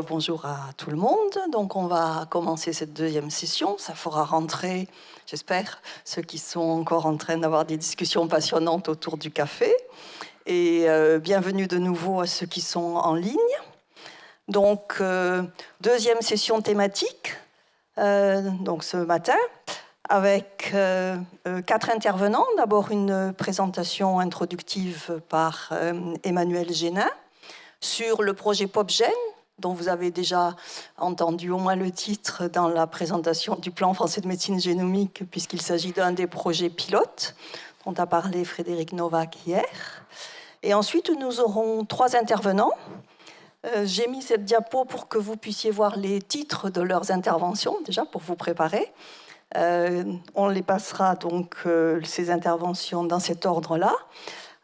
bonjour à tout le monde. Donc, on va commencer cette deuxième session. Ça fera rentrer, j'espère, ceux qui sont encore en train d'avoir des discussions passionnantes autour du café. Et bienvenue de nouveau à ceux qui sont en ligne. Donc, deuxième session thématique, donc ce matin, avec 4 intervenants. D'abord, une présentation introductive par Emmanuel Génin sur le projet PopGen, dont vous avez déjà entendu au moins le titre dans la présentation du plan français de médecine génomique, puisqu'il s'agit d'un des projets pilotes dont a parlé Frédéric Novak hier. Et ensuite, nous aurons 3 intervenants. J'ai mis cette diapo pour que vous puissiez voir les titres de leurs interventions, déjà pour vous préparer. On les passera donc, ces interventions dans cet ordre-là,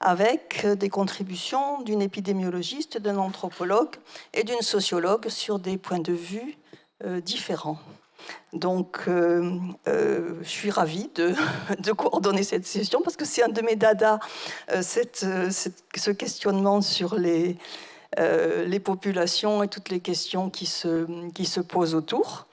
avec des contributions d'une épidémiologiste, d'un anthropologue et d'une sociologue sur des points de vue différents. Donc, je suis ravie de coordonner cette session parce que c'est un de mes dadas, ce questionnement sur les populations et toutes les questions qui se posent autour.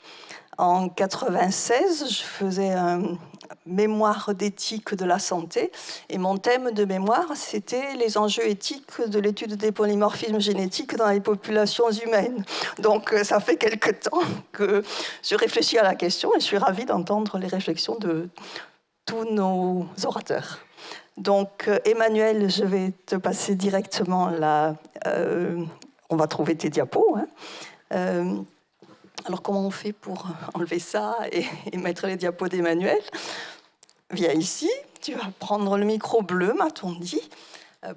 En 1996, je faisais un mémoire d'éthique de la santé et mon thème de mémoire, c'était les enjeux éthiques de l'étude des polymorphismes génétiques dans les populations humaines. Donc, ça fait quelque temps que je réfléchis à la question et je suis ravie d'entendre les réflexions de tous nos orateurs. Donc, Emmanuel, je vais te passer directement on va trouver tes diapos. Alors, comment on fait pour enlever ça et mettre les diapos d'Emmanuel? Viens ici, tu vas prendre le micro bleu, m'a-t-on dit,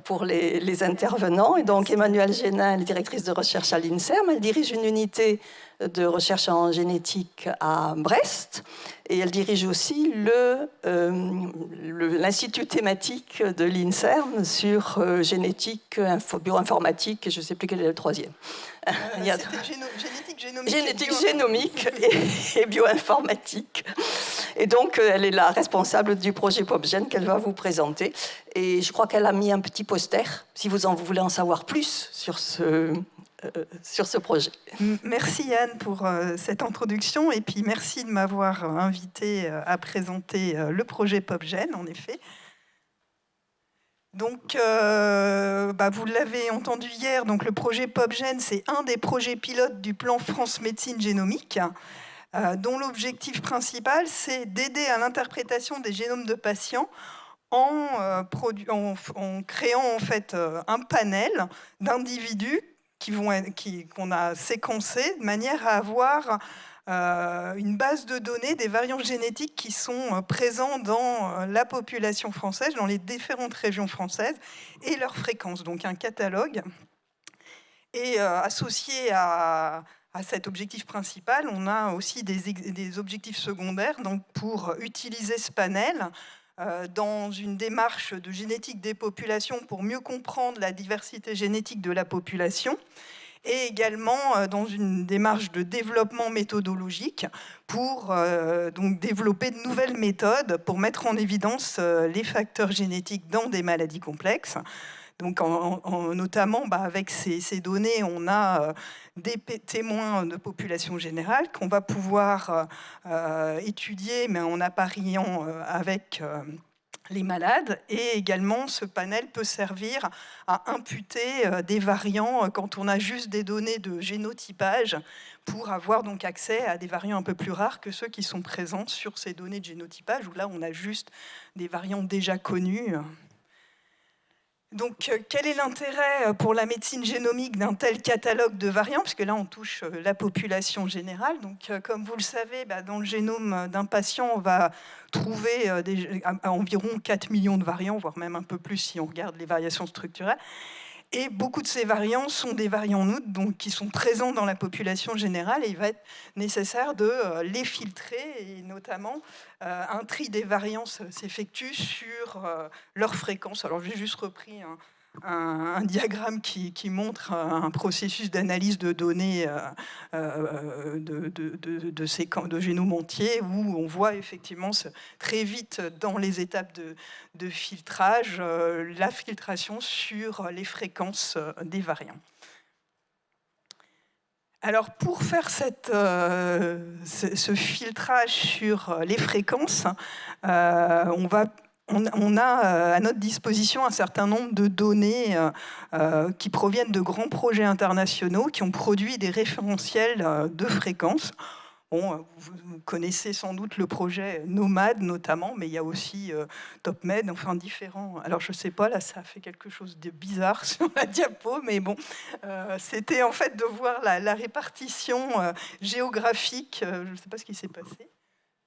pour les intervenants. Et donc, Emmanuelle Génin, elle est directrice de recherche à l'INSERM. Elle dirige une unité de recherche en génétique à Brest. Et elle dirige aussi l'institut thématique de l'INSERM sur génétique, bioinformatique, et je ne sais plus quel est le troisième. Génétique génomique et bioinformatique. Et donc, elle est la responsable du projet PopGen qu'elle va vous présenter. Et je crois qu'elle a mis un petit poster, si vous voulez en savoir plus sur ce projet. Merci Yann pour cette introduction et puis merci de m'avoir invité à présenter le projet PopGen, en effet. Donc, vous l'avez entendu hier, donc le projet PopGen, c'est un des projets pilotes du plan France Médecine Génomique, dont l'objectif principal, c'est d'aider à l'interprétation des génomes de patients en créant en fait un panel d'individus qu'on a séquencés de manière à avoir une base de données des variants génétiques qui sont présents dans la population française, dans les différentes régions françaises, et leur fréquence, donc un catalogue. Et associé à cet objectif principal, on a aussi des objectifs secondaires donc pour utiliser ce panel dans une démarche de génétique des populations pour mieux comprendre la diversité génétique de la population et également dans une démarche de développement méthodologique pour donc développer de nouvelles méthodes pour mettre en évidence les facteurs génétiques dans des maladies complexes. Donc, notamment, avec ces données, on a des témoins de population générale qu'on va pouvoir étudier, mais en appariant avec les malades. Et également, ce panel peut servir à imputer des variants quand on a juste des données de génotypage pour avoir donc accès à des variants un peu plus rares que ceux qui sont présents sur ces données de génotypage, où là, on a juste des variants déjà connus. Donc, quel est l'intérêt pour la médecine génomique d'un tel catalogue de variants? Parce que là, on touche la population générale. Donc, comme vous le savez, dans le génome d'un patient, on va trouver environ 4 millions de variants, voire même un peu plus si on regarde les variations structurelles. Et beaucoup de ces variants sont des variants NOUD, donc qui sont présents dans la population générale, et il va être nécessaire de les filtrer, et notamment un tri des variants s'effectue sur leur fréquence. Alors j'ai juste repris un diagramme qui montre un processus d'analyse de données de génome entier, où on voit effectivement très vite dans les étapes de filtrage la filtration sur les fréquences des variants. Alors pour faire ce filtrage sur les fréquences, on a à notre disposition un certain nombre de données qui proviennent de grands projets internationaux qui ont produit des référentiels de fréquences. Bon, vous connaissez sans doute le projet Nomad notamment, mais il y a aussi TopMed, enfin différents. Alors je ne sais pas, là ça a fait quelque chose de bizarre sur la diapo, mais bon, c'était en fait de voir la répartition géographique. Je ne sais pas ce qui s'est passé.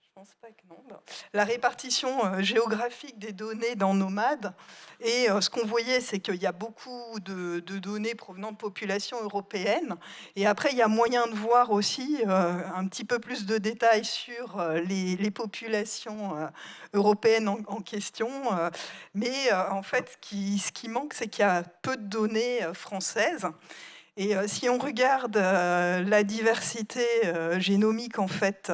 Je pense pas que non. La répartition géographique des données dans Nomad. Et ce qu'on voyait, c'est qu'il y a beaucoup de données provenant de populations européennes. Et après, il y a moyen de voir aussi un petit peu plus de détails sur les populations européennes en question. Mais en fait, ce qui manque, c'est qu'il y a peu de données françaises. Et si on regarde la diversité génomique, en fait,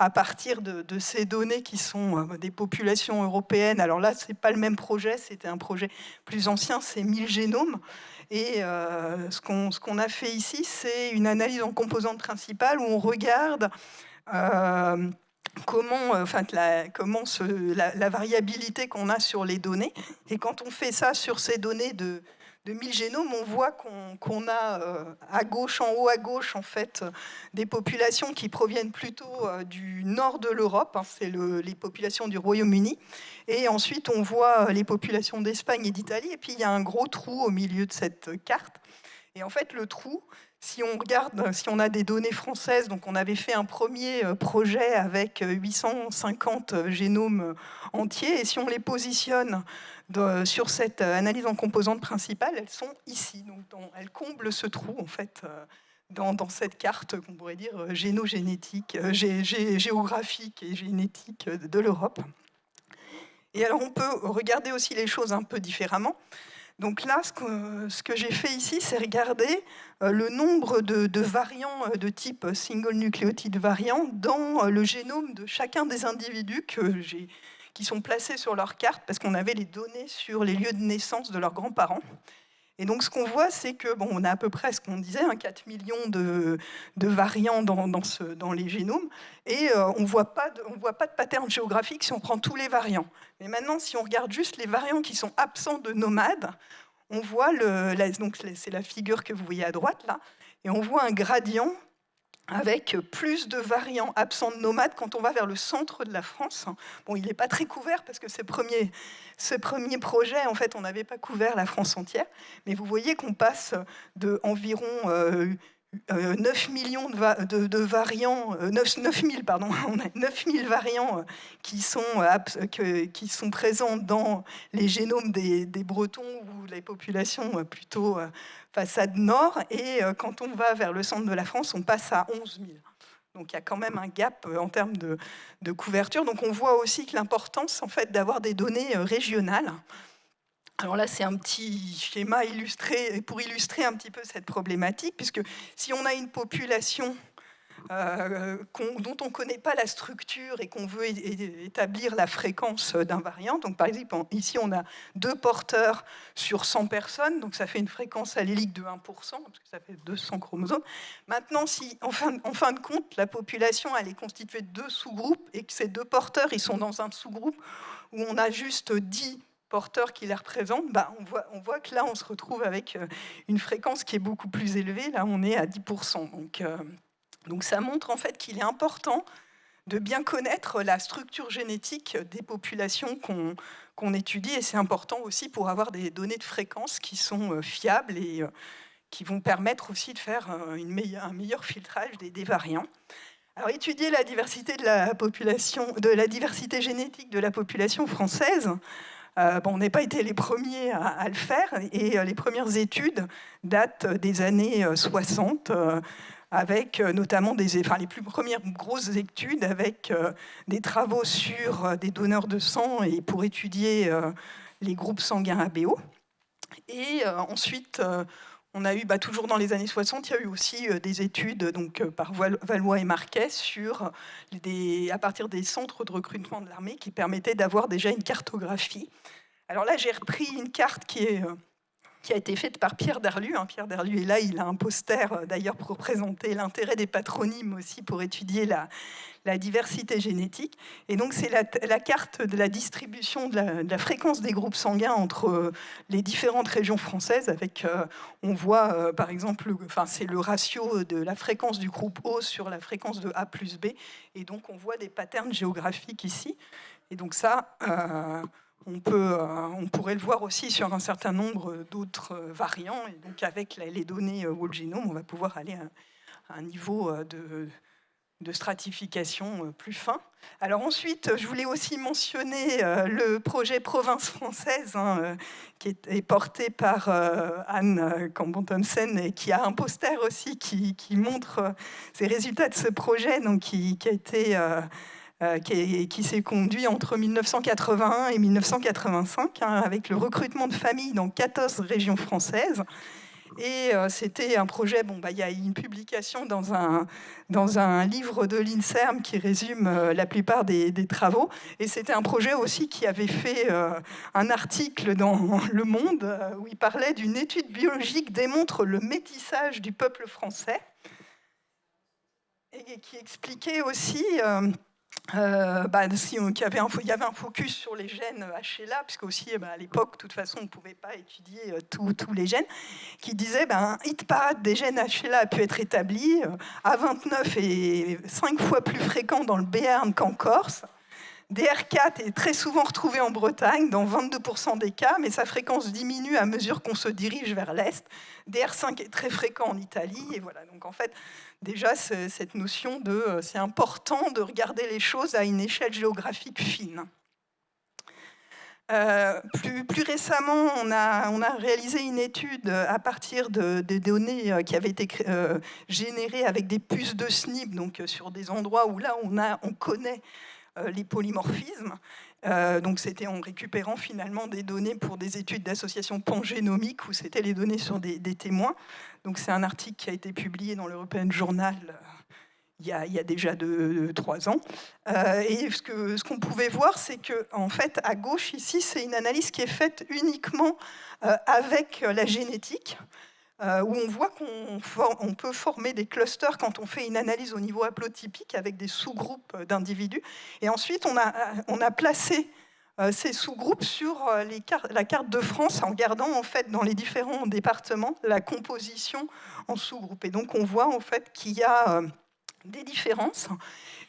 à partir de ces données qui sont des populations européennes, alors là, ce n'est pas le même projet, c'était un projet plus ancien, c'est 1000 génomes. Et ce qu'on a fait ici, c'est une analyse en composantes principales où on regarde comment la variabilité qu'on a sur les données. Et quand on fait ça sur ces données de 1000 génomes, on voit qu'on a à gauche, en haut à gauche, en fait, des populations qui proviennent plutôt du nord de l'Europe, hein, c'est les populations du Royaume-Uni. Et ensuite, on voit les populations d'Espagne et d'Italie. Et puis, il y a un gros trou au milieu de cette carte. Et en fait, le trou, si on regarde, si on a des données françaises, donc on avait fait un premier projet avec 850 génomes entiers, et si on les positionne sur cette analyse en composantes principales, elles sont ici. Donc elles comblent ce trou, en fait, dans cette carte qu'on pourrait dire génogénétique, géographique et génétique de l'Europe. Et alors on peut regarder aussi les choses un peu différemment. Donc là, ce que j'ai fait ici, c'est regarder le nombre de variants de type single nucléotide variant dans le génome de chacun des individus qui sont placés sur leur carte, parce qu'on avait les données sur les lieux de naissance de leurs grands-parents. Et donc ce qu'on voit, c'est que on a à peu près ce qu'on disait, 4 millions de variants dans les génomes, et on ne voit pas de pattern géographique si on prend tous les variants. Mais maintenant, si on regarde juste les variants qui sont absents de Nomad, on voit, donc c'est la figure que vous voyez à droite là, et on voit un gradient avec plus de variants absents de Nomad quand on va vers le centre de la France. Bon, il n'est pas très couvert parce que ce premier projet, en fait, on n'avait pas couvert la France entière, mais vous voyez qu'on passe de environ 9 millions de variants, 9000, pardon, on a 9000 variants qui sont présents dans les génomes des Bretons ou les populations plutôt façade nord, et quand on va vers le centre de la France, on passe à 11 000. Donc il y a quand même un gap en termes de couverture. Donc on voit aussi que l'importance, en fait, d'avoir des données régionales. Alors là, c'est un petit schéma pour illustrer un petit peu cette problématique, puisque si on a une population dont on ne connaît pas la structure et qu'on veut établir la fréquence d'un variant, donc par exemple, ici, on a 2 porteurs sur 100 personnes, donc ça fait une fréquence allélique de 1%, parce que ça fait 200 chromosomes. Maintenant, si en fin de compte, la population elle est constituée de 2 sous-groupes, et que ces 2 porteurs ils sont dans un sous-groupe où on a juste 10 porteurs qui les représentent, on voit que là, on se retrouve avec une fréquence qui est beaucoup plus élevée. Là, on est à 10%. Donc ça montre en fait qu'il est important de bien connaître la structure génétique des populations qu'on étudie, et c'est important aussi pour avoir des données de fréquence qui sont fiables et qui vont permettre aussi de faire un meilleur filtrage des variants. Alors, étudier la diversité la diversité génétique de la population française, on n'a pas été les premiers à le faire, et les premières études datent des années 60, avec notamment les plus premières grosses études avec des travaux sur des donneurs de sang et pour étudier les groupes sanguins ABO. Et ensuite, on a eu, toujours dans les années 60, il y a eu aussi des études par Valois et Marquet à partir des centres de recrutement de l'armée qui permettaient d'avoir déjà une cartographie. Alors là, j'ai repris une carte qui est qui a été faite par Pierre Derlu. Pierre Derlu est là, il a un poster d'ailleurs pour représenter l'intérêt des patronymes aussi pour étudier la diversité génétique. Et donc c'est la carte de la distribution de la fréquence des groupes sanguins entre les différentes régions françaises. Avec, on voit par exemple, c'est le ratio de la fréquence du groupe O sur la fréquence de A plus B. Et donc on voit des patterns géographiques ici. Et donc ça, on pourrait le voir aussi sur un certain nombre d'autres variants. Et donc avec les données whole genome, on va pouvoir aller à un niveau de stratification plus fin. Alors ensuite, je voulais aussi mentionner le projet Province française, qui est porté par Anne Cambon-Thomsen, et qui a un poster aussi qui montre ces résultats de ce projet, donc qui s'est conduit entre 1981 et 1985, avec le recrutement de familles dans 14 régions françaises. Et c'était un projet, il y a une publication dans un livre de l'INSERM qui résume la plupart des travaux. Et c'était un projet aussi qui avait fait un article dans Le Monde où il parlait d'une étude biologique démontre le métissage du peuple français, et qui expliquait aussi il y avait un focus sur les gènes HLA, puisque aussi à l'époque, de toute façon, on ne pouvait pas étudier tous les gènes, qui disait un hit parade des gènes HLA a pu être établi à 29 et 5 fois plus fréquent dans le Béarn qu'en Corse. DR4 est très souvent retrouvé en Bretagne, dans 22% des cas, mais sa fréquence diminue à mesure qu'on se dirige vers l'Est. DR5 est très fréquent en Italie, et voilà. Donc en fait, déjà, cette notion de c'est important de regarder les choses à une échelle géographique fine. Plus récemment, on a réalisé une étude à partir des données qui avaient été générées avec des puces de SNP, donc sur des endroits où là on connaît les polymorphismes. Donc c'était en récupérant finalement des données pour des études d'association pangénomique, où c'était les données sur des témoins. Donc c'est un article qui a été publié dans l'European Journal il y a déjà 3 ans. Et ce qu'on pouvait voir, c'est que en fait, à gauche ici, c'est une analyse qui est faite uniquement avec la génétique, où on voit qu'on peut former des clusters quand on fait une analyse au niveau haplotypique avec des sous-groupes d'individus. Et ensuite, on a placé ces sous-groupes sur la carte de France, en regardant en fait dans les différents départements la composition en sous-groupes. Et donc on voit en fait qu'il y a des différences,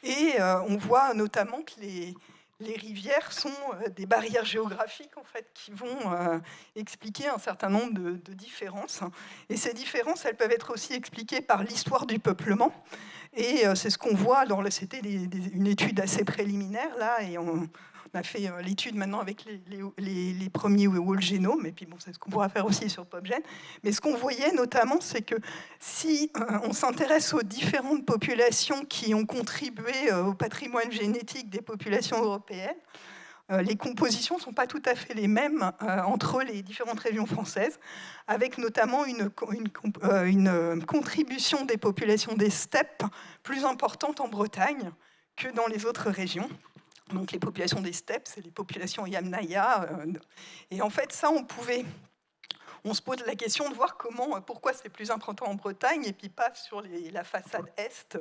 et on voit notamment que les rivières sont des barrières géographiques en fait, qui vont expliquer un certain nombre de différences. Et ces différences, elles peuvent être aussi expliquées par l'histoire du peuplement. Et c'est ce qu'on voit. C'était une étude assez préliminaire là, et on a fait l'étude maintenant avec les premiers whole génomes, et puis c'est ce qu'on pourra faire aussi sur PopGen. Mais ce qu'on voyait notamment, c'est que si on s'intéresse aux différentes populations qui ont contribué au patrimoine génétique des populations européennes, les compositions ne sont pas tout à fait les mêmes entre les différentes régions françaises, avec notamment une contribution des populations des steppes plus importante en Bretagne que dans les autres régions. Donc les populations des steppes, c'est les populations Yamnaya. Et en fait, ça, on se pose la question de voir pourquoi c'est plus important en Bretagne et puis pas sur la façade est.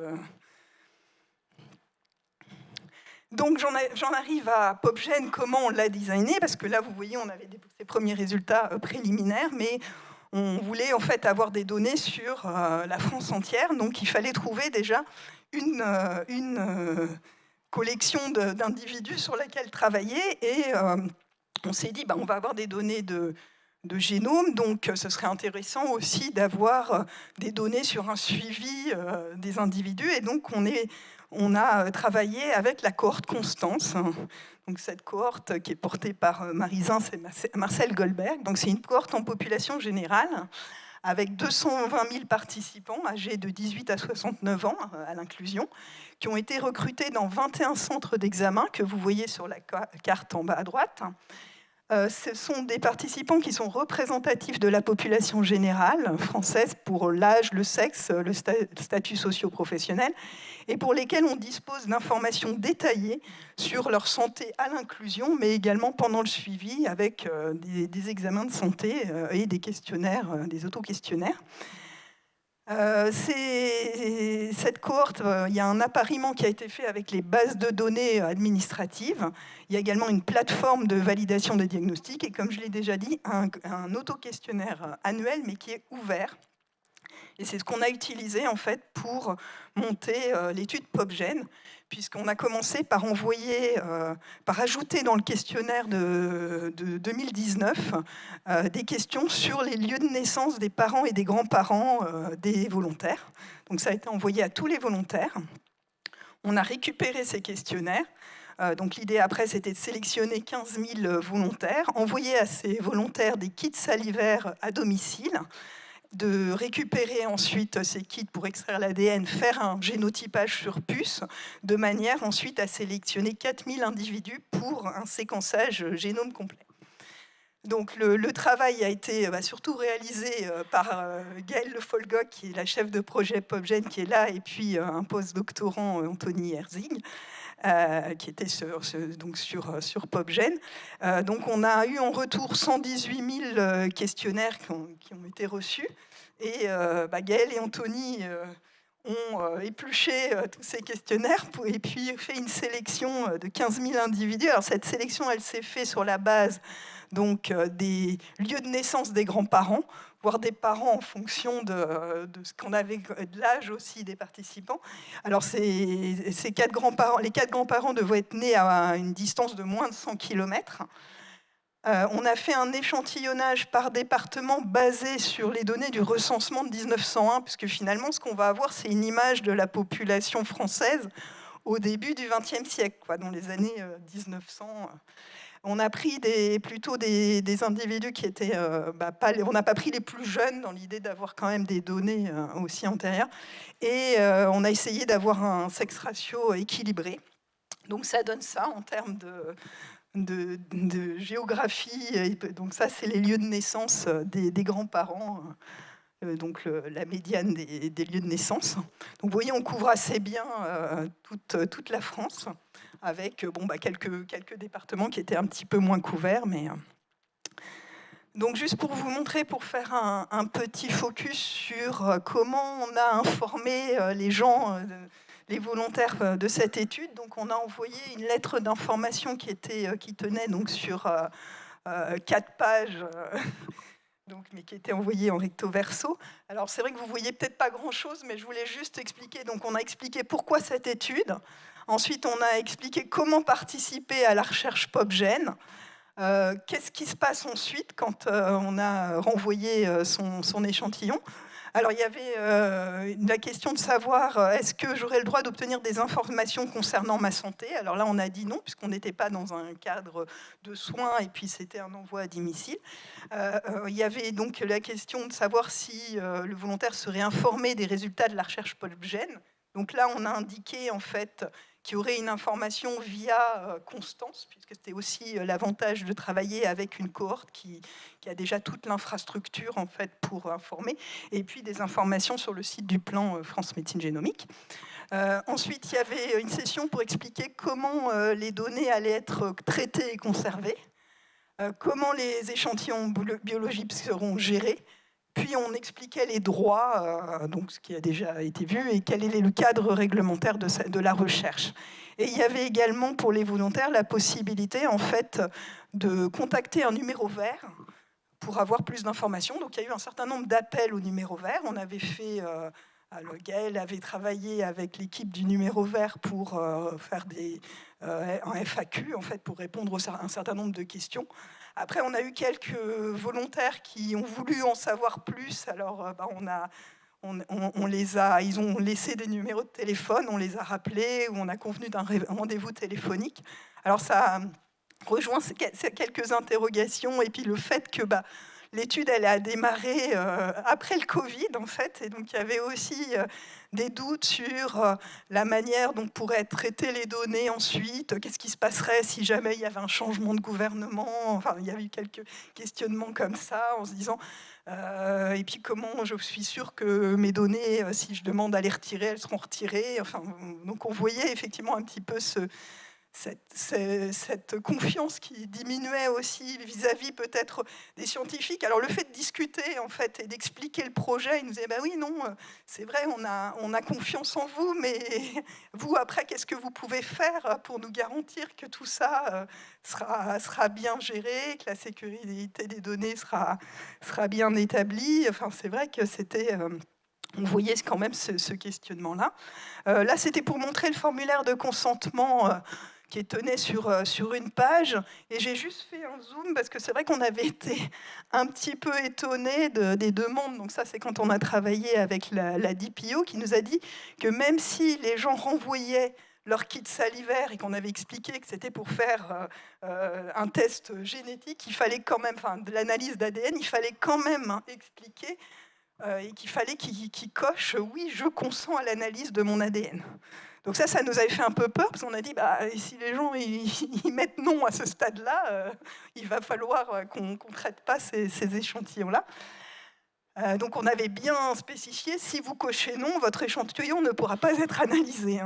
Donc j'en arrive à PopGen, comment on l'a designé, parce que là, vous voyez, on avait ces premiers résultats préliminaires, mais on voulait en fait avoir des données sur la France entière. Donc il fallait trouver déjà une collection d'individus sur laquelle travailler, et on s'est dit on va avoir des données de génome, donc ce serait intéressant aussi d'avoir des données sur un suivi des individus, et donc on a travaillé avec la cohorte Constance. Donc cette cohorte qui est portée par Marie-Zin et Marcel Goldberg. Donc c'est une cohorte en population générale avec 220 000 participants âgés de 18 à 69 ans à l'inclusion, qui ont été recrutés dans 21 centres d'examen que vous voyez sur la carte en bas à droite. Ce sont des participants qui sont représentatifs de la population générale française pour l'âge, le sexe, le statut socio-professionnel, et pour lesquels on dispose d'informations détaillées sur leur santé à l'inclusion, mais également pendant le suivi avec des examens de santé et des questionnaires, des auto-questionnaires. Cette cohorte, il y a un appariement qui a été fait avec les bases de données administratives. Il y a également une plateforme de validation des diagnostics et, comme je l'ai déjà dit, un auto-questionnaire annuel, mais qui est ouvert. Et c'est ce qu'on a utilisé en fait pour monter l'étude PopGen, puisqu'on a commencé par ajouter dans le questionnaire de 2019 des questions sur les lieux de naissance des parents et des grands-parents des volontaires. Donc ça a été envoyé à tous les volontaires. On a récupéré ces questionnaires. Donc l'idée après, c'était de sélectionner 15 000 volontaires, envoyer à ces volontaires des kits salivaires à domicile, de récupérer ensuite ces kits pour extraire l'ADN, faire un génotypage sur puce, de manière ensuite à sélectionner 4000 individus pour un séquençage génome complet. Donc le travail a été surtout réalisé par Gaëlle Le Folgoc, qui est la chef de projet PopGen, qui est là, et puis un post-doctorant, Anthony Herzig, qui était sur PopGen. Donc on a eu en retour 118 000 questionnaires qui ont été reçus. Et Gaëlle et Anthony ont épluché tous ces questionnaires et puis fait une sélection de 15 000 individus. Alors cette sélection, elle s'est faite sur la base des lieux de naissance des grands-parents, voire des parents en fonction de ce qu'on avait, de l'âge aussi des participants. Alors les 4 grands-parents devaient être nés à une distance de moins de 100 km. On a fait un échantillonnage par département basé sur les données du recensement de 1901, puisque finalement, ce qu'on va avoir, c'est une image de la population française au début du XXe siècle, dans les années 1900. On a pris plutôt des individus qui étaient... on n'a pas pris les plus jeunes dans l'idée d'avoir quand même des données aussi antérieures. Et on a essayé d'avoir un sexe ratio équilibré. Donc ça donne ça en termes de géographie. Donc ça, c'est les lieux de naissance des grands-parents. Donc la médiane des lieux de naissance. Donc vous voyez, on couvre assez bien toute la France, avec quelques départements qui étaient un petit peu moins couverts. Donc juste pour vous montrer, pour faire un petit focus sur comment on a informé les gens, les volontaires de cette étude. Donc on a envoyé une lettre d'information qui tenait donc sur 4 pages, mais qui était envoyée en recto verso. Alors c'est vrai que vous voyez peut-être pas grand-chose, mais je voulais juste expliquer. Donc on a expliqué pourquoi cette étude. Ensuite, on a expliqué comment participer à la recherche PopGen. Qu'est-ce qui se passe ensuite quand on a renvoyé son échantillon? Alors, il y avait la question de savoir est-ce que j'aurais le droit d'obtenir des informations concernant ma santé? Alors là, on a dit non, puisqu'on n'était pas dans un cadre de soins, et puis c'était un envoi à domicile. Il y avait donc la question de savoir si le volontaire serait informé des résultats de la recherche PopGen. Donc là, on a indiqué en fait qu'il y aurait une information via Constance, puisque c'était aussi l'avantage de travailler avec une cohorte qui a déjà toute l'infrastructure en fait pour informer, et puis des informations sur le site du plan France Médecine Génomique. Ensuite, il y avait une session pour expliquer comment les données allaient être traitées et conservées, comment les échantillons biologiques seront gérés. Puis on expliquait les droits, donc ce qui a déjà été vu, et quel est le cadre réglementaire de la recherche. Et il y avait également pour les volontaires la possibilité en fait de contacter un numéro vert pour avoir plus d'informations. Donc il y a eu un certain nombre d'appels au numéro vert. On avait fait, Gaëlle avait travaillé avec l'équipe du numéro vert pour faire un FAQ en fait pour répondre à un certain nombre de questions. Après, on a eu quelques volontaires qui ont voulu en savoir plus. Alors, ils ont laissé des numéros de téléphone, on les a rappelés, ou on a convenu d'un rendez-vous téléphonique. Alors, ça rejoint quelques interrogations, et puis le fait que l'étude, elle a démarré après le Covid, en fait, et donc il y avait aussi des doutes sur la manière dont pourraient être traitées les données ensuite, qu'est-ce qui se passerait si jamais il y avait un changement de gouvernement, enfin, il y a eu quelques questionnements comme ça, en se disant, et puis comment je suis sûre que mes données, si je demande à les retirer, elles seront retirées, enfin, donc on voyait effectivement un petit peu cette confiance qui diminuait aussi vis-à-vis peut-être des scientifiques. Alors le fait de discuter en fait et d'expliquer le projet, ils nous disaient bah oui non, c'est vrai, on a confiance en vous, mais vous après qu'est-ce que vous pouvez faire pour nous garantir que tout ça sera bien géré, que la sécurité des données sera bien établie. Enfin c'est vrai que c'était on voyait quand même ce questionnement-là. Là, c'était pour montrer le formulaire de consentement qui tenait sur une page. Et j'ai juste fait un zoom parce que c'est vrai qu'on avait été un petit peu étonnés des demandes. Donc ça, c'est quand on a travaillé avec la DPO qui nous a dit que même si les gens renvoyaient leur kit salivaire et qu'on avait expliqué que c'était pour faire un test génétique, il fallait quand même, enfin de l'analyse d'ADN, il fallait quand même expliquer et qu'il fallait qu'il coche « oui, je consens à l'analyse de mon ADN ». Donc ça nous avait fait un peu peur, parce qu'on a dit bah, si les gens ils mettent non à ce stade-là, il va falloir qu'on ne traite pas ces échantillons-là. Donc on avait bien spécifié, si vous cochez non, votre échantillon ne pourra pas être analysé.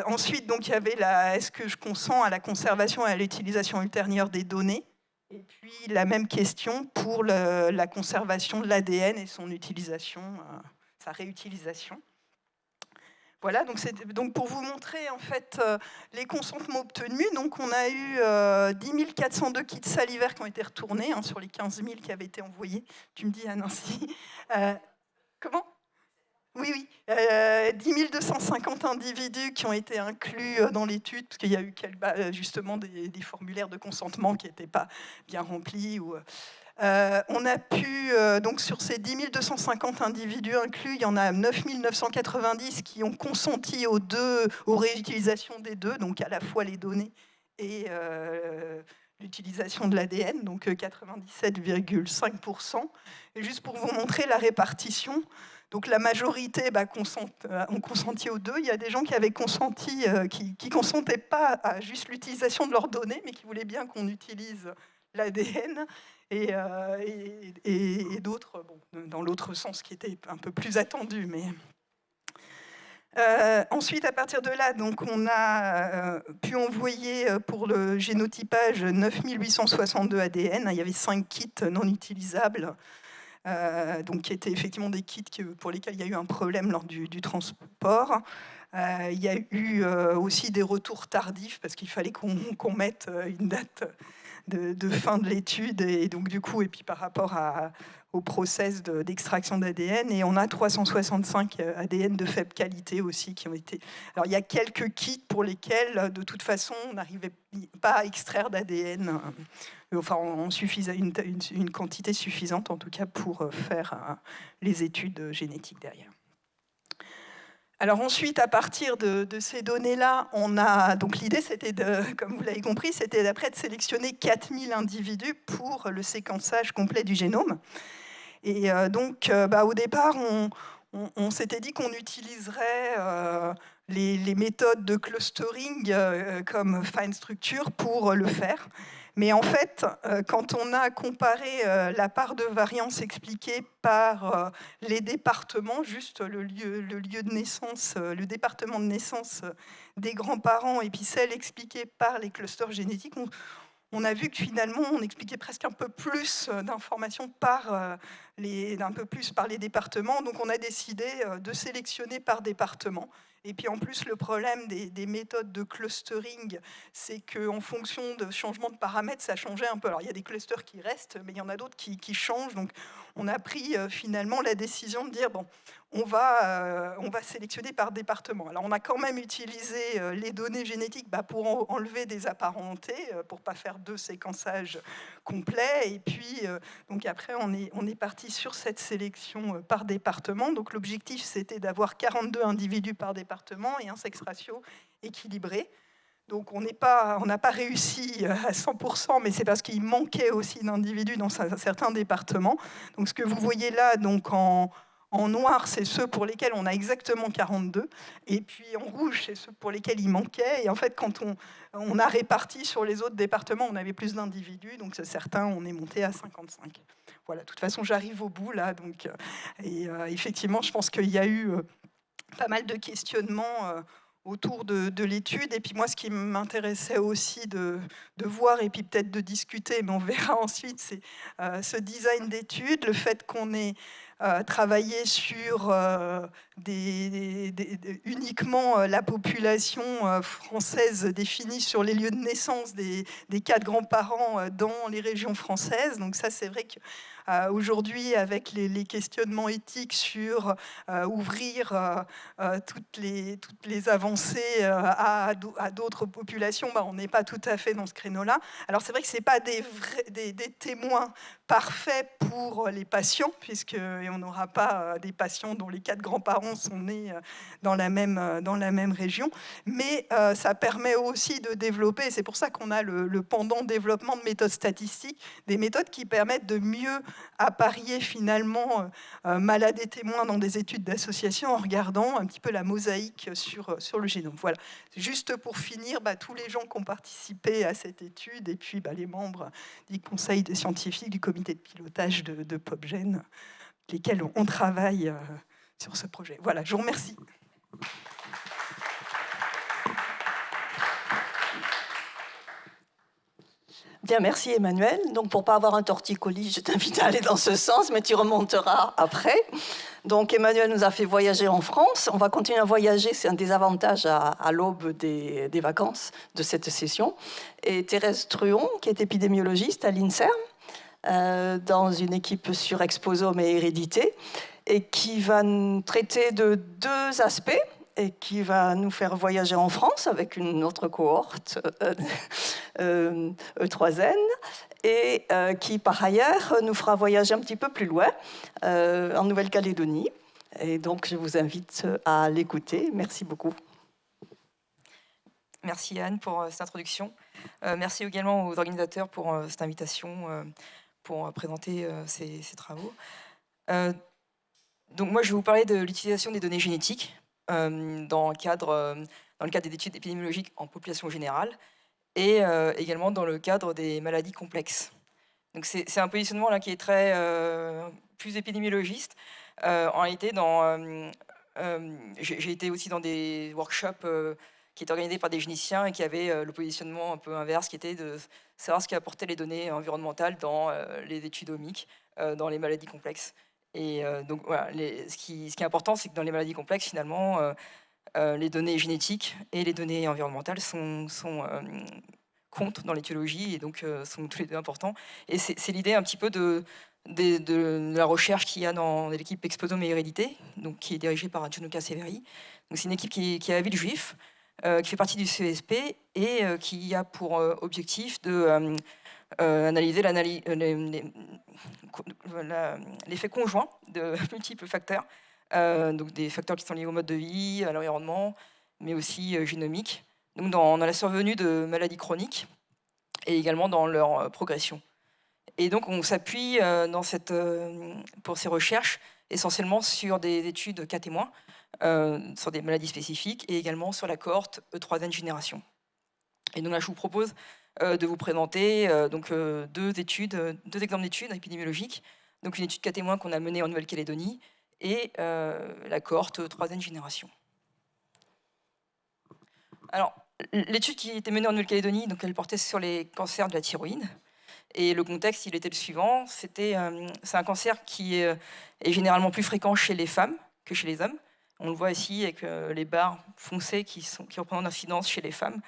Ensuite, donc, il y avait est-ce que je consens à la conservation et à l'utilisation ultérieure des données ? Et puis la même question pour la conservation de l'ADN et son utilisation, sa réutilisation. Voilà, donc pour vous montrer en fait les consentements obtenus, donc on a eu 10 402 kits salivaires qui ont été retournés sur les 15 000 qui avaient été envoyés. Tu me dis, Nancy. Comment ? Oui. 10 250 individus qui ont été inclus dans l'étude, parce qu'il y a eu justement des formulaires de consentement qui n'étaient pas bien remplis. On a pu, donc sur ces 10 250 individus inclus, il y en a 9 990 qui ont consenti aux réutilisations des deux, donc à la fois les données et l'utilisation de l'ADN, donc 97,5%. Et juste pour vous montrer la répartition, donc la majorité ont consenti aux deux. Il y a des gens qui avaient consenti, qui consentaient pas à juste l'utilisation de leurs données, mais qui voulaient bien qu'on utilise l'ADN, et d'autres dans l'autre sens qui était un peu plus attendu. Mais ensuite, à partir de là, donc, on a pu envoyer pour le génotypage 9 862 ADN. Il y avait 5 kits non utilisables. Donc, qui étaient effectivement des kits pour lesquels il y a eu un problème lors du transport. Il y a eu aussi des retours tardifs parce qu'il fallait qu'on mette une date de fin de l'étude, et donc du coup, et puis par rapport au process d'extraction d'ADN, et on a 365 ADN de faible qualité aussi qui ont été... Alors il y a quelques kits pour lesquels de toute façon on n'arrivait pas à extraire d'ADN, enfin on suffisait une quantité suffisante en tout cas pour faire les études génétiques derrière. Alors ensuite, à partir de ces données-là, donc l'idée, c'était comme vous l'avez compris, c'était d'après de sélectionner 4000 individus pour le séquençage complet du génome. Et donc, au départ, on s'était dit qu'on utiliserait les méthodes de clustering comme Fine Structure pour le faire. Mais en fait, quand on a comparé la part de variance expliquée par les départements, juste le lieu de naissance, le département de naissance des grands-parents, et puis celle expliquée par les clusters génétiques, on a vu que finalement, on expliquait presque un peu plus d'informations un peu plus par les départements. Donc on a décidé de sélectionner par département. Et puis en plus, le problème des méthodes de clustering, c'est qu'en fonction de changement de paramètres, ça changeait un peu. Alors il y a des clusters qui restent, mais il y en a d'autres qui changent. Donc on a pris finalement la décision de dire, bon, on va sélectionner par département. Alors on a quand même utilisé les données génétiques pour enlever des apparentés, pour ne pas faire 2 séquençages complets. Et puis donc après, on est parti sur cette sélection par département. Donc l'objectif, c'était d'avoir 42 individus par département et un sexe ratio équilibré. Donc on n'a pas réussi à 100%, mais c'est parce qu'il manquait aussi d'individus dans certains départements. Donc ce que vous voyez là, donc en noir, c'est ceux pour lesquels on a exactement 42. Et puis en rouge, c'est ceux pour lesquels il manquait. Et en fait, quand on a réparti sur les autres départements, on avait plus d'individus. Donc certains, on est monté à 55. Voilà, de toute façon, j'arrive au bout là. Donc, effectivement, je pense qu'il y a eu pas mal de questionnements autour de l'étude. Et puis moi, ce qui m'intéressait aussi de voir, et puis peut-être de discuter, mais on verra ensuite, c'est ce design d'études, le fait qu'on ait travaillé sur uniquement la population française définie sur les lieux de naissance des 4 grands-parents dans les régions françaises. Donc ça, c'est vrai que aujourd'hui, avec les questionnements éthiques sur ouvrir toutes les avancées à d'autres populations, on n'est pas tout à fait dans ce créneau-là. Alors c'est vrai que ce n'est pas des témoins parfaits pour les patients, puisqu'on n'aura pas des patients dont les 4 grands-parents sont nés dans la même région, mais ça permet aussi de développer, et c'est pour ça qu'on a le pendant développement de méthodes statistiques, des méthodes qui permettent de mieux apparier finalement malades et témoins dans des études d'association en regardant un petit peu la mosaïque sur le génome. Voilà, juste pour finir, tous les gens qui ont participé à cette étude et puis les membres du conseil scientifique, du comité de pilotage de PopGen, lesquels on travaille sur ce projet. Voilà, je vous remercie. Bien, merci Emmanuel. Donc, pour ne pas avoir un torticolis, je t'invite à aller dans ce sens, mais tu remonteras après. Donc, Emmanuel nous a fait voyager en France. On va continuer à voyager, c'est un des avantages à l'aube des vacances de cette session. Et Thérèse Truon, qui est épidémiologiste à l'INSERM, dans une équipe sur exposome et hérédité, et qui va nous traiter de 2 aspects, et qui va nous faire voyager en France avec une autre cohorte, E3N, et qui, par ailleurs, nous fera voyager un petit peu plus loin, en Nouvelle-Calédonie. Et donc, je vous invite à l'écouter. Merci beaucoup. Merci Anne pour cette introduction. Merci également aux organisateurs pour cette invitation, pour présenter ces travaux. Donc moi, je vais vous parler de l'utilisation des données génétiques dans le cadre des études épidémiologiques en population générale et également dans le cadre des maladies complexes. Donc c'est un positionnement là qui est très plus épidémiologiste. En réalité, j'ai été aussi dans des workshops qui étaient organisés par des généticiens et qui avaient le positionnement un peu inverse, qui était de savoir ce qu'apportaient les données environnementales dans les études omiques, dans les maladies complexes. Et donc voilà, ce qui est important, c'est que dans les maladies complexes, finalement, les données génétiques et les données environnementales comptent dans l'étiologie et donc sont tous les deux importants. Et c'est l'idée un petit peu de la recherche qu'il y a dans l'équipe Exposome et Hérédité, donc qui est dirigée par Gianluca Severi. C'est une équipe qui est à Villejuif, qui fait partie du CESP et qui a pour objectif de analyser l'effet conjoint de multiples facteurs, donc des facteurs qui sont liés au mode de vie, à l'environnement, mais aussi génomiques, donc dans la survenue de maladies chroniques et également dans leur progression. Et donc on s'appuie pour ces recherches essentiellement sur des études cas témoins, sur des maladies spécifiques et également sur la cohorte E3N génération. Et donc là, je vous propose de vous présenter deux exemples d'études épidémiologiques. Donc une étude cas témoin qu'on a menée en Nouvelle-Calédonie et la cohorte E3N génération. Alors, l'étude qui était menée en Nouvelle-Calédonie, donc elle portait sur les cancers de la thyroïde. Et le contexte, il était le suivant. C'est un cancer qui est généralement plus fréquent chez les femmes que chez les hommes. On le voit ici avec les barres foncées qui représentent l'incidence chez les femmes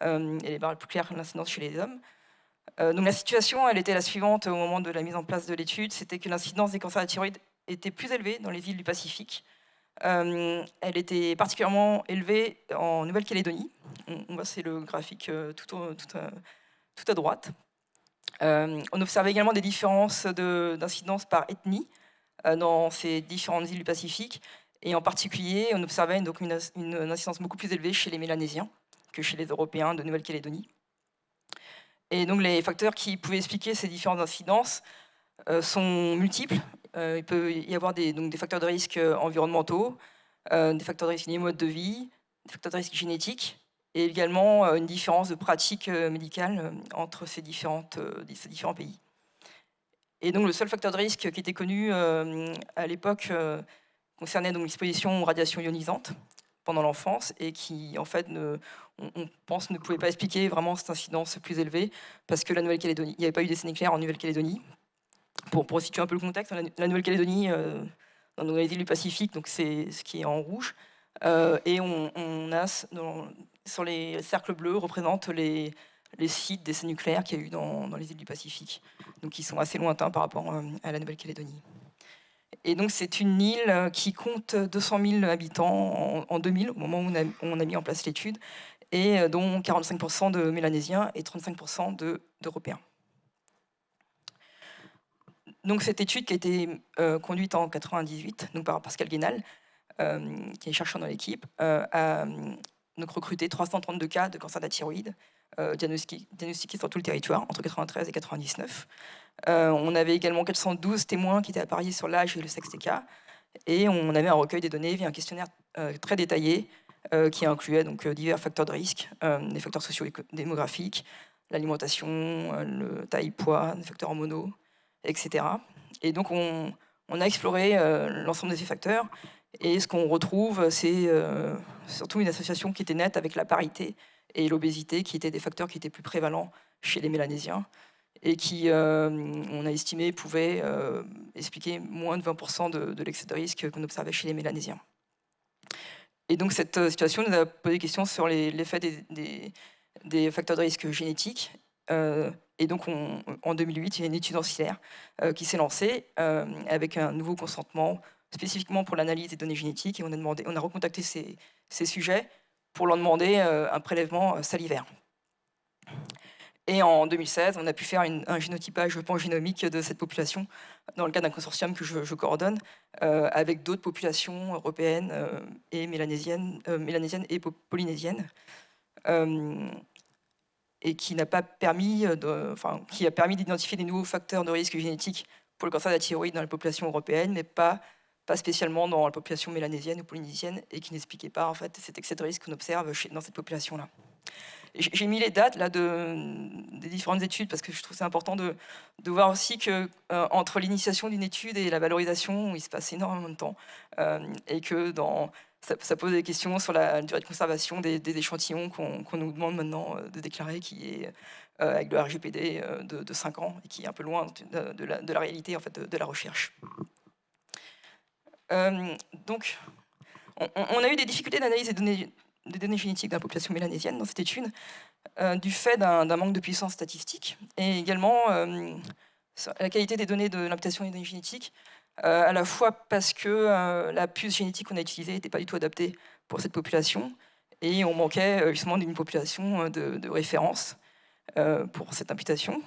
et les barres plus claires, l'incidence chez les hommes. Donc la situation, elle était la suivante au moment de la mise en place de l'étude, c'était que l'incidence des cancers de la thyroïde était plus élevée dans les îles du Pacifique. Elle était particulièrement élevée en Nouvelle-Calédonie. On voit, c'est le graphique tout à droite. On observait également des différences d'incidence par ethnie dans ces différentes îles du Pacifique. Et en particulier, on observait donc une incidence beaucoup plus élevée chez les Mélanésiens que chez les Européens de Nouvelle-Calédonie. Et donc les facteurs qui pouvaient expliquer ces différentes incidences sont multiples. Il peut y avoir des facteurs de risque environnementaux, des facteurs de risque liés au mode de vie, des facteurs de risque génétiques, et également une différence de pratique médicale entre ces différents pays. Et donc le seul facteur de risque qui était connu à l'époque concernait donc l'exposition aux radiations ionisantes pendant l'enfance, et qui en fait on pense ne pouvait pas expliquer vraiment cette incidence plus élevée, parce que la Nouvelle-Calédonie, il n'y avait pas eu d'essai nucléaire en Nouvelle-Calédonie. Pour situer un peu le contexte, la Nouvelle-Calédonie, dans les îles du Pacifique, donc c'est ce qui est en rouge, et on a sur les cercles bleus représentent les sites d'essais nucléaires qu'il y a eu dans les îles du Pacifique, donc qui sont assez lointains par rapport à la Nouvelle-Calédonie. Et donc c'est une île qui compte 200 000 habitants en 2000, au moment où on a mis en place l'étude, et dont 45% de Mélanésiens et 35% d'Européens. Donc cette étude qui a été conduite en 1998 donc par Pascal Guénal, qui est chercheur dans l'équipe, a donc recruté 332 cas de cancer de la thyroïde diagnostiqués sur tout le territoire entre 1993 et 1999. On avait également 412 témoins qui étaient appariés sur l'âge et le sexe des cas, et on avait un recueil des données via un questionnaire très détaillé qui incluait donc divers facteurs de risque, des facteurs socio-démographiques, l'alimentation, le taille, poids, des facteurs hormonaux, etc. Et donc on a exploré l'ensemble de ces facteurs, et ce qu'on retrouve, c'est surtout une association qui était nette avec la parité et l'obésité, qui étaient des facteurs qui étaient plus prévalents chez les Mélanésiens, et qui, on a estimé, pouvaient expliquer moins de 20% de l'excès de risque qu'on observait chez les Mélanésiens. Et donc cette situation nous a posé des questions sur l'effet des facteurs de risque génétiques. Et donc en 2008, il y a une étude ancillaire qui s'est lancée avec un nouveau consentement spécifiquement pour l'analyse des données génétiques, et on a recontacté ces sujets pour leur demander un prélèvement salivaire. Et en 2016, on a pu faire un génotypage pangénomique de cette population dans le cadre d'un consortium que je coordonne avec d'autres populations européennes et mélanésiennes et polynésiennes, et qui a permis d'identifier des nouveaux facteurs de risque génétique pour le cancer de la thyroïde dans la population européenne, mais pas spécialement dans la population mélanésienne ou polynésienne, et qui n'expliquait pas en fait cet excès de risque qu'on observe dans cette population-là. J'ai mis les dates là des différentes études, parce que je trouve c'est important de voir aussi que entre l'initiation d'une étude et la valorisation, il se passe énormément de temps, et que ça pose des questions sur la durée de conservation des échantillons qu'on nous demande maintenant de déclarer, qui est avec le RGPD de 5 ans, et qui est un peu loin de la réalité en fait, de la recherche. Donc, on a eu des difficultés d'analyse des données génétiques de la population mélanésienne dans cette étude, du fait d'un manque de puissance statistique, et également la qualité des données de l'imputation des données génétiques, à la fois parce que la puce génétique qu'on a utilisée n'était pas du tout adaptée pour cette population, et on manquait justement d'une population de référence pour cette imputation,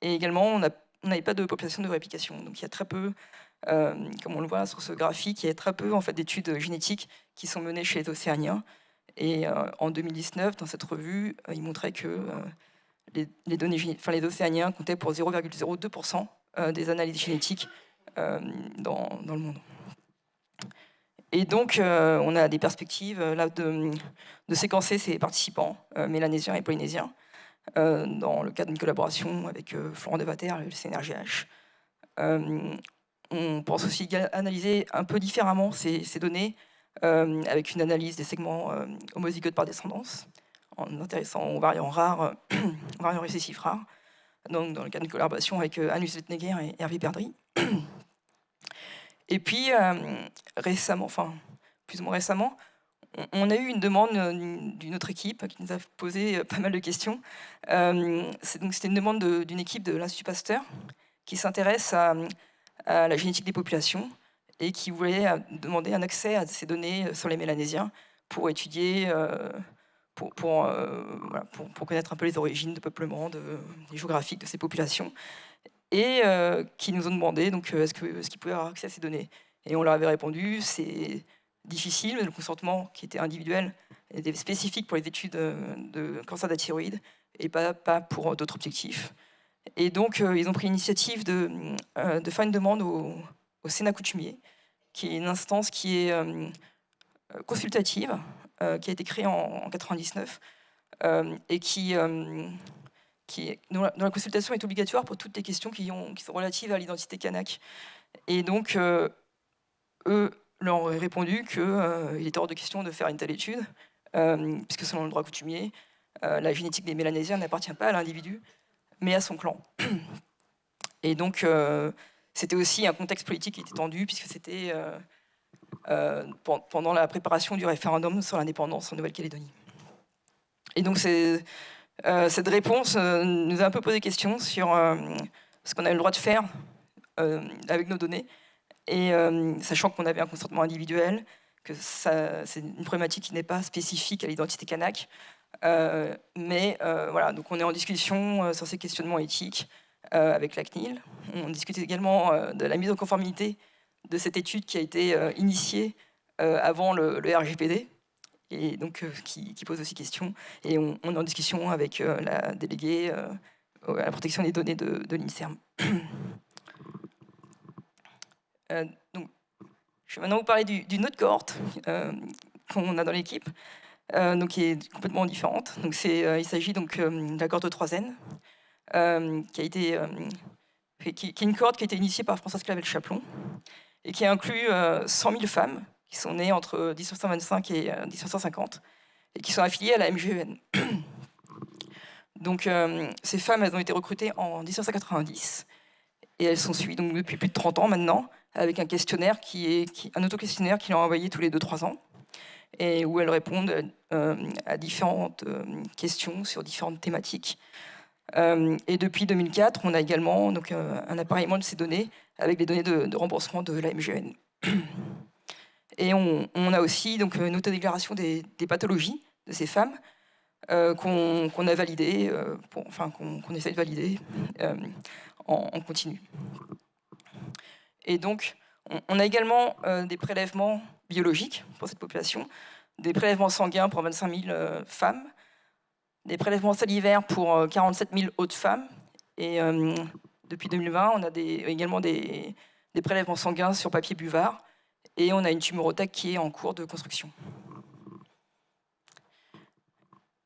et également on n'avait pas de population de réplication. Donc il y a très peu, comme on le voit sur ce graphique, il y a très peu en fait, d'études génétiques qui sont menées chez les Océaniens. Et en 2019, dans cette revue, il montrait que les Océaniens comptaient pour 0,02% des analyses génétiques dans le monde. Et donc, on a des perspectives là, de séquencer ces participants mélanésiens et polynésiens dans le cadre d'une collaboration avec Florent Devater et le CNRGH. On pense aussi analyser un peu différemment ces données, avec une analyse des segments homozygotes par descendance, en intéressant aux variants rares, variants récessifs rares, donc dans le cadre d'une collaboration avec Anus Wettneger et Hervé Perdry. Et puis, récemment, enfin, plus ou moins récemment, on a eu une demande d'une autre équipe qui nous a posé pas mal de questions. C'était une demande d'une équipe de l'Institut Pasteur qui s'intéresse à la génétique des populations, et qui voulait demander un accès à ces données sur les Mélanésiens pour étudier, pour connaître un peu les origines de peuplement, les géographiques de ces populations, et qui nous ont demandé donc, est-ce qu'ils pouvaient avoir accès à ces données. Et on leur avait répondu, c'est difficile, mais le consentement qui était individuel spécifiques pour les études de cancer de la thyroïde et pas pour d'autres objectifs. Et donc, ils ont pris l'initiative de faire une demande au Sénat coutumier, qui est une instance qui est consultative, qui a été créée en 1999, et dont la consultation est obligatoire pour toutes les questions qui sont relatives à l'identité kanak. Et donc, eux leur ont répondu qu'il était hors de question de faire une telle étude, puisque selon le droit coutumier, la génétique des Mélanésiens n'appartient pas à l'individu, mais à son clan. Et donc, c'était aussi un contexte politique qui était tendu, puisque c'était pendant la préparation du référendum sur l'indépendance en Nouvelle-Calédonie. Et donc, cette réponse nous a un peu posé question sur ce qu'on avait le droit de faire avec nos données, et sachant qu'on avait un consentement individuel, que c'est une problématique qui n'est pas spécifique à l'identité kanak, mais voilà, donc on est en discussion sur ces questionnements éthiques avec la CNIL. On discute également de la mise en conformité de cette étude qui a été initiée avant le RGPD, et donc qui pose aussi question. Et on est en discussion avec la déléguée à la protection des données de l'INSERM. Donc, je vais maintenant vous parler d'une autre cohorte qu'on a dans l'équipe, donc qui est complètement différente. Donc il s'agit donc de la cohorte 3N, qui est une cohorte qui a été initiée par Françoise Clavel-Chaplon et qui inclut 100 000 femmes qui sont nées entre 1925 et 1950 et qui sont affiliées à la MGEN. Donc ces femmes, elles ont été recrutées en 1990 et elles sont suivies donc depuis plus de 30 ans maintenant, avec un questionnaire un auto-questionnaire qui leur a envoyé tous les 2-3 ans, et où elles répondent à différentes questions sur différentes thématiques. Et depuis 2004, on a également donc, un appareillement de ces données avec les données de remboursement de la MGN. Et on a aussi donc, une autodéclaration des pathologies de ces femmes qu'on a validées, qu'on essaie de valider en continu. Et donc, on a également des prélèvements biologiques pour cette population, des prélèvements sanguins pour 25 000 femmes, des prélèvements salivaires pour 47 000 autres femmes. Et depuis 2020, on a également des prélèvements sanguins sur papier buvard. Et on a une tumorothèque qui est en cours de construction.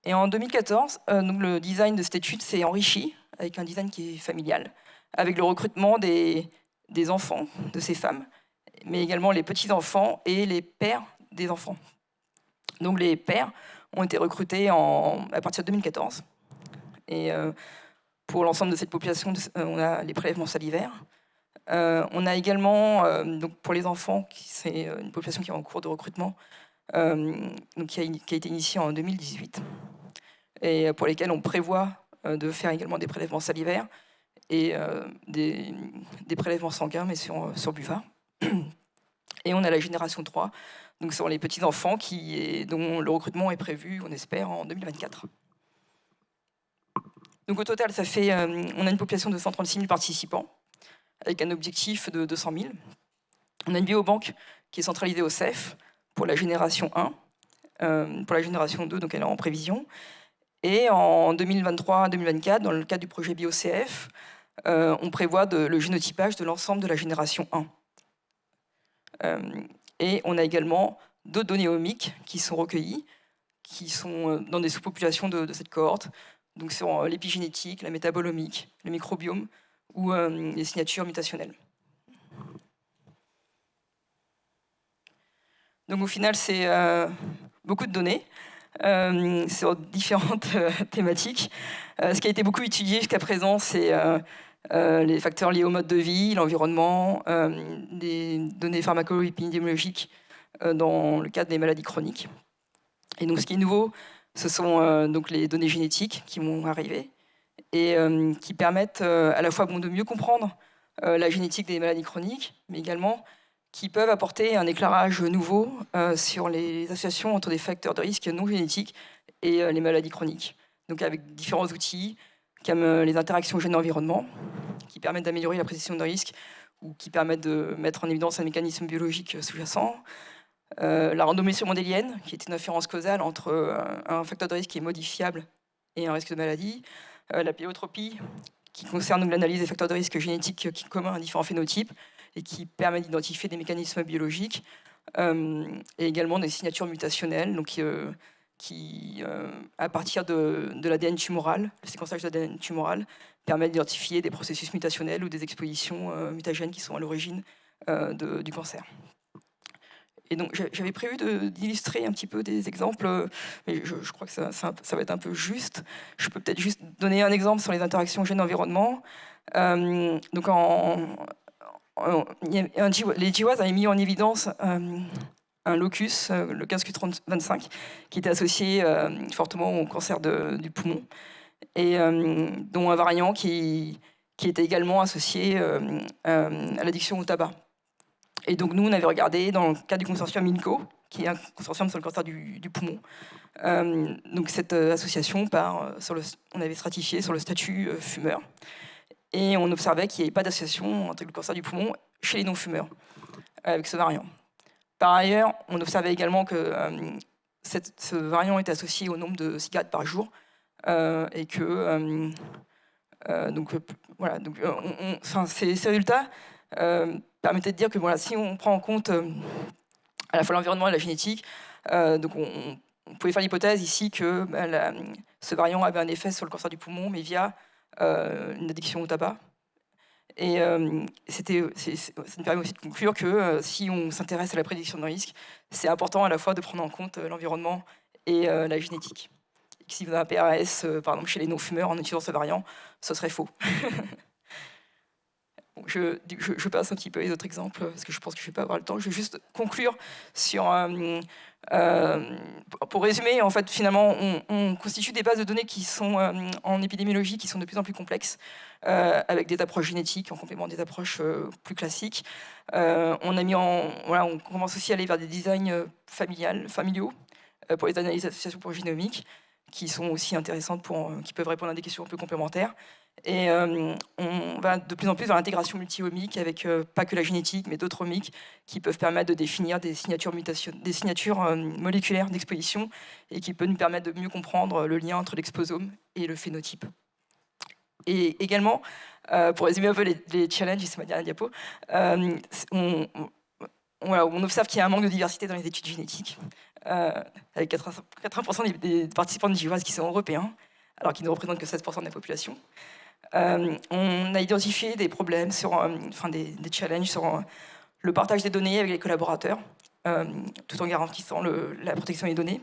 Et en 2014, donc le design de cette étude s'est enrichi avec un design qui est familial, avec le recrutement des enfants de ces femmes, mais également les petits-enfants et les pères des enfants. Donc les pères ont été recrutés à partir de 2014. Et pour l'ensemble de cette population, on a les prélèvements salivaires. On a également, donc pour les enfants, c'est une population qui est en cours de recrutement, donc qui a été initiée en 2018, et pour lesquels on prévoit de faire également des prélèvements salivaires et des prélèvements sanguins, mais sur buvard. Et on a la génération 3, donc sur les petits-enfants, dont le recrutement est prévu, on espère, en 2024. Donc au total, on a une population de 136 000 participants, avec un objectif de 200 000. On a une biobanque qui est centralisée au CEF pour la génération 1. Pour la génération 2, donc elle est en prévision. Et en 2023-2024, dans le cadre du projet BioCF, on prévoit le génotypage de l'ensemble de la génération 1. Et on a également d'autres données omiques qui sont recueillies, qui sont dans des sous-populations de cette cohorte, donc sur l'épigénétique, la métabolomique, le microbiome ou les signatures mutationnelles. Donc au final, c'est beaucoup de données sur différentes thématiques. Ce qui a été beaucoup étudié jusqu'à présent, c'est les facteurs liés au mode de vie, l'environnement, des données pharmaco-épidémiologiques dans le cadre des maladies chroniques. Et donc ce qui est nouveau, ce sont donc les données génétiques qui vont arriver et qui permettent à la fois de mieux comprendre la génétique des maladies chroniques, mais également qui peuvent apporter un éclairage nouveau sur les associations entre des facteurs de risque non génétiques et les maladies chroniques. Donc avec différents outils, comme les interactions gène-environnement, qui permettent d'améliorer la précision de risque ou qui permettent de mettre en évidence un mécanisme biologique sous-jacent, La randomisation mendélienne, qui est une inférence causale entre un facteur de risque qui est modifiable et un risque de maladie. La pléiotropie, qui concerne l'analyse des facteurs de risque génétiques qui sont communs à différents phénotypes et qui permet d'identifier des mécanismes biologiques. Et également des signatures mutationnelles, donc, qui, à partir de l'ADN tumoral, le séquençage de l'ADN tumoral, permet d'identifier des processus mutationnels ou des expositions mutagènes qui sont à l'origine du cancer. Et donc j'avais prévu d'illustrer un petit peu des exemples, mais je crois que ça va être un peu juste. Je peux peut-être juste donner un exemple sur les interactions gène-environnement. Donc les GWAS avaient mis en évidence un locus, le 15q25, qui était associé fortement au cancer du poumon, et dont un variant qui était également associé à l'addiction au tabac. Et donc nous, on avait regardé dans le cadre du consortium INCO, qui est un consortium sur le cancer du poumon. Donc cette association on avait stratifié sur le statut fumeur. Et on observait qu'il n'y avait pas d'association entre le cancer du poumon chez les non-fumeurs avec ce variant. Par ailleurs, on observait également que ce variant était associé au nombre de cigarettes par jour et que voilà, donc ces résultats permettaient de dire que voilà, si on prend en compte à la fois l'environnement et la génétique, donc on pouvait faire l'hypothèse ici que ce variant avait un effet sur le cancer du poumon, mais via une addiction au tabac. Et ça nous permet aussi de conclure que si on s'intéresse à la prédiction de risque, c'est important à la fois de prendre en compte l'environnement et la génétique. Et que si vous avez un PRS, par exemple chez les non-fumeurs, en utilisant ce variant, ce serait faux. Je passe un petit peu les autres exemples, parce que je pense que je ne vais pas avoir le temps. Je vais juste conclure sur... pour résumer, en fait, finalement, on constitue des bases de données qui sont en épidémiologie, qui sont de plus en plus complexes, avec des approches génétiques en complément des approches plus classiques. On commence aussi à aller vers des designs familiaux pour les analyses d'association génomiques, qui sont aussi intéressantes, qui peuvent répondre à des questions un peu complémentaires. Et on va de plus en plus vers l'intégration multi-omique avec pas que la génétique, mais d'autres omiques qui peuvent permettre de définir des signatures moléculaires d'exposition et qui peuvent nous permettre de mieux comprendre le lien entre l'exposome et le phénotype. Et également, pour résumer un peu les challenges, c'est ma dernière diapo, on observe qu'il y a un manque de diversité dans les études génétiques, avec 80% des participants de GWAS qui sont européens, alors qu'ils ne représentent que 16% de la population. On a identifié des problèmes, des challenges sur le partage des données avec les collaborateurs, tout en garantissant la protection des données.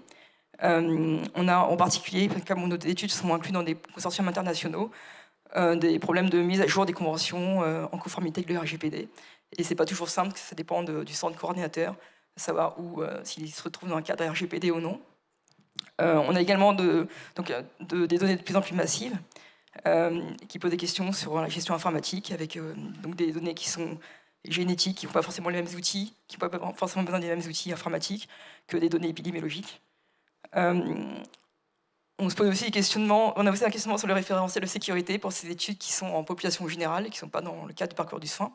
On a en particulier, comme nos études sont incluses dans des consortiums internationaux, des problèmes de mise à jour des conventions en conformité avec le RGPD. Et c'est pas toujours simple, ça dépend du centre coordinateur, de savoir s'il se retrouve dans un cadre RGPD ou non. On a également des données de plus en plus massives, qui posent des questions sur la gestion informatique, avec donc des données qui sont génétiques, qui n'ont pas forcément les mêmes outils, qui n'ont pas forcément besoin des mêmes outils informatiques que des données épidémiologiques. On se pose aussi des questionnements, on a aussi un questionnement sur le référentiel de sécurité pour ces études qui sont en population générale et qui ne sont pas dans le cadre du parcours du soin.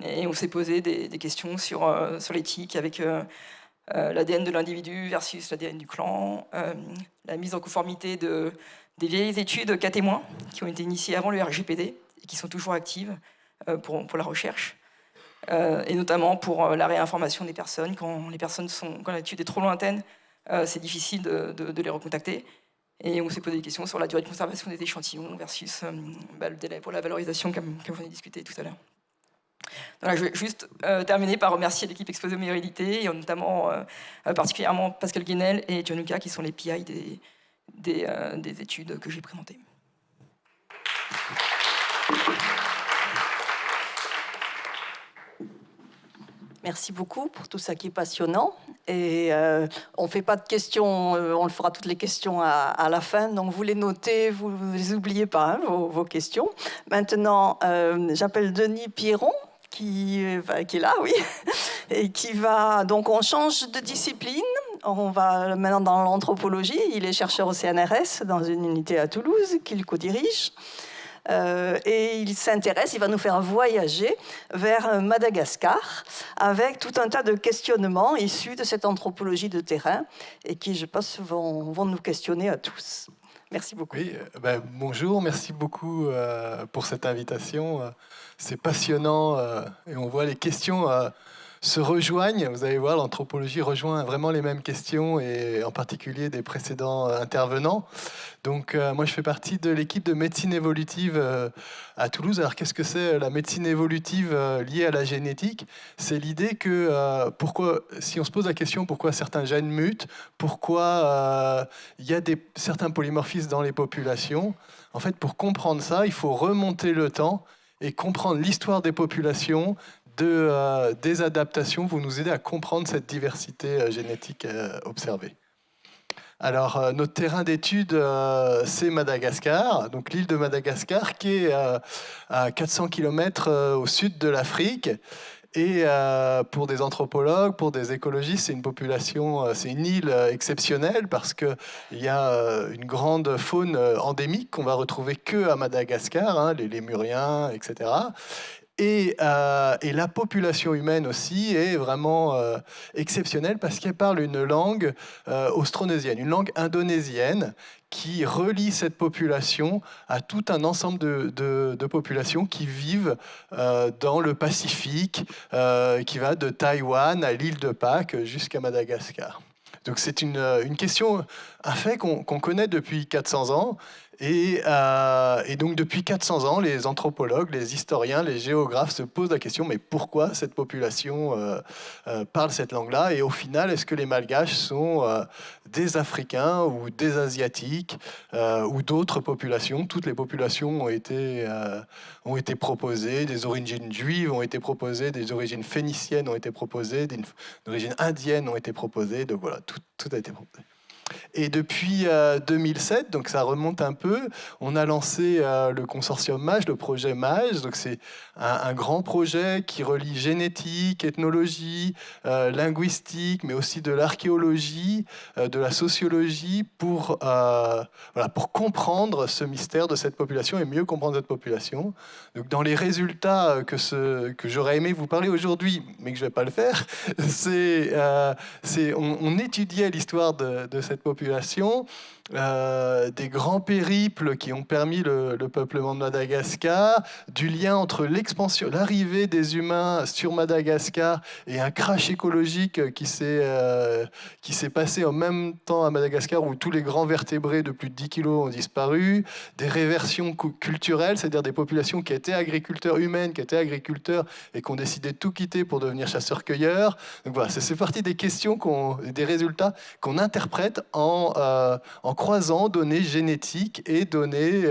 Et on s'est posé des questions sur l'éthique avec l'ADN de l'individu versus l'ADN du clan, la mise en conformité des vieilles études cas témoins qui ont été initiées avant le RGPD et qui sont toujours actives pour la recherche, et notamment pour la réinformation des personnes. Quand l'étude est trop lointaine, c'est difficile de les recontacter. Et on s'est posé des questions sur la durée de conservation des échantillons versus le délai pour la valorisation, comme on a discuté tout à l'heure. Voilà, je vais juste terminer par remercier l'équipe Exposome et Hérédité, et notamment particulièrement Pascal Guénel et Gianluca, qui sont les PI des études que j'ai présentées. Merci beaucoup pour tout ça qui est passionnant. Et on ne fait pas de questions, on le fera toutes les questions à la fin. Donc vous les notez, vous ne les oubliez pas, hein, vos questions. Maintenant, j'appelle Denis Pierron, qui est là, oui, et qui va... Donc on change de discipline. On va maintenant dans l'anthropologie. Il est chercheur au CNRS, dans une unité à Toulouse, qu'il co-dirige. et il s'intéresse, il va nous faire voyager vers Madagascar avec tout un tas de questionnements issus de cette anthropologie de terrain et qui, je pense, vont nous questionner à tous. Merci beaucoup. Oui, bonjour, merci beaucoup pour cette invitation. C'est passionnant et on voit les questions se rejoignent. Vous allez voir, l'anthropologie rejoint vraiment les mêmes questions et en particulier des précédents intervenants. Donc moi, je fais partie de l'équipe de médecine évolutive à Toulouse. Alors qu'est-ce que c'est la médecine évolutive liée à la génétique? C'est l'idée que si on se pose la question pourquoi certains gènes mutent, pourquoi il y a certains polymorphismes dans les populations, en fait, pour comprendre ça, il faut remonter le temps et comprendre l'histoire des populations, des adaptations, vous nous aidez à comprendre cette diversité génétique observée. Alors, notre terrain d'étude, c'est Madagascar, donc l'île de Madagascar, qui est à 400 km au sud de l'Afrique. Et pour des anthropologues, pour des écologistes, c'est une population, c'est une île exceptionnelle parce qu'il y a une grande faune endémique qu'on va retrouver que à Madagascar, hein, les lémuriens, etc. Et la population humaine aussi est vraiment exceptionnelle parce qu'elle parle une langue austronésienne, une langue indonésienne qui relie cette population à tout un ensemble de populations qui vivent dans le Pacifique, qui va de Taïwan à l'île de Pâques jusqu'à Madagascar. Donc c'est une question, un fait qu'on connaît depuis 400 ans. Et donc depuis 400 ans, les anthropologues, les historiens, les géographes se posent la question, mais pourquoi cette population parle cette langue-là? Et au final, est-ce que les Malgaches sont des Africains ou des Asiatiques ou d'autres populations? Toutes les populations ont été proposées, des origines juives ont été proposées, des origines phéniciennes ont été proposées, des origines indiennes ont été proposées, donc voilà, tout a été proposé. Et depuis 2007, donc ça remonte un peu, on a lancé le consortium MAGE, le projet MAGE. Donc c'est un grand projet qui relie génétique, ethnologie, linguistique, mais aussi de l'archéologie, de la sociologie pour comprendre ce mystère de cette population et mieux comprendre cette population. Donc dans les résultats que j'aurais aimé vous parler aujourd'hui, mais que je ne vais pas le faire, on étudiait l'histoire de cette population, des grands périples qui ont permis le peuplement de Madagascar, du lien entre l'arrivée des humains sur Madagascar et un crash écologique qui s'est passé en même temps à Madagascar où tous les grands vertébrés de plus de 10 kilos ont disparu, des réversions culturelles, c'est-à-dire des populations qui étaient agriculteurs humaines, qui étaient agriculteurs et qui ont décidé de tout quitter pour devenir chasseurs-cueilleurs. Donc voilà, c'est partie des questions, des résultats qu'on interprète en croisant données génétiques et données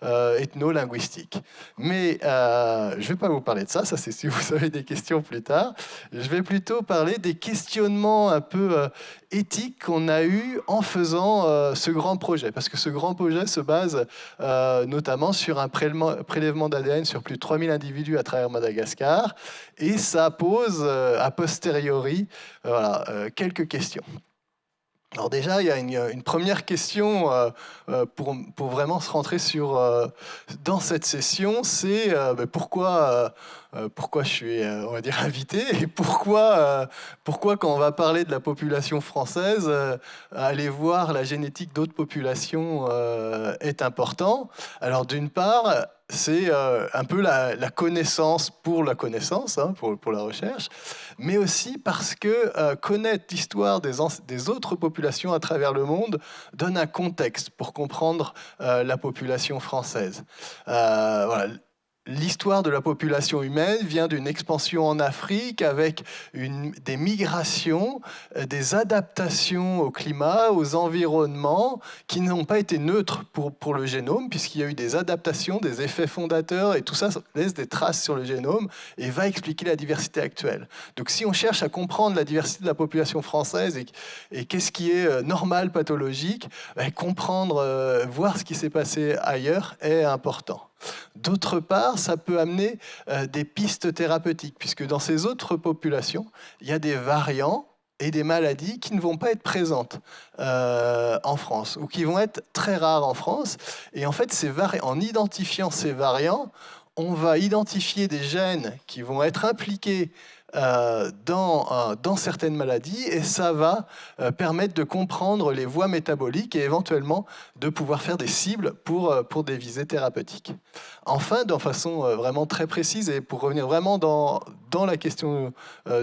ethno-linguistiques. Mais je ne vais pas vous parler de ça c'est si vous avez des questions plus tard. Je vais plutôt parler des questionnements un peu éthiques qu'on a eus en faisant ce grand projet. Parce que ce grand projet se base notamment sur un prélèvement d'ADN sur plus de 3000 individus à travers Madagascar. Et ça pose a posteriori quelques questions. Alors déjà, il y a une première question pour vraiment se rentrer dans cette session, c'est pourquoi je suis, on va dire, invité et pourquoi quand on va parler de la population française, aller voir la génétique d'autres populations est important. Alors d'une part, c'est un peu la connaissance pour la connaissance, hein, pour la recherche, mais aussi parce que connaître l'histoire des autres populations à travers le monde donne un contexte pour comprendre la population française. Voilà. L'histoire de la population humaine vient d'une expansion en Afrique avec des migrations, des adaptations au climat, aux environnements qui n'ont pas été neutres pour le génome puisqu'il y a eu des adaptations, des effets fondateurs et tout ça laisse des traces sur le génome et va expliquer la diversité actuelle. Donc si on cherche à comprendre la diversité de la population française et qu'est-ce qui est normal, pathologique, comprendre, voir ce qui s'est passé ailleurs est important. D'autre part, ça peut amener des pistes thérapeutiques, puisque dans ces autres populations, il y a des variants et des maladies qui ne vont pas être présentes en France ou qui vont être très rares en France. Et en fait, en identifiant ces variants, on va identifier des gènes qui vont être impliqués dans certaines maladies, et ça va permettre de comprendre les voies métaboliques et éventuellement de pouvoir faire des cibles pour des visées thérapeutiques. Enfin, de façon vraiment très précise, et pour revenir vraiment dans la question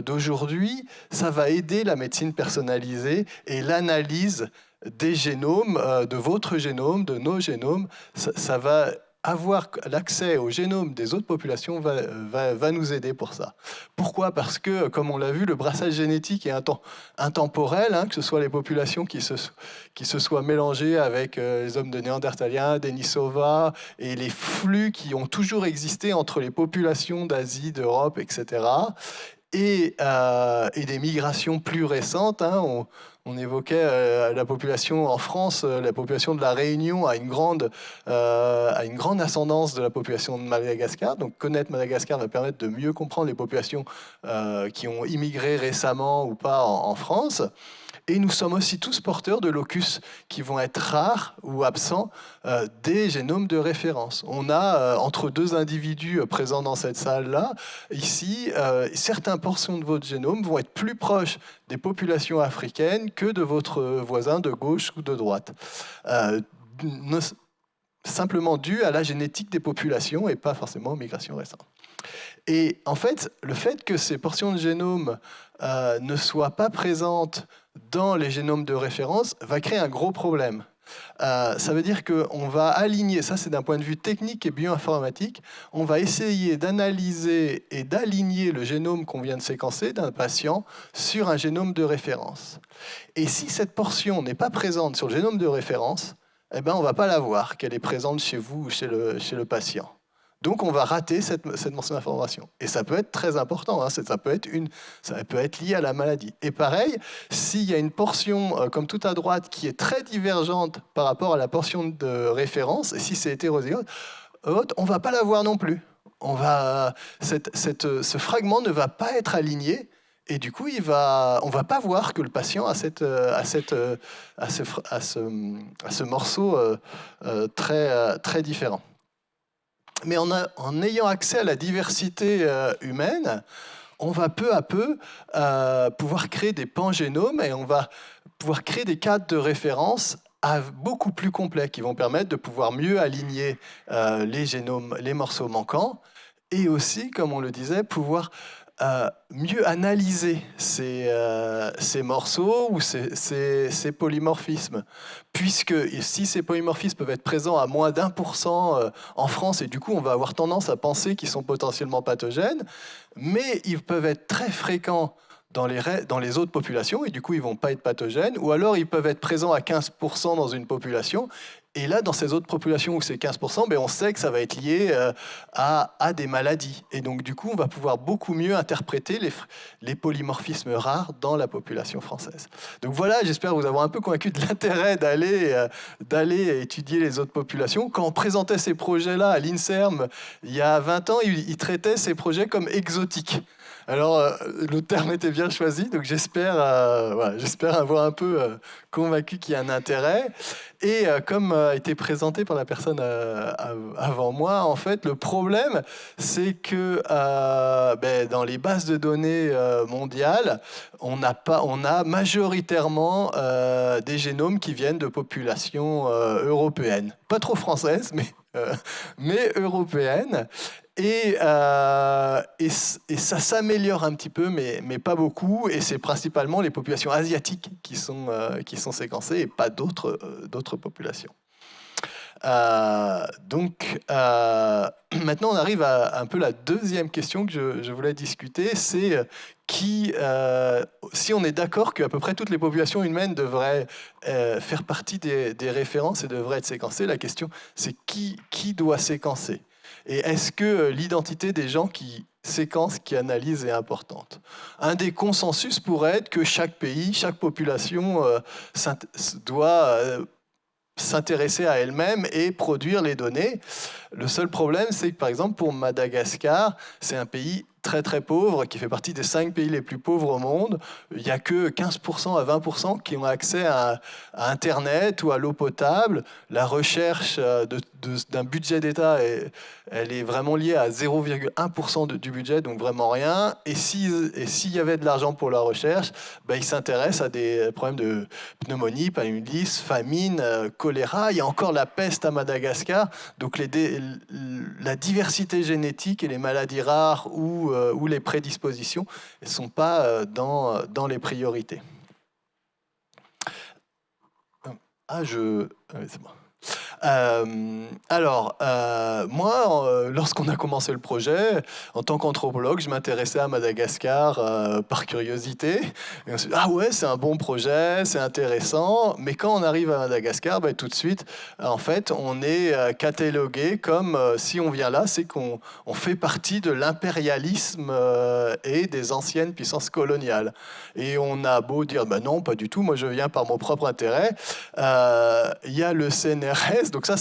d'aujourd'hui, ça va aider la médecine personnalisée et l'analyse des génomes, de votre génome, de nos génomes. Ça va avoir l'accès au génome des autres populations va nous aider pour ça. Pourquoi ? Parce que, comme on l'a vu, le brassage génétique est intemporel, hein, que ce soit les populations qui se soient mélangées avec les hommes de Néandertaliens, Denisova, et les flux qui ont toujours existé entre les populations d'Asie, d'Europe, etc. Et des migrations plus récentes, hein, on évoquait la population en France, la population de la Réunion a une grande ascendance de la population de Madagascar. Donc connaître Madagascar va permettre de mieux comprendre les populations qui ont immigré récemment ou pas en France. Et nous sommes aussi tous porteurs de locus qui vont être rares ou absents des génomes de référence. On a, entre deux individus présents dans cette salle-là, ici, certaines portions de votre génome vont être plus proches des populations africaines que de votre voisin de gauche ou de droite. Simplement dû à la génétique des populations et pas forcément aux migrations récentes. Et en fait, le fait que ces portions de génome ne soient pas présentes dans les génomes de référence va créer un gros problème. Ça veut dire qu'on va aligner, ça c'est d'un point de vue technique et bioinformatique, on va essayer d'analyser et d'aligner le génome qu'on vient de séquencer d'un patient sur un génome de référence. Et si cette portion n'est pas présente sur le génome de référence, eh ben, on ne va pas la voir, qu'elle est présente chez vous ou chez le patient. Donc, on va rater cette mention d'information. Et ça peut être très important, hein, ça peut être lié à la maladie. Et pareil, s'il y a une portion, comme tout à droite, qui est très divergente par rapport à la portion de référence, et si c'est hétérozygote, on ne va pas la voir non plus. Ce fragment ne va pas être aligné, et du coup, on ne va pas voir que le patient a ce morceau très, très différent. Mais en ayant accès à la diversité humaine, on va peu à peu pouvoir créer des pangénomes et on va pouvoir créer des cadres de référence beaucoup plus complets qui vont permettre de pouvoir mieux aligner les génomes, les morceaux manquants, et aussi, comme on le disait, pouvoir mieux analyser ces morceaux ou ces polymorphismes. Puisque si ces polymorphismes peuvent être présents à moins d'1% en France, et du coup on va avoir tendance à penser qu'ils sont potentiellement pathogènes, mais ils peuvent être très fréquents dans les autres populations, et du coup ils ne vont pas être pathogènes, ou alors ils peuvent être présents à 15% dans une population, et là, dans ces autres populations où c'est 15%, on sait que ça va être lié à des maladies. Et donc, du coup, on va pouvoir beaucoup mieux interpréter les polymorphismes rares dans la population française. Donc voilà, j'espère vous avoir un peu convaincu de l'intérêt d'aller étudier les autres populations. Quand on présentait ces projets-là à l'INSERM, il y a 20 ans, ils traitaient ces projets comme exotiques. Alors, le terme était bien choisi, donc j'espère avoir un peu convaincu qu'il y a un intérêt. Et comme a été présenté par la personne avant moi, en fait, le problème, c'est que dans les bases de données mondiales, on a majoritairement des génomes qui viennent de populations européennes. Pas trop françaises, mais européennes. Et ça s'améliore un petit peu, mais pas beaucoup. Et c'est principalement les populations asiatiques qui sont séquencées et pas d'autres populations. Donc, maintenant, on arrive à un peu la deuxième question que je voulais discuter. C'est si on est d'accord qu'à peu près toutes les populations humaines devraient faire partie des références et devraient être séquencées, la question, c'est qui doit séquencer ? Et est-ce que l'identité des gens qui séquencent, qui analysent est importante ? Un des consensus pourrait être que chaque pays, chaque population doit s'intéresser à elle-même et produire les données. Le seul problème, c'est que, par exemple, pour Madagascar, c'est un pays très très pauvre, qui fait partie des 5 pays les plus pauvres au monde. Il n'y a que 15% à 20% qui ont accès à Internet ou à l'eau potable. La recherche d'un budget d'État, elle est vraiment liée à 0,1% du budget, donc vraiment rien. Et s'il y avait de l'argent pour la recherche, ben, ils s'intéressent à des problèmes de pneumonie, paludisme, famine, choléra. Il y a encore la peste à Madagascar. Donc la diversité génétique et les maladies rares ou les prédispositions ne sont pas dans les priorités. C'est bon. Moi, lorsqu'on a commencé le projet, en tant qu'anthropologue, je m'intéressais à Madagascar par curiosité. Et on s'est dit, ah ouais, c'est un bon projet, c'est intéressant. Mais quand on arrive à Madagascar, ben, tout de suite, en fait, on est catalogué comme, si on vient là, c'est qu'on fait partie de l'impérialisme et des anciennes puissances coloniales. Et on a beau dire, ben non, pas du tout, moi je viens par mon propre intérêt. Il y a le CNRS, donc ça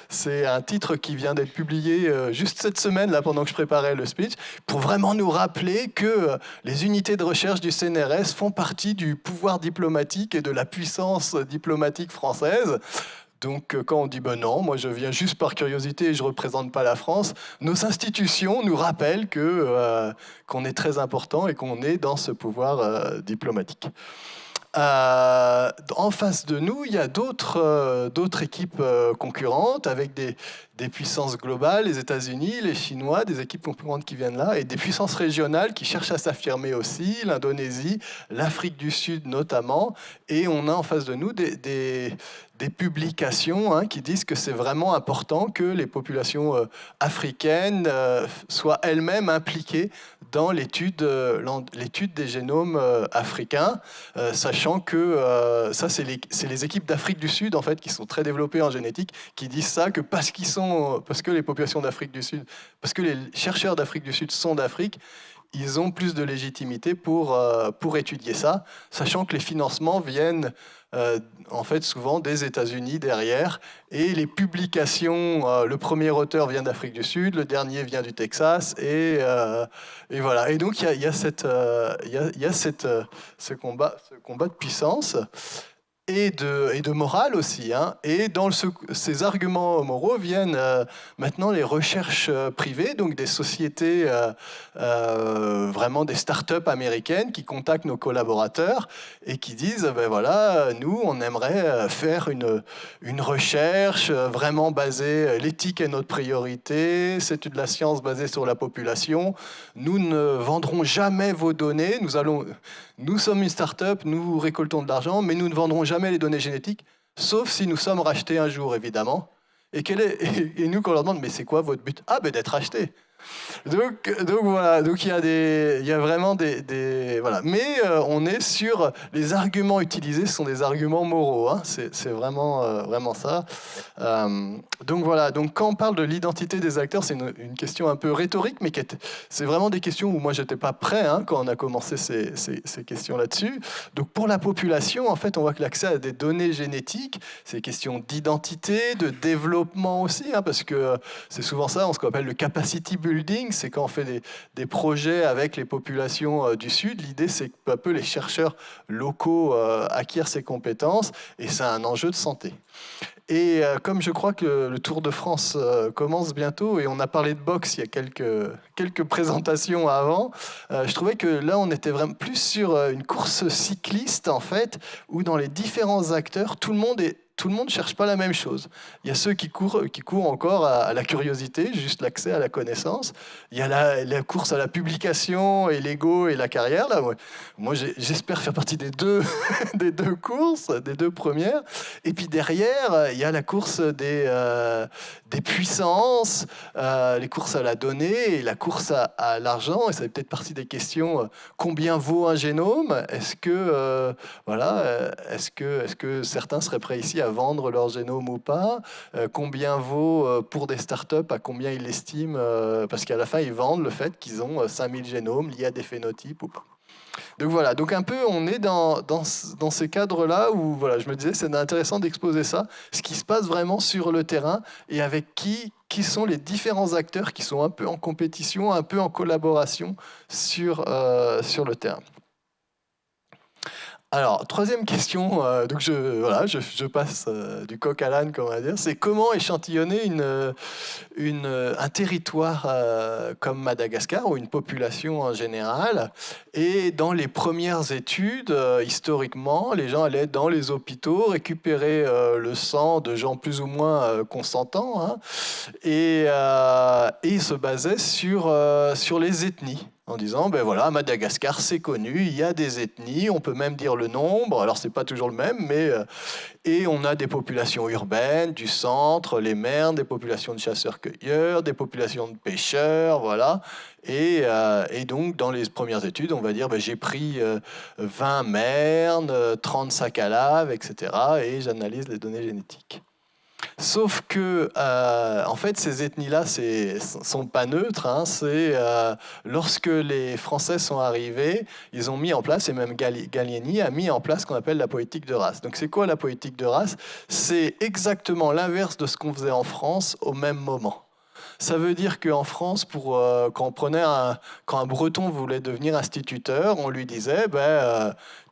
c'est un titre qui vient d'être publié juste cette semaine, là, pendant que je préparais le speech, pour vraiment nous rappeler que les unités de recherche du CNRS font partie du pouvoir diplomatique et de la puissance diplomatique française. Donc quand on dit ben non, moi je viens juste par curiosité et je ne représente pas la France, nos institutions nous rappellent qu'on est très important et qu'on est dans ce pouvoir diplomatique. En face de nous, il y a d'autres équipes concurrentes avec des puissances globales, les États-Unis, les Chinois, des équipes concurrentes qui viennent là, et des puissances régionales qui cherchent à s'affirmer aussi, l'Indonésie, l'Afrique du Sud notamment, et on a en face de nous des publications qui disent que c'est vraiment important que les populations africaines soient elles-mêmes impliquées dans l'étude des génomes africains, sachant que ça, c'est les équipes d'Afrique du Sud en fait, qui sont très développées en génétique, qui disent ça, que parce que les populations d'Afrique du Sud, parce que les chercheurs d'Afrique du Sud sont d'Afrique, ils ont plus de légitimité pour étudier ça, sachant que les financements viennent en fait souvent des États-Unis derrière, et les publications, le premier auteur vient d'Afrique du Sud, le dernier vient du Texas, et voilà. Et donc il y a ce combat de puissance. Et de morale aussi. Et dans ces arguments moraux viennent maintenant les recherches privées, donc des sociétés, vraiment des start-up américaines qui contactent nos collaborateurs et qui disent, ben voilà, nous, on aimerait faire une recherche vraiment basée, l'éthique est notre priorité, c'est de la science basée sur la population, nous ne vendrons jamais vos données, nous sommes une start-up, nous récoltons de l'argent, mais nous ne vendrons jamais les données génétiques, sauf si nous sommes rachetés un jour, évidemment. Et nous, quand on leur demande, mais c'est quoi votre but? Ah, ben d'être racheté. Donc voilà, donc il y a vraiment voilà. Mais on est sur les arguments utilisés, ce sont des arguments moraux. C'est vraiment ça. Donc voilà. Donc quand on parle de l'identité des acteurs, c'est une question un peu rhétorique, mais c'est vraiment des questions où moi j'étais pas prêt quand on a commencé ces questions là-dessus. Donc pour la population, en fait, on voit que l'accès à des données génétiques, c'est des questions d'identité, de développement aussi, parce que c'est souvent ça, ce qu'on appelle le capacity building, c'est quand on fait des projets avec les populations du Sud. L'idée, c'est que peu à peu, les chercheurs locaux acquièrent ces compétences, et c'est un enjeu de santé. Et comme je crois que le Tour de France commence bientôt, et on a parlé de boxe il y a quelques présentations avant, je trouvais que là, on était vraiment plus sur une course cycliste, en fait, où dans les différents acteurs, tout le monde ne cherche pas la même chose. Il y a ceux qui courent encore à la curiosité, juste l'accès à la connaissance. Il y a la course à la publication et l'ego et la carrière. Là, moi, j'espère faire partie des deux courses, des deux premières. Et puis derrière, il y a la course des puissances, les courses à la donnée et la course à l'argent. Et ça fait peut-être partie des questions. Combien vaut un génome? Est-ce que certains seraient prêts ici à vendre leur génome ou pas? Combien vaut pour des startups, à combien ils l'estiment? Parce qu'à la fin, ils vendent le fait qu'ils ont 5000 génomes liés à des phénotypes ou pas. Donc voilà, donc un peu on est dans ces cadres-là où voilà, je me disais c'est intéressant d'exposer ça, ce qui se passe vraiment sur le terrain et avec qui sont les différents acteurs qui sont un peu en compétition, un peu en collaboration sur le terrain. Alors, troisième question, donc je passe du coq à l'âne, comme on va dire, c'est comment échantillonner un territoire comme Madagascar, ou une population en général. Et dans les premières études, historiquement, les gens allaient dans les hôpitaux récupérer le sang de gens plus ou moins consentants, hein, et ils se basaient sur les ethnies, en disant, ben voilà, Madagascar, c'est connu, il y a des ethnies, on peut même dire le nombre, alors c'est pas toujours le même, mais et on a des populations urbaines, du centre, les mernes, des populations de chasseurs-cueilleurs, des populations de pêcheurs, voilà. Et donc, dans les premières études, on va dire, ben, j'ai pris 20 mernes, 30 sacs à lave, etc., et j'analyse les données génétiques. Sauf que, en fait, ces ethnies-là sont pas neutres. Hein, lorsque les Français sont arrivés, ils ont mis en place, et même Gallieni a mis en place ce qu'on appelle la politique de race. Donc, c'est quoi la politique de race? C'est exactement l'inverse de ce qu'on faisait en France au même moment. Ça veut dire qu'en France, quand un Breton voulait devenir instituteur, on lui disait,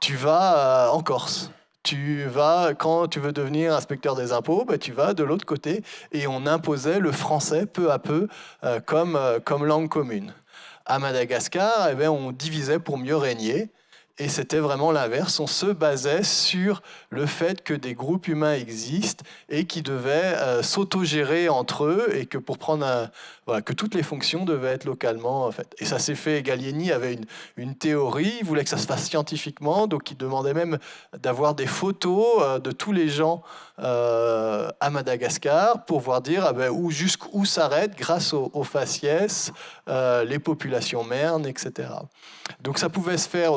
tu vas en Corse. Quand tu veux devenir inspecteur des impôts, tu vas de l'autre côté. Et on imposait le français peu à peu comme langue commune. À Madagascar, on divisait pour mieux régner. Et c'était vraiment l'inverse. On se basait sur le fait que des groupes humains existent et qui devaient s'autogérer entre eux et que que toutes les fonctions devaient être localement en fait. Et ça s'est fait. Gallieni avait une théorie, il voulait que ça se fasse scientifiquement, donc il demandait même d'avoir des photos de tous les gens à Madagascar pour voir dire jusqu'où s'arrêtent grâce au faciès les populations mernes, etc. Donc ça pouvait se faire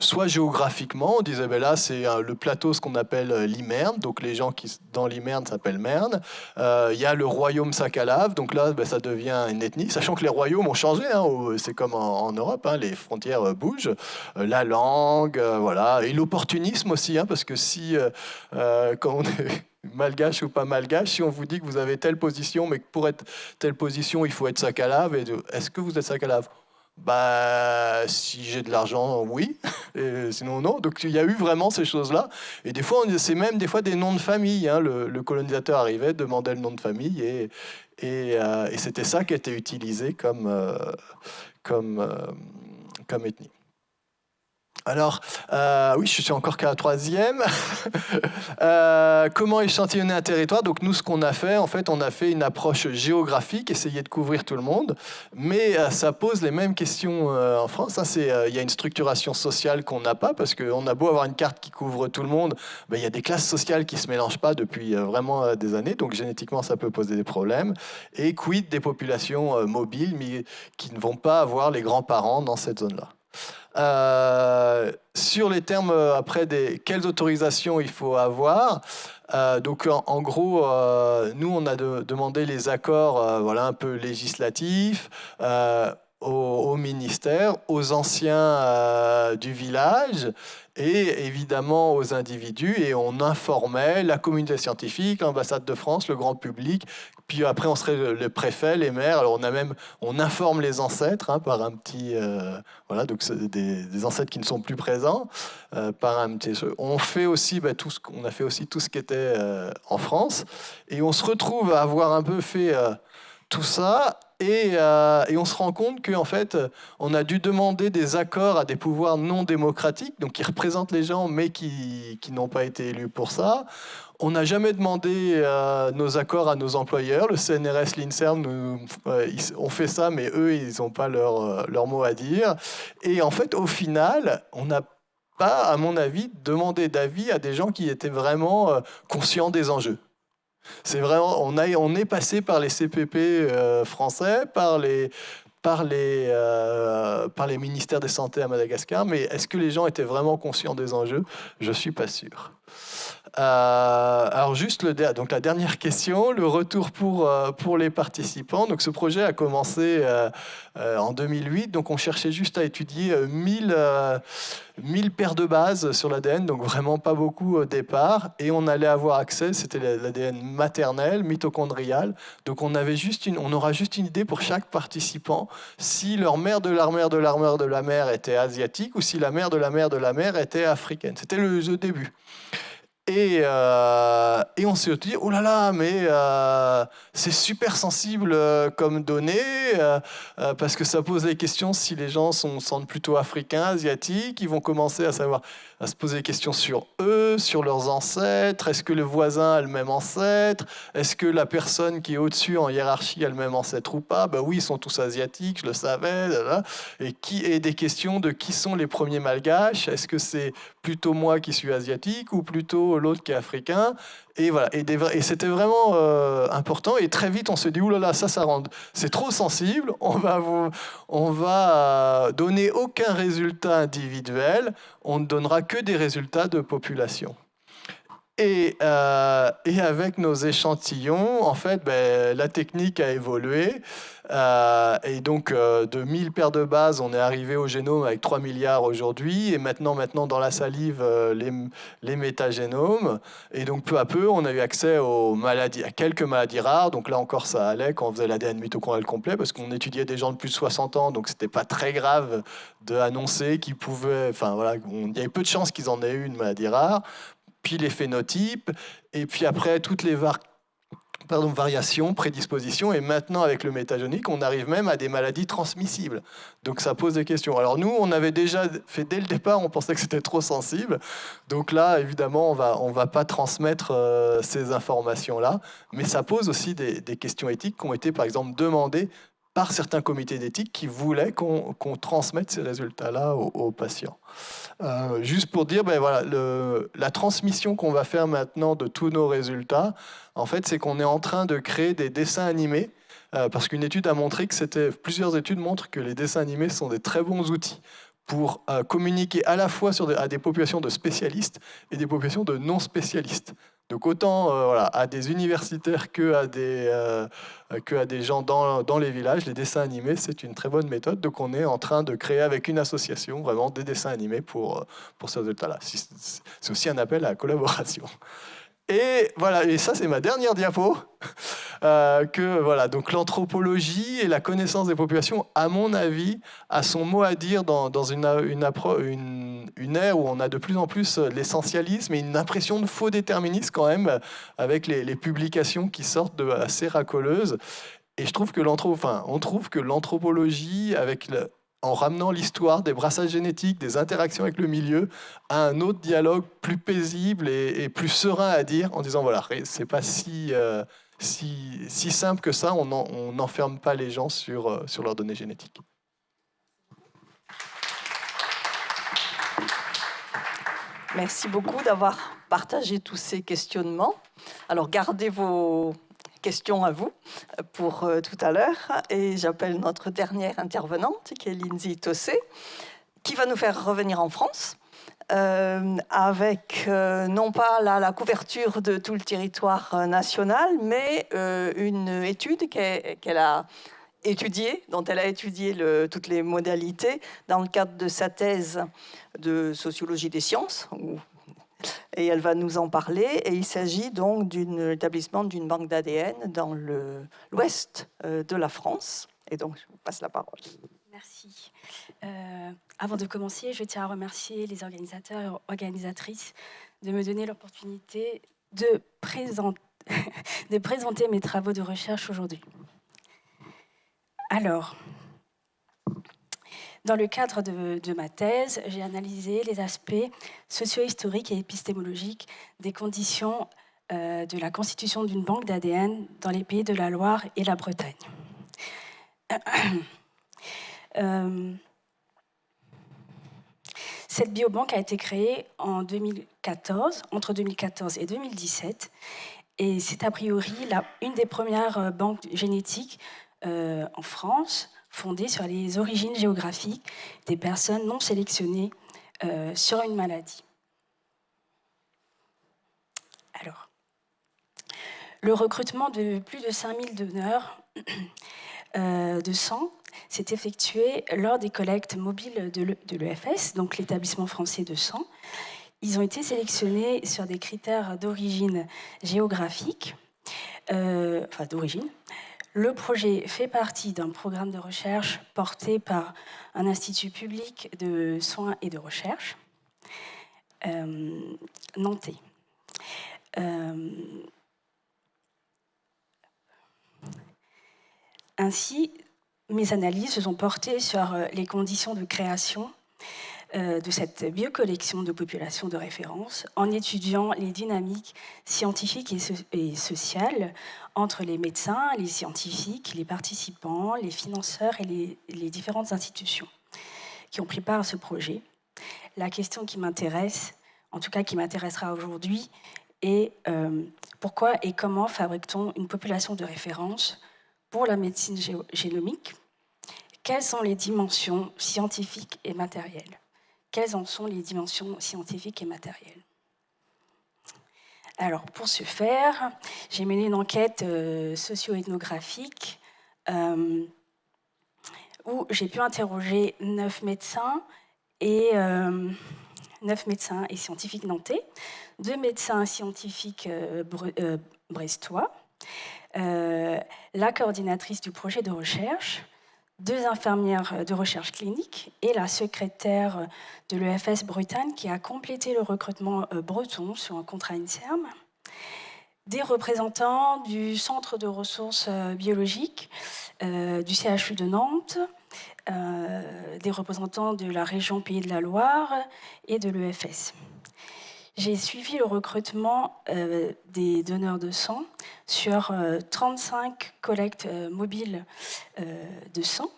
soit géographiquement, on disait là c'est le plateau, ce qu'on appelle l'Imerne, donc les gens qui dans l'Imerne s'appellent Mernes. Il y a le royaume Sakalav, donc là ça devient une ethnie, sachant que les royaumes ont changé, hein, c'est comme en Europe, hein, les frontières bougent, la langue, voilà, et l'opportunisme aussi, hein, parce que si quand on est malgache ou pas malgache, si on vous dit que vous avez telle position, mais que pour être telle position il faut être Sakalav, est-ce que vous êtes Sakalav? Si j'ai de l'argent, oui. Et sinon, non. Donc, il y a eu vraiment ces choses-là. Et des fois, c'est même des fois des noms de famille. Hein. Le colonisateur arrivait, demandait le nom de famille, et c'était ça qui était utilisé comme ethnie. Alors, oui, je suis encore qu'à la troisième. Comment échantillonner un territoire? Donc nous, ce qu'on a fait, en fait, on a fait une approche géographique, essayer de couvrir tout le monde, mais ça pose les mêmes questions en France. Hein. Il y a une structuration sociale qu'on n'a pas, parce qu'on a beau avoir une carte qui couvre tout le monde, il y a des classes sociales qui ne se mélangent pas depuis vraiment des années, donc génétiquement, ça peut poser des problèmes. Et quid des populations mobiles, mais qui ne vont pas avoir les grands-parents dans cette zone-là. Sur les termes après quelles autorisations il faut avoir, donc en gros nous on a demandé les accords un peu législatifs au ministère, aux anciens du village et évidemment aux individus, et on informait la communauté scientifique, l'ambassade de France, le grand public. Puis après, on serait le préfet, les maires. Alors on informe les ancêtres par un petit, donc c'est des ancêtres qui ne sont plus présents par un petit. On fait aussi on a fait aussi tout ce qui était en France, et on se retrouve à avoir un peu fait tout ça. Et on se rend compte qu'en fait, on a dû demander des accords à des pouvoirs non démocratiques, donc qui représentent les gens, mais qui n'ont pas été élus pour ça. On n'a jamais demandé nos accords à nos employeurs. Le CNRS, l'INSERM, on fait ça, mais eux, ils n'ont pas leur mot à dire. Et en fait, au final, on n'a pas, à mon avis, demandé d'avis à des gens qui étaient vraiment conscients des enjeux. C'est vraiment, on est passé par les CPP français, par les ministères des Santé à Madagascar, mais est-ce que les gens étaient vraiment conscients des enjeux? Je ne suis pas sûr. Alors juste donc la dernière question, le retour pour les participants. Donc ce projet a commencé en 2008, donc on cherchait juste à étudier 1000 paires de bases sur l'ADN, donc vraiment pas beaucoup au départ, et on allait avoir accès, c'était l'ADN maternel, mitochondrial, donc on aura juste une idée pour chaque participant si leur mère de la mère de la mère de la mère était asiatique ou si la mère de la mère de la mère était africaine. C'était le début. Et on s'est dit, oh là là, mais c'est super sensible comme données, parce que ça pose les questions si les gens sentent plutôt africains, asiatiques, ils vont commencer à se poser des questions sur eux, sur leurs ancêtres, est-ce que le voisin a le même ancêtre, est-ce que la personne qui est au-dessus en hiérarchie a le même ancêtre ou pas, ben oui, ils sont tous asiatiques, je le savais, et des questions de qui sont les premiers malgaches, est-ce que c'est plutôt moi qui suis asiatique ou plutôt l'autre qui est africain, et voilà, et c'était vraiment important, et très vite on se dit oulala, c'est trop sensible, on va donner aucun résultat individuel, on ne donnera que des résultats de population. Et avec nos échantillons, en fait, la technique a évolué. Et donc, de 1000 paires de bases, on est arrivé au génome avec 3 milliards aujourd'hui. Et maintenant dans la salive, les métagénomes. Et donc, peu à peu, on a eu accès à quelques maladies rares. Donc là encore, ça allait quand on faisait l'ADN mitochondrial complet, parce qu'on étudiait des gens de plus de 60 ans. Donc, c'était pas très grave d'annoncer qu'ils pouvaient... Enfin, voilà, il y avait peu de chances qu'ils en aient eu une maladie rare. Puis les phénotypes, et puis après toutes les variations, prédispositions, et maintenant avec le métagénique, on arrive même à des maladies transmissibles. Donc ça pose des questions. Alors nous, on avait déjà fait dès le départ, on pensait que c'était trop sensible. Donc là, évidemment, on va pas transmettre ces informations-là, mais ça pose aussi des questions éthiques qui ont été, par exemple, demandées par certains comités d'éthique qui voulaient qu'on transmette ces résultats-là aux patients. Juste pour dire, voilà, la transmission qu'on va faire maintenant de tous nos résultats, en fait, c'est qu'on est en train de créer des dessins animés, parce qu'une étude a montré plusieurs études montrent que les dessins animés sont des très bons outils pour communiquer à la fois à des populations de spécialistes et des populations de non-spécialistes. Donc autant à des universitaires que à des gens dans les villages, les dessins animés, c'est une très bonne méthode. Donc on est en train de créer avec une association vraiment des dessins animés pour ces résultats-là. C'est aussi un appel à la collaboration. Et voilà, et ça c'est ma dernière diapo. Donc l'anthropologie et la connaissance des populations, à mon avis, a son mot à dire dans une ère où on a de plus en plus l'essentialisme et une impression de faux déterminisme quand même, avec les publications qui sortent assez racoleuses. Et je trouve que l'anthropologie, en ramenant l'histoire des brassages génétiques, des interactions avec le milieu, à un autre dialogue plus paisible et plus serein à dire, en disant voilà, c'est pas si simple que ça, on n'enferme pas les gens sur leurs données génétiques. Merci beaucoup d'avoir partagé tous ces questionnements. Alors, gardez vos questions à vous pour tout à l'heure. Et j'appelle notre dernière intervenante, qui est Lindsay Tossé, qui va nous faire revenir en France. Avec non pas la couverture de tout le territoire national, mais une étude dont elle a étudié toutes les modalités dans le cadre de sa thèse de sociologie des sciences. Et elle va nous en parler. Et il s'agit donc d'un établissement d'une banque d'ADN dans l'ouest de la France. Et donc, je vous passe la parole. Merci. Avant de commencer, je tiens à remercier les organisateurs et organisatrices de me donner l'opportunité de présenter mes travaux de recherche aujourd'hui. Alors, dans le cadre de ma thèse, j'ai analysé les aspects socio-historiques et épistémologiques des conditions de la constitution d'une banque d'ADN dans les pays de la Loire et la Bretagne. Cette biobanque a été créée entre 2014 et 2017, et c'est a priori une des premières banques génétiques en France, fondée sur les origines géographiques des personnes non sélectionnées sur une maladie. Alors, le recrutement de plus de 5000 donneurs de sang s'est effectué lors des collectes mobiles de l'EFS, donc l'établissement français de sang. Ils ont été sélectionnés sur des critères d'origine géographique, d'origine. Le projet fait partie d'un programme de recherche porté par un institut public de soins et de recherche, nantais. Ainsi, mes analyses se sont portées sur les conditions de création de cette biocollection de populations de référence en étudiant les dynamiques scientifiques et sociales entre les médecins, les scientifiques, les participants, les financeurs et les différentes institutions qui ont pris part à ce projet. La question qui m'intéresse, en tout cas qui m'intéressera aujourd'hui, est pourquoi et comment fabrique-t-on une population de référence pour la médecine génomique? Quelles sont les dimensions scientifiques et matérielles? Quelles en sont les dimensions scientifiques et matérielles? Alors, pour ce faire, j'ai mené une enquête socio-ethnographique où j'ai pu interroger 9 médecins et scientifiques nantais, 2 médecins scientifiques brestois, la coordinatrice du projet de recherche, 2 infirmières de recherche clinique et la secrétaire de l'EFS Bretagne qui a complété le recrutement breton sur un contrat INSERM, des représentants du Centre de ressources biologiques du CHU de Nantes, des représentants de la région Pays de la Loire et de l'EFS. J'ai suivi le recrutement des donneurs de sang sur 35 collectes mobiles de sang.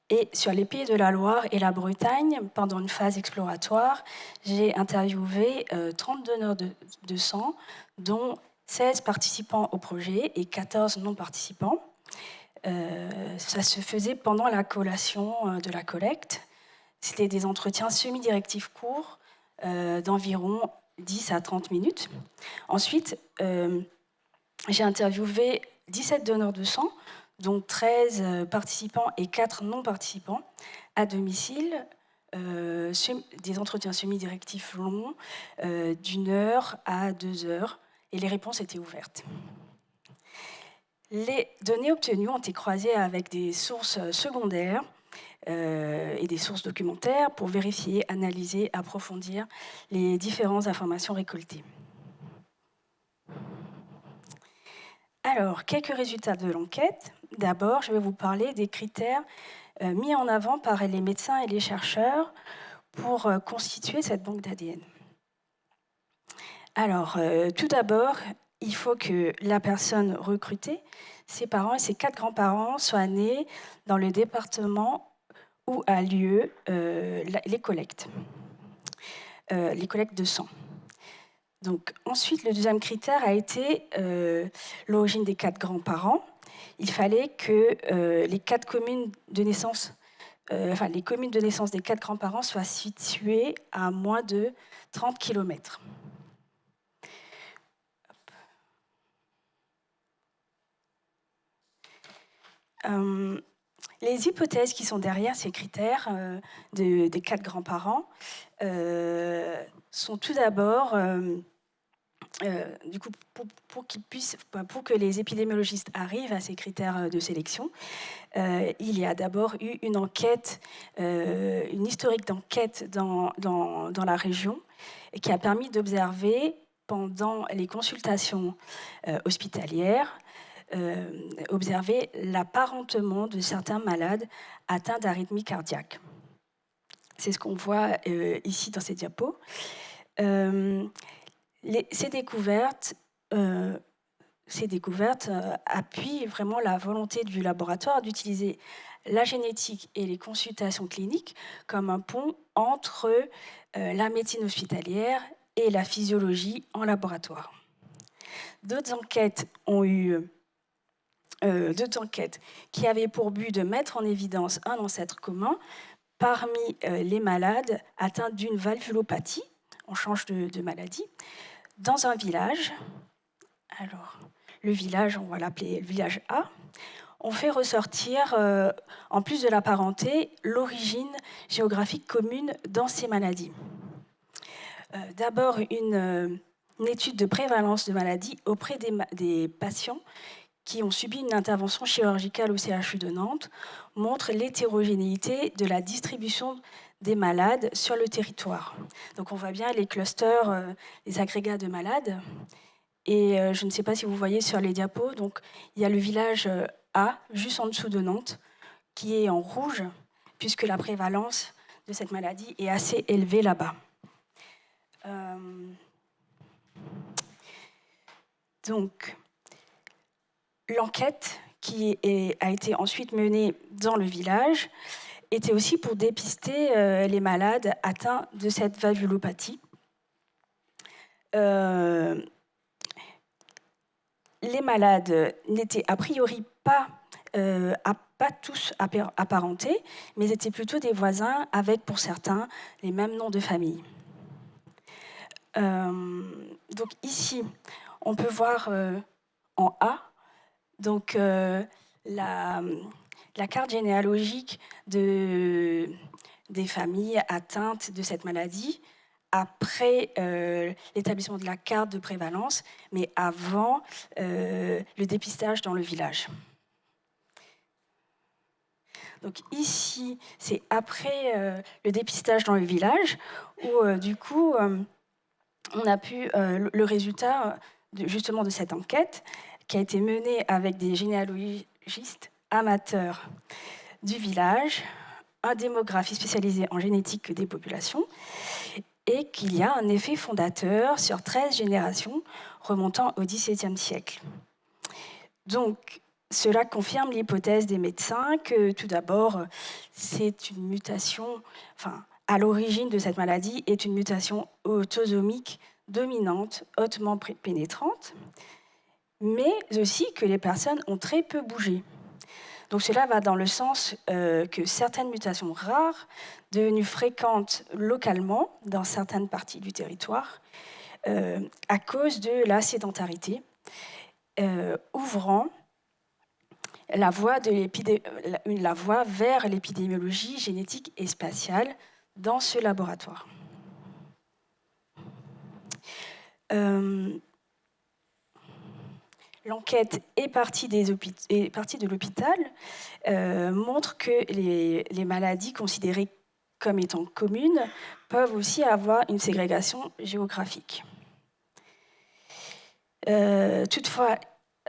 Et sur les Pays de la Loire et la Bretagne, pendant une phase exploratoire, j'ai interviewé 30 donneurs de sang, dont 16 participants au projet et 14 non-participants. Ça se faisait pendant la collation de la collecte. C'était des entretiens semi-directifs courts, d'environ 10 à 30 minutes. Ensuite, j'ai interviewé 17 donneurs de sang, dont 13 participants et 4 non-participants, à domicile, des entretiens semi-directifs longs, d'1 heure à 2 heures, et les réponses étaient ouvertes. Les données obtenues ont été croisées avec des sources secondaires, et des sources documentaires pour vérifier, analyser, approfondir les différentes informations récoltées. Alors, quelques résultats de l'enquête. D'abord, je vais vous parler des critères mis en avant par les médecins et les chercheurs pour constituer cette banque d'ADN. Alors, tout d'abord, il faut que la personne recrutée, ses parents et ses 4 grands-parents soient nés dans le département où a lieu les collectes de sang. Donc, ensuite, le deuxième critère a été l'origine des 4 grands-parents. Il fallait que les communes de naissance des 4 grands-parents soient situées à moins de 30 km. Les hypothèses qui sont derrière ces critères des 4 grands-parents sont tout d'abord, du coup, pour que les épidémiologistes arrivent à ces critères de sélection, il y a d'abord eu une enquête, une historique d'enquête dans la région qui a permis d'observer pendant les consultations hospitalières observer l'apparentement de certains malades atteints d'arythmie cardiaque. C'est ce qu'on voit ici dans ces diapos. Ces découvertes appuient vraiment la volonté du laboratoire d'utiliser la génétique et les consultations cliniques comme un pont entre la médecine hospitalière et la physiologie en laboratoire. D'autres enquêtes qui avaient pour but de mettre en évidence un ancêtre commun parmi les malades atteints d'une valvulopathie, on change de maladie, dans un village. Alors, le village, on va l'appeler le village A. On fait ressortir, en plus de la parenté, l'origine géographique commune dans ces maladies. D'abord, une étude de prévalence de maladies auprès des patients qui ont subi une intervention chirurgicale au CHU de Nantes montre l'hétérogénéité de la distribution des malades sur le territoire. Donc on voit bien les clusters, les agrégats de malades. Et je ne sais pas si vous voyez sur les diapos, donc il y a le village A, juste en dessous de Nantes, qui est en rouge, puisque la prévalence de cette maladie est assez élevée là-bas. Donc, l'enquête qui a été ensuite menée dans le village était aussi pour dépister les malades atteints de cette valvulopathie. Les malades n'étaient a priori pas tous apparentés, mais étaient plutôt des voisins avec, pour certains, les mêmes noms de famille. Donc ici, on peut voir en A donc, la carte généalogique des familles atteintes de cette maladie après l'établissement de la carte de prévalence, mais avant le dépistage dans le village. Donc ici, c'est après le dépistage dans le village où, du coup, on a pu le résultat justement de cette enquête qui a été menée avec des généalogistes amateurs du village, un démographiste spécialisé en génétique des populations, et qu'il y a un effet fondateur sur 13 générations remontant au XVIIe siècle. Donc, cela confirme l'hypothèse des médecins que, tout d'abord, c'est une mutation, à l'origine de cette maladie est une mutation autosomique dominante, hautement pénétrante, mais aussi que les personnes ont très peu bougé. Donc cela va dans le sens que certaines mutations rares, devenues fréquentes localement dans certaines parties du territoire, à cause de la sédentarité, ouvrant la voie vers l'épidémiologie génétique et spatiale dans ce laboratoire. L'enquête est partie de l'hôpital, montre que les maladies considérées comme étant communes peuvent aussi avoir une ségrégation géographique. Toutefois,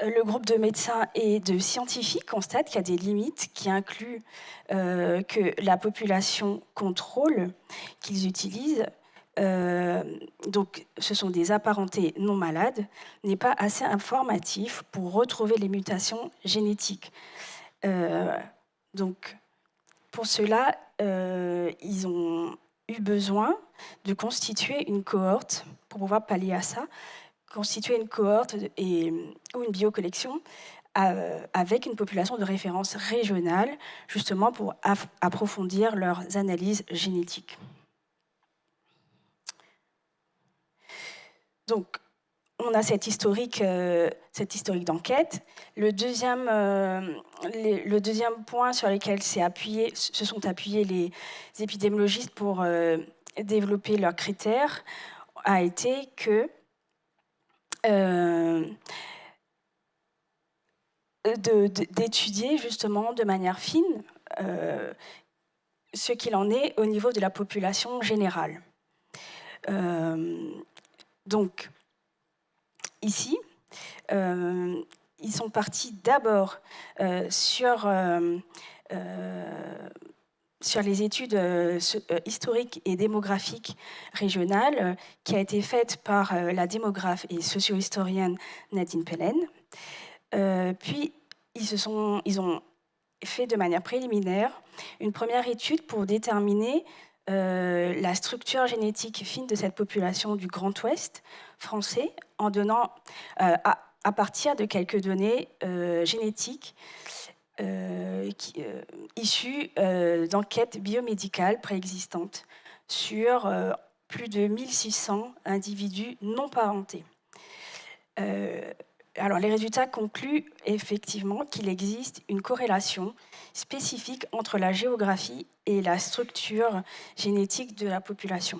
le groupe de médecins et de scientifiques constate qu'il y a des limites qui incluent que la population contrôle qu'ils utilisent, donc ce sont des apparentés non malades, n'est pas assez informatif pour retrouver les mutations génétiques. Donc pour cela, ils ont eu besoin de constituer une cohorte pour pouvoir pallier à ça, constituer une cohorte ou une biocollection avec une population de référence régionale, justement pour approfondir leurs analyses génétiques. Donc, on a cette historique d'enquête. Le deuxième point sur lequel se sont appuyés les épidémiologistes pour développer leurs critères a été d'étudier justement de manière fine ce qu'il en est au niveau de la population générale. Donc, ici, ils sont partis d'abord sur les études historiques et démographiques régionales qui a été faite par la démographe et socio-historienne Nadine Pellen. Puis, ils ont fait de manière préliminaire une première étude pour déterminer la structure génétique fine de cette population du Grand Ouest français en donnant, à partir de quelques données génétiques issues d'enquêtes biomédicales préexistantes sur plus de 1600 individus non parentés. Alors, les résultats concluent effectivement qu'il existe une corrélation spécifique entre la géographie et la structure génétique de la population.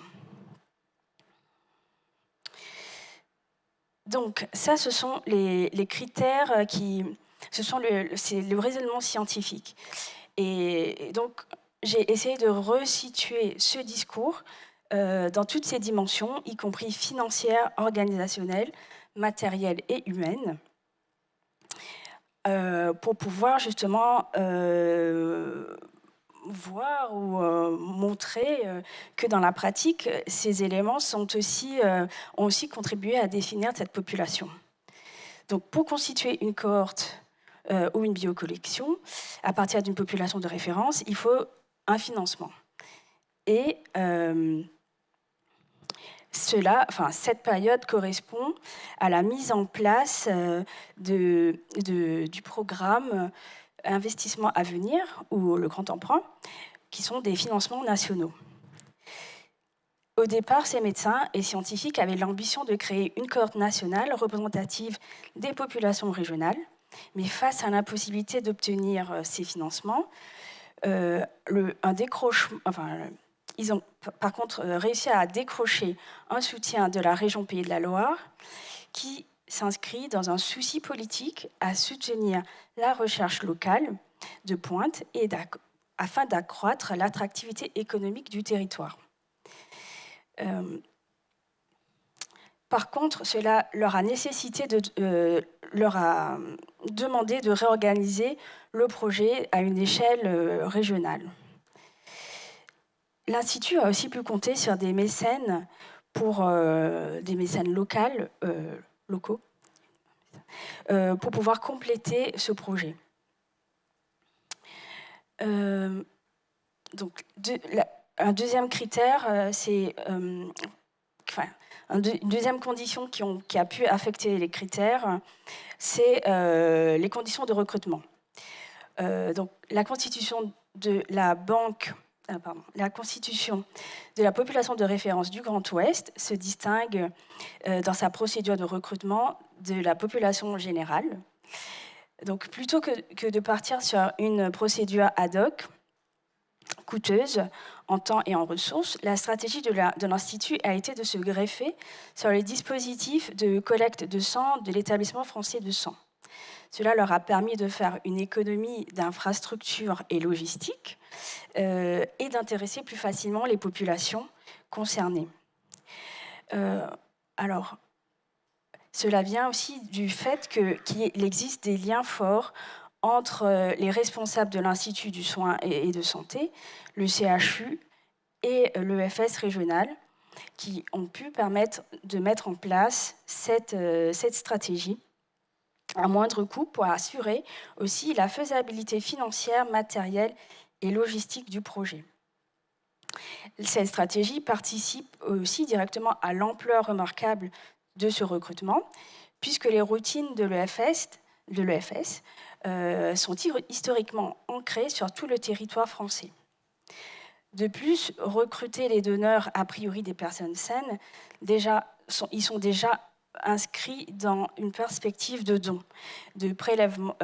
Donc, ça, ce sont les critères c'est le raisonnement scientifique. Et donc, j'ai essayé de resituer ce discours dans toutes ses dimensions, y compris financières, organisationnelles, matérielles et humaines, pour pouvoir justement voir ou montrer que dans la pratique, ces éléments ont aussi contribué à définir cette population. Donc, pour constituer une cohorte ou une biocollection, à partir d'une population de référence, il faut un financement. Et cette période correspond à la mise en place du programme Investissement à venir, ou le Grand Emprunt, qui sont des financements nationaux. Au départ, ces médecins et scientifiques avaient l'ambition de créer une cohorte nationale représentative des populations régionales, mais face à l'impossibilité d'obtenir ces financements, ils ont par contre réussi à décrocher un soutien de la région Pays de la Loire qui s'inscrit dans un souci politique à soutenir la recherche locale de pointe et afin d'accroître l'attractivité économique du territoire. Par contre, cela leur a demandé de réorganiser le projet à une échelle régionale. L'Institut a aussi pu compter sur des mécènes des mécènes locaux pour pouvoir compléter ce projet. Donc, un deuxième critère, une deuxième condition qui a pu affecter les critères, c'est les conditions de recrutement. Donc, la constitution de la population de référence du Grand Ouest se distingue dans sa procédure de recrutement de la population générale. Donc, plutôt que de partir sur une procédure ad hoc, coûteuse en temps et en ressources, la stratégie de l'Institut a été de se greffer sur les dispositifs de collecte de sang de l'établissement français de sang. Cela leur a permis de faire une économie d'infrastructures et logistique et d'intéresser plus facilement les populations concernées. Alors, cela vient aussi du fait qu'il existe des liens forts entre les responsables de l'Institut du soin et de santé, le CHU et l'EFS régional, qui ont pu permettre de mettre en place cette stratégie à moindre coût pour assurer aussi la faisabilité financière, matérielle et logistique du projet. Cette stratégie participe aussi directement à l'ampleur remarquable de ce recrutement, puisque les routines de l'EFS sont historiquement ancrées sur tout le territoire français. De plus, recruter les donneurs, a priori des personnes saines, ils sont déjà inscrits dans une perspective de don, de prélèvement,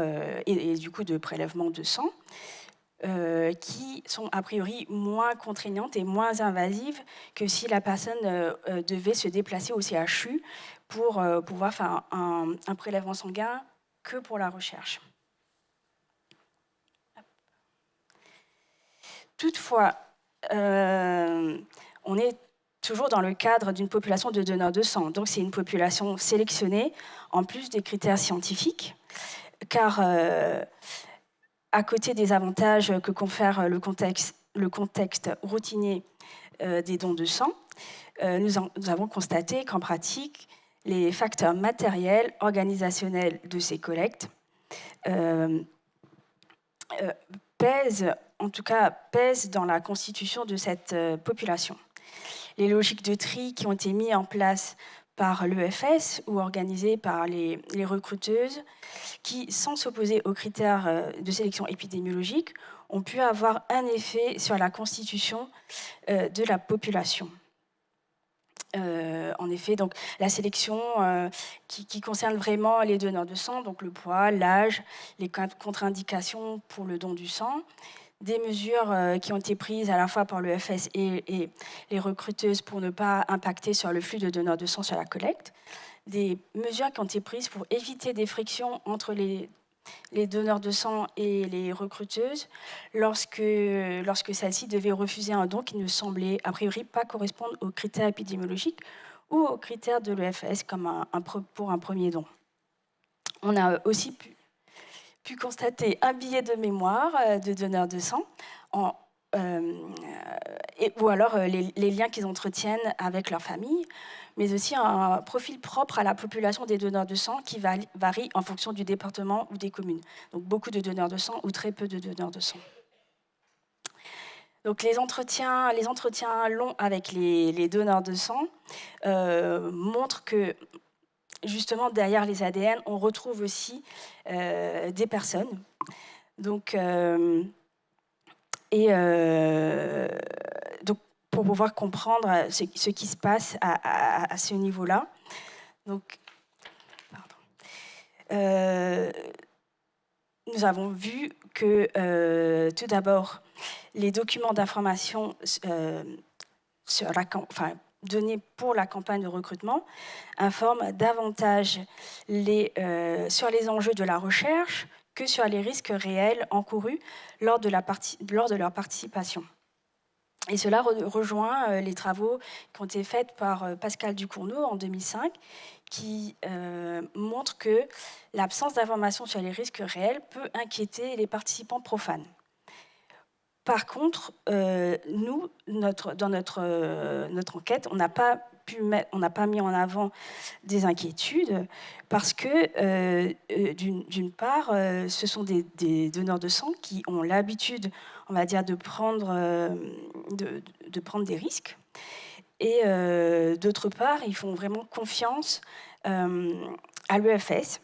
et du coup de prélèvement de sang, qui sont a priori moins contraignantes et moins invasives que si la personne devait se déplacer au CHU pour pouvoir faire un prélèvement sanguin que pour la recherche. Toutefois, on est toujours dans le cadre d'une population de donneurs de sang. Donc c'est une population sélectionnée, en plus des critères scientifiques, car à côté des avantages que confère le contexte routinier des dons de sang, nous avons constaté qu'en pratique, les facteurs matériels, organisationnels de ces collectes pèsent dans la constitution de cette population. Les logiques de tri qui ont été mises en place par l'EFS ou organisées par les recruteuses qui, sans s'opposer aux critères de sélection épidémiologique, ont pu avoir un effet sur la constitution de la population. En effet, donc, la sélection qui concerne vraiment les donneurs de sang, donc le poids, l'âge, les contre-indications pour le don du sang, des mesures qui ont été prises à la fois par l'EFS et les recruteuses pour ne pas impacter sur le flux de donneurs de sang sur la collecte, des mesures qui ont été prises pour éviter des frictions entre les donneurs de sang et les recruteuses lorsque celles-ci devaient refuser un don qui ne semblait a priori pas correspondre aux critères épidémiologiques ou aux critères de l'EFS comme pour un premier don. On a aussi pu constater un billet de mémoire de donneurs de sang ou alors les liens qu'ils entretiennent avec leur famille, mais aussi un profil propre à la population des donneurs de sang qui varie en fonction du département ou des communes. Donc beaucoup de donneurs de sang ou très peu de donneurs de sang. Donc les entretiens longs avec les donneurs de sang montrent que justement derrière les ADN, on retrouve aussi des personnes. Donc pour pouvoir comprendre ce qui se passe à ce niveau-là. Donc, nous avons vu que, tout d'abord, les documents d'information donnés pour la campagne de recrutement informent davantage sur les enjeux de la recherche que sur les risques réels encourus lors de leur participation. Et cela rejoint les travaux qui ont été faits par Pascal Ducournau en 2005, qui montrent que l'absence d'informations sur les risques réels peut inquiéter les participants profanes. Par contre, nous, dans notre enquête, on n'a pas mis en avant des inquiétudes parce que, d'une part, ce sont des donneurs de sang qui ont l'habitude, on va dire, de prendre des risques. Et d'autre part, ils font vraiment confiance à l'EFS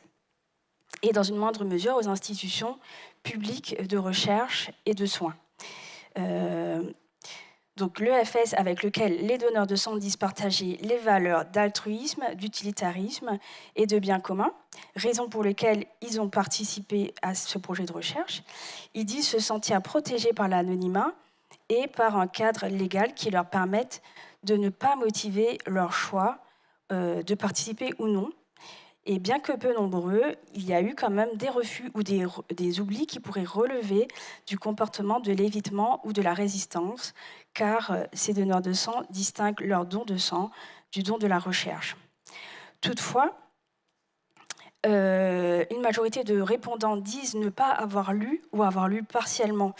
et dans une moindre mesure aux institutions publiques de recherche et de soins. Donc l'EFS avec lequel les donneurs de sang disent partager les valeurs d'altruisme, d'utilitarisme et de bien commun, raison pour lesquelles ils ont participé à ce projet de recherche. Ils disent se sentir protégés par l'anonymat et par un cadre légal qui leur permette de ne pas motiver leur choix de participer ou non. Et bien que peu nombreux, il y a eu quand même des refus ou des oublis qui pourraient relever du comportement de l'évitement ou de la résistance, car ces donneurs de sang distinguent leur don de sang du don de la recherche. Toutefois, une majorité de répondants disent ne pas avoir lu ou avoir lu partiellement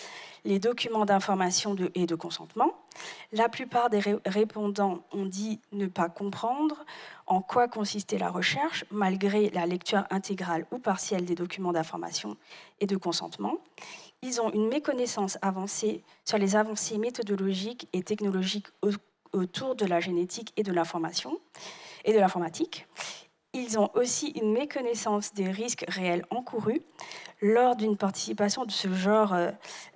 les documents d'information et de consentement. La plupart des répondants ont dit ne pas comprendre en quoi consistait la recherche, malgré la lecture intégrale ou partielle des documents d'information et de consentement. Ils ont une méconnaissance avancée sur les avancées méthodologiques et technologiques autour de la génétique et de l'information et de l'informatique. Ils ont aussi une méconnaissance des risques réels encourus lors d'une participation de ce genre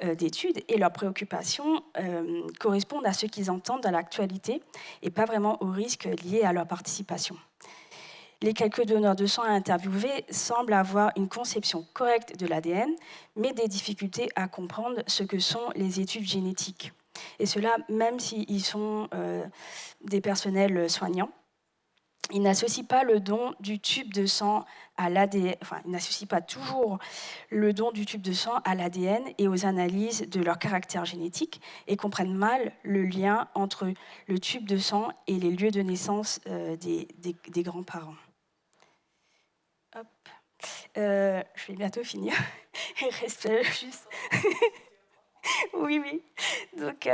d'études, et leurs préoccupations correspondent à ce qu'ils entendent dans l'actualité et pas vraiment aux risques liés à leur participation. Les quelques donneurs de sang interviewés semblent avoir une conception correcte de l'ADN, mais des difficultés à comprendre ce que sont les études génétiques. Et cela, même s'ils sont des personnels soignants. Ils n'associent pas le don du tube de sang à l'ADN, enfin, ils n'associent pas toujours le don du tube de sang à l'ADN et aux analyses de leur caractère génétique et comprennent mal le lien entre le tube de sang et les lieux de naissance des grands-parents. Hop. Je vais bientôt finir. Il reste juste... oui. Donc...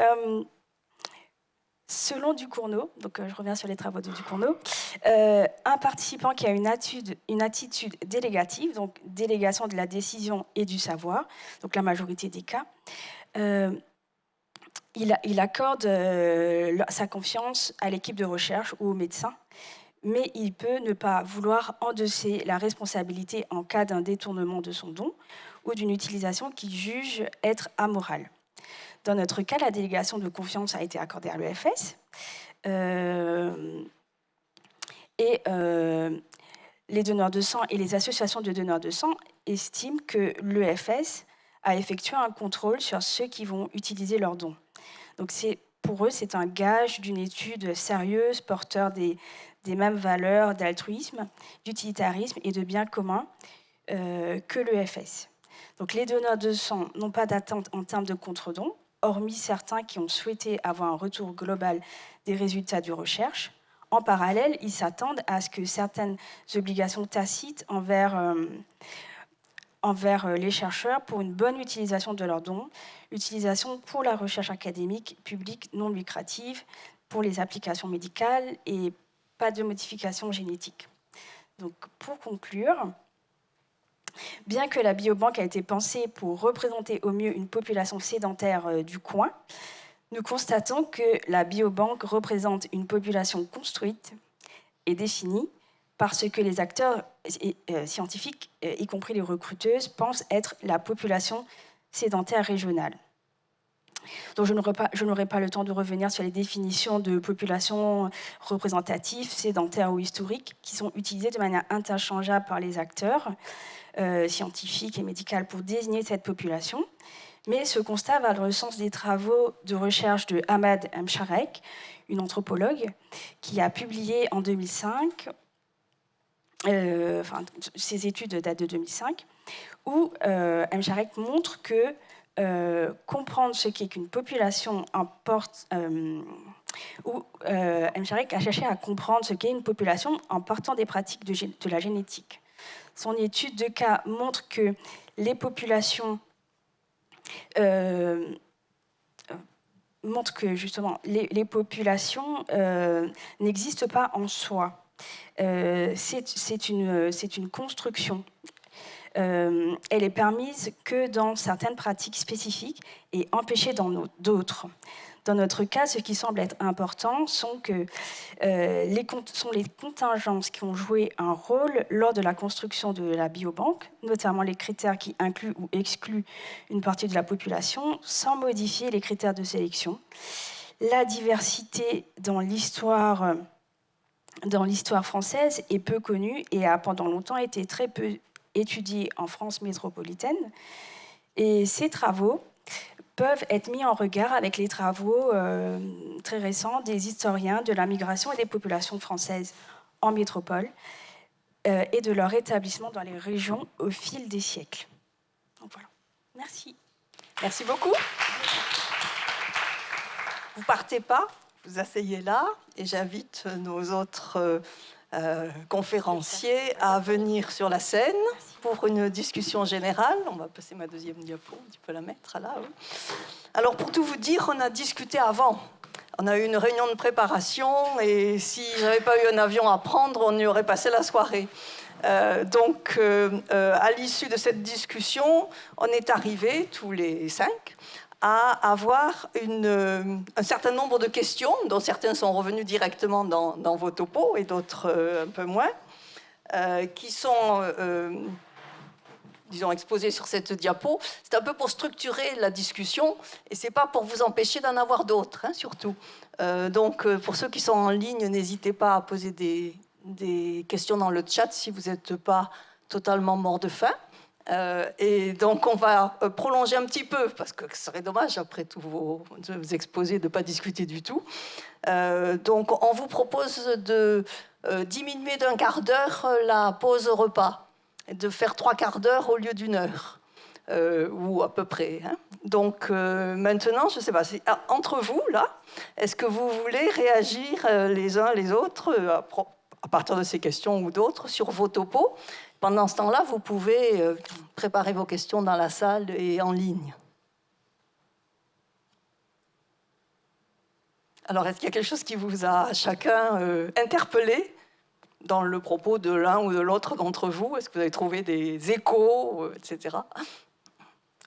Selon Ducournau, donc je reviens sur les travaux de Ducournau, un participant qui a une attitude délégative, donc délégation de la décision et du savoir, donc la majorité des cas, il accorde sa confiance à l'équipe de recherche ou au médecin, mais il peut ne pas vouloir endosser la responsabilité en cas d'un détournement de son don ou d'une utilisation qu'il juge être amorale. Dans notre cas, la délégation de confiance a été accordée à l'EFS. Et les donneurs de sang et les associations de donneurs de sang estiment que l'EFS a effectué un contrôle sur ceux qui vont utiliser leurs dons. Donc pour eux, c'est un gage d'une étude sérieuse, porteur des mêmes valeurs d'altruisme, d'utilitarisme et de bien commun que l'EFS. Donc les donneurs de sang n'ont pas d'attente en termes de contre-dons, hormis certains qui ont souhaité avoir un retour global des résultats de recherche. En parallèle, ils s'attendent à ce que certaines obligations tacites envers les chercheurs pour une bonne utilisation de leurs dons, utilisation pour la recherche académique publique non lucrative, pour les applications médicales et pas de modification génétique. Donc, pour conclure, bien que la biobanque a été pensée pour représenter au mieux une population sédentaire du coin, nous constatons que la biobanque représente une population construite et définie parce que les acteurs scientifiques, y compris les recruteuses, pensent être la population sédentaire régionale. Donc je n'aurai pas le temps de revenir sur les définitions de population représentative, sédentaire ou historique, qui sont utilisées de manière interchangeable par les acteurs scientifiques et médicaux pour désigner cette population. Mais ce constat va dans le sens des travaux de recherche de Ahmad Msharek, une anthropologue, qui a publié en 2005, ses études datent de 2005, où Msharek montre que comprendre ce qu'est qu'une population importe, où Msharek a cherché à comprendre ce qu'est une population en partant des pratiques de la génétique. Son étude de cas montre que les populations montre que justement les populations n'existent pas en soi. C'est une construction. Elle est permise que dans certaines pratiques spécifiques et empêchée dans d'autres. Dans notre cas, ce qui semble être important sont les contingences qui ont joué un rôle lors de la construction de la biobanque, notamment les critères qui incluent ou excluent une partie de la population, sans modifier les critères de sélection. La diversité dans l'histoire française est peu connue et a pendant longtemps été très peu étudiée en France métropolitaine. Et ces travaux peuvent être mis en regard avec les travaux très récents des historiens de la migration et des populations françaises en métropole et de leur établissement dans les régions au fil des siècles. Donc voilà. Merci. Merci beaucoup. Vous partez pas, vous asseyez là et j'invite nos autres conférenciers à venir sur la scène pour une discussion générale. On va passer ma deuxième diapo, tu peux la mettre là. Oui. Alors pour tout vous dire, on a discuté avant. On a eu une réunion de préparation et si j'avais pas eu un avion à prendre, on y aurait passé la soirée. Donc à l'issue de cette discussion, on est arrivés tous les 5 à avoir un certain nombre de questions, dont certains sont revenus directement dans vos topos et d'autres un peu moins, qui sont, disons, exposées sur cette diapo. C'est un peu pour structurer la discussion et c'est pas pour vous empêcher d'en avoir d'autres, hein, surtout. Donc, pour ceux qui sont en ligne, n'hésitez pas à poser des questions dans le chat si vous n'êtes pas totalement mort de faim. Et donc on va prolonger un petit peu parce que ce serait dommage après tous vos exposés de ne pas discuter du tout. Donc on vous propose de diminuer d'un quart d'heure la pause repas et de faire 3 quarts d'heure au lieu d'1 heure ou à peu près, hein. Donc maintenant je ne sais pas entre vous là, est-ce que vous voulez réagir les uns les autres à partir de ces questions ou d'autres sur vos topos? Pendant ce temps-là, vous pouvez préparer vos questions dans la salle et en ligne. Alors, est-ce qu'il y a quelque chose qui vous a chacun interpellé dans le propos de l'un ou de l'autre d'entre vous? Est-ce que vous avez trouvé des échos, etc.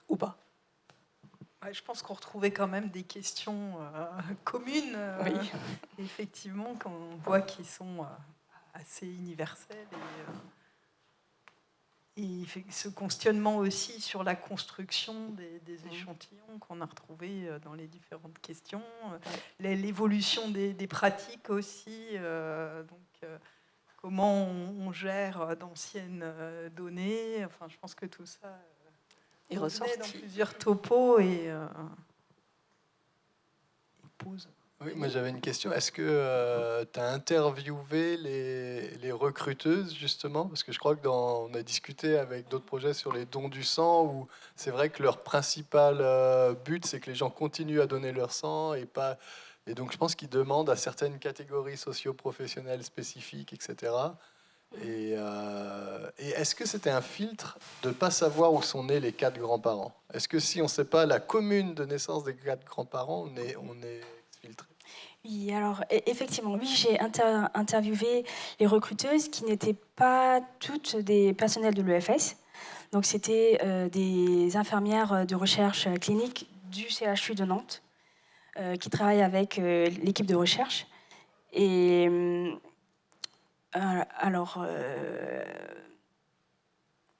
Ou pas? Je pense qu'on retrouvait quand même des questions communes, oui. Effectivement, qu'on voit qui sont assez universelles et ce questionnement aussi sur la construction des échantillons qu'on a retrouvés dans les différentes questions, l'évolution des pratiques aussi, comment on gère d'anciennes données. Enfin, je pense que tout ça est ressorti dans ressorti. plusieurs topos et pose. Oui, moi j'avais une question. Est-ce que tu as interviewé les recruteuses justement? Parce que je crois que on a discuté avec d'autres projets sur les dons du sang, où c'est vrai que leur principal but, c'est que les gens continuent à donner leur sang et pas. Et donc je pense qu'ils demandent à certaines catégories socio-professionnelles spécifiques, etc. Et est-ce que c'était un filtre de ne pas savoir où sont nés les 4 grands-parents? Est-ce que si on ne sait pas la commune de naissance des 4 grands-parents, on est filtré? Oui, alors effectivement, oui, j'ai interviewé les recruteuses qui n'étaient pas toutes des personnels de l'EFS. Donc c'était des infirmières de recherche clinique du CHU de Nantes qui travaillent avec l'équipe de recherche. Et alors,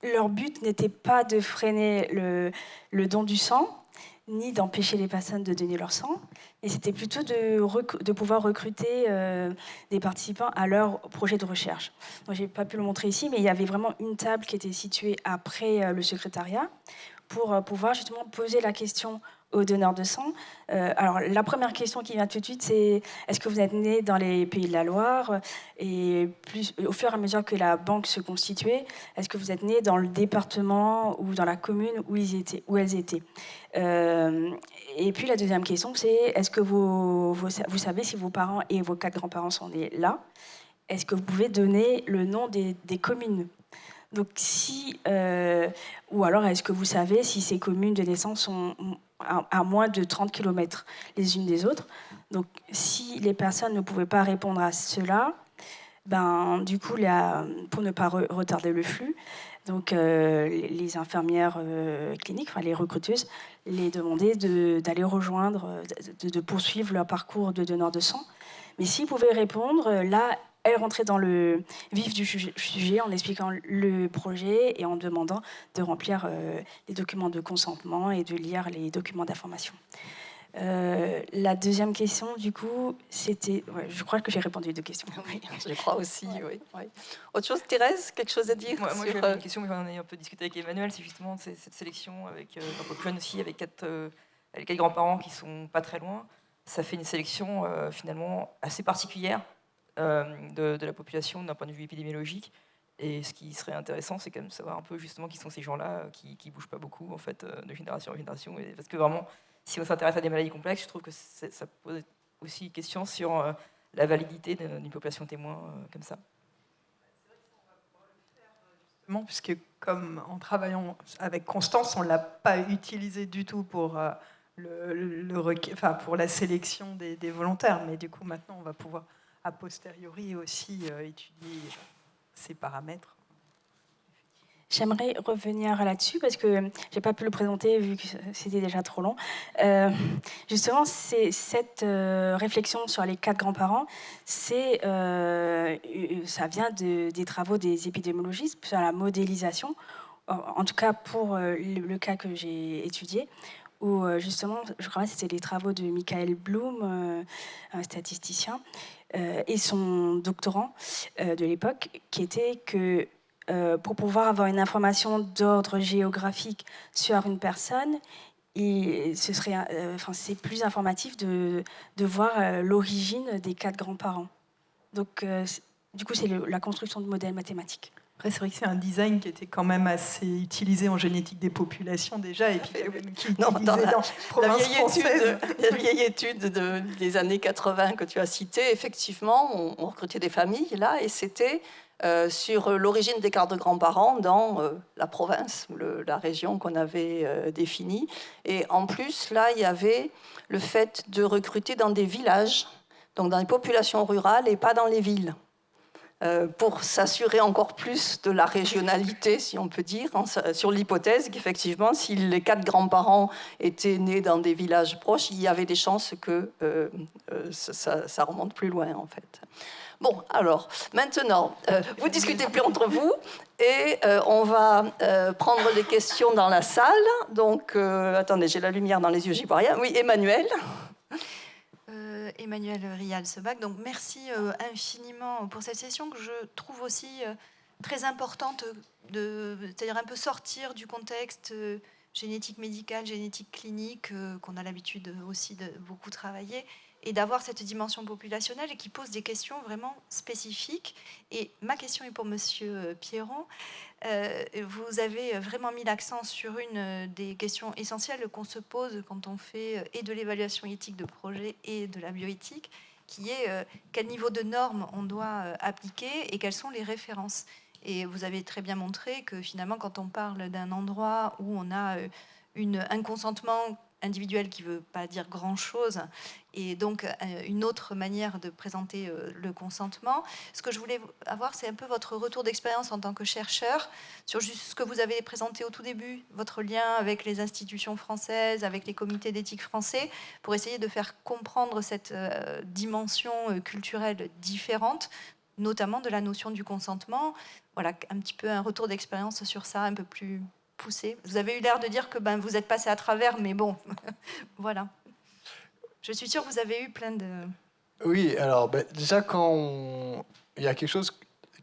leur but n'était pas de freiner le don du sang, ni d'empêcher les personnes de donner leur sang, mais c'était plutôt de pouvoir recruter des participants à leur projet de recherche. Donc, je n'ai pas pu le montrer ici, mais il y avait vraiment une table qui était située après le secrétariat pour pouvoir justement poser la question aux donneurs de sang. Alors, la première question qui vient tout de suite, c'est est-ce que vous êtes né dans les Pays de la Loire? Et au fur et à mesure que la banque se constituait, est-ce que vous êtes né dans le département ou dans la commune où elles étaient? Et puis la deuxième question, c'est est-ce que vous savez si vos parents et vos 4 grands-parents sont nés là? Est-ce que vous pouvez donner le nom des communes? Donc ou alors est-ce que vous savez si ces communes de naissance sont à moins de 30 km les unes des autres? Donc si les personnes ne pouvaient pas répondre à cela, ben, du coup, pour ne pas retarder le flux, donc les infirmières cliniques, enfin les recruteuses, les demandaient d'aller rejoindre, de poursuivre leur parcours de donneur de sang. Mais s'ils pouvaient répondre, là, elles rentraient dans le vif du sujet en expliquant le projet et en demandant de remplir les documents de consentement et de lire les documents d'information. La deuxième question, du coup, c'était... Ouais, je crois que j'ai répondu aux 2 questions. Oui, je crois aussi, oui. Autre chose, Thérèse, quelque chose à dire? Moi j'avais une question, mais j'en ai un peu discuté avec Emmanuel, c'est justement cette sélection avec un peu plus jeune aussi, avec 4 grands-parents qui sont pas très loin. Ça fait une sélection finalement assez particulière de la population d'un point de vue épidémiologique. Et ce qui serait intéressant, c'est quand même de savoir un peu justement qui sont ces gens-là qui bougent pas beaucoup en fait de génération en génération. Et parce que vraiment, si on s'intéresse à des maladies complexes, je trouve que ça pose aussi une question sur la validité d'une population témoin comme ça. Puisque comme en travaillant avec Constance, on ne l'a pas utilisé du tout pour, pour la sélection des volontaires, mais du coup maintenant on va pouvoir a posteriori aussi étudier ces paramètres. J'aimerais revenir là-dessus parce que j'ai pas pu le présenter vu que c'était déjà trop long. Justement, c'est cette réflexion sur les 4 grands-parents, ça vient des travaux des épidémiologistes sur la modélisation, en tout cas pour le cas que j'ai étudié, où justement, je crois que c'était les travaux de Michael Bloom, un statisticien, et son doctorant de l'époque, qui était que pour pouvoir avoir une information d'ordre géographique sur une personne, c'est plus informatif de voir l'origine des 4 grands-parents. Donc, du coup, c'est la construction de modèles mathématiques. Après, c'est vrai que c'est un design qui était quand même assez utilisé en génétique des populations déjà, et puis dans la vieille étude des années 80 que tu as citée, effectivement, on recrutait des familles là, et c'était sur l'origine des 4 grands-parents dans la province, la région qu'on avait définie. Et en plus, là, il y avait le fait de recruter dans des villages, donc dans les populations rurales et pas dans les villes. pour s'assurer encore plus de la régionalité, si on peut dire, sur l'hypothèse qu'effectivement, si les 4 grands-parents étaient nés dans des villages proches, il y avait des chances que ça remonte plus loin, en fait. Bon, alors, maintenant, vous discutez plus entre vous et on va prendre les questions dans la salle. Donc, attendez, j'ai la lumière dans les yeux, j'y vois rien. Oui, Emmanuel. Emmanuel Rial-Sebac. Donc merci infiniment pour cette session que je trouve aussi très importante, c'est-à-dire un peu sortir du contexte génétique médicale, génétique clinique, qu'on a l'habitude aussi de beaucoup travailler, et d'avoir cette dimension populationnelle et qui pose des questions vraiment spécifiques. Et ma question est pour Monsieur Pierron. Vous avez vraiment mis l'accent sur une des questions essentielles qu'on se pose quand on fait et de l'évaluation éthique de projet et de la bioéthique, qui est quel niveau de normes on doit appliquer et quelles sont les références. Et vous avez très bien montré que finalement, quand on parle d'un endroit où on a un consentement individuel qui ne veut pas dire grand-chose, et donc une autre manière de présenter le consentement. Ce que je voulais avoir, c'est un peu votre retour d'expérience en tant que chercheur sur juste ce que vous avez présenté au tout début, votre lien avec les institutions françaises, avec les comités d'éthique français, pour essayer de faire comprendre cette dimension culturelle différente, notamment de la notion du consentement. Voilà, un petit peu un retour d'expérience sur ça, un peu plus poussé. Vous avez eu l'air de dire que vous êtes passé à travers, mais bon, voilà. Je suis sûre que vous avez eu plein de... Oui, alors déjà, il y a quelque chose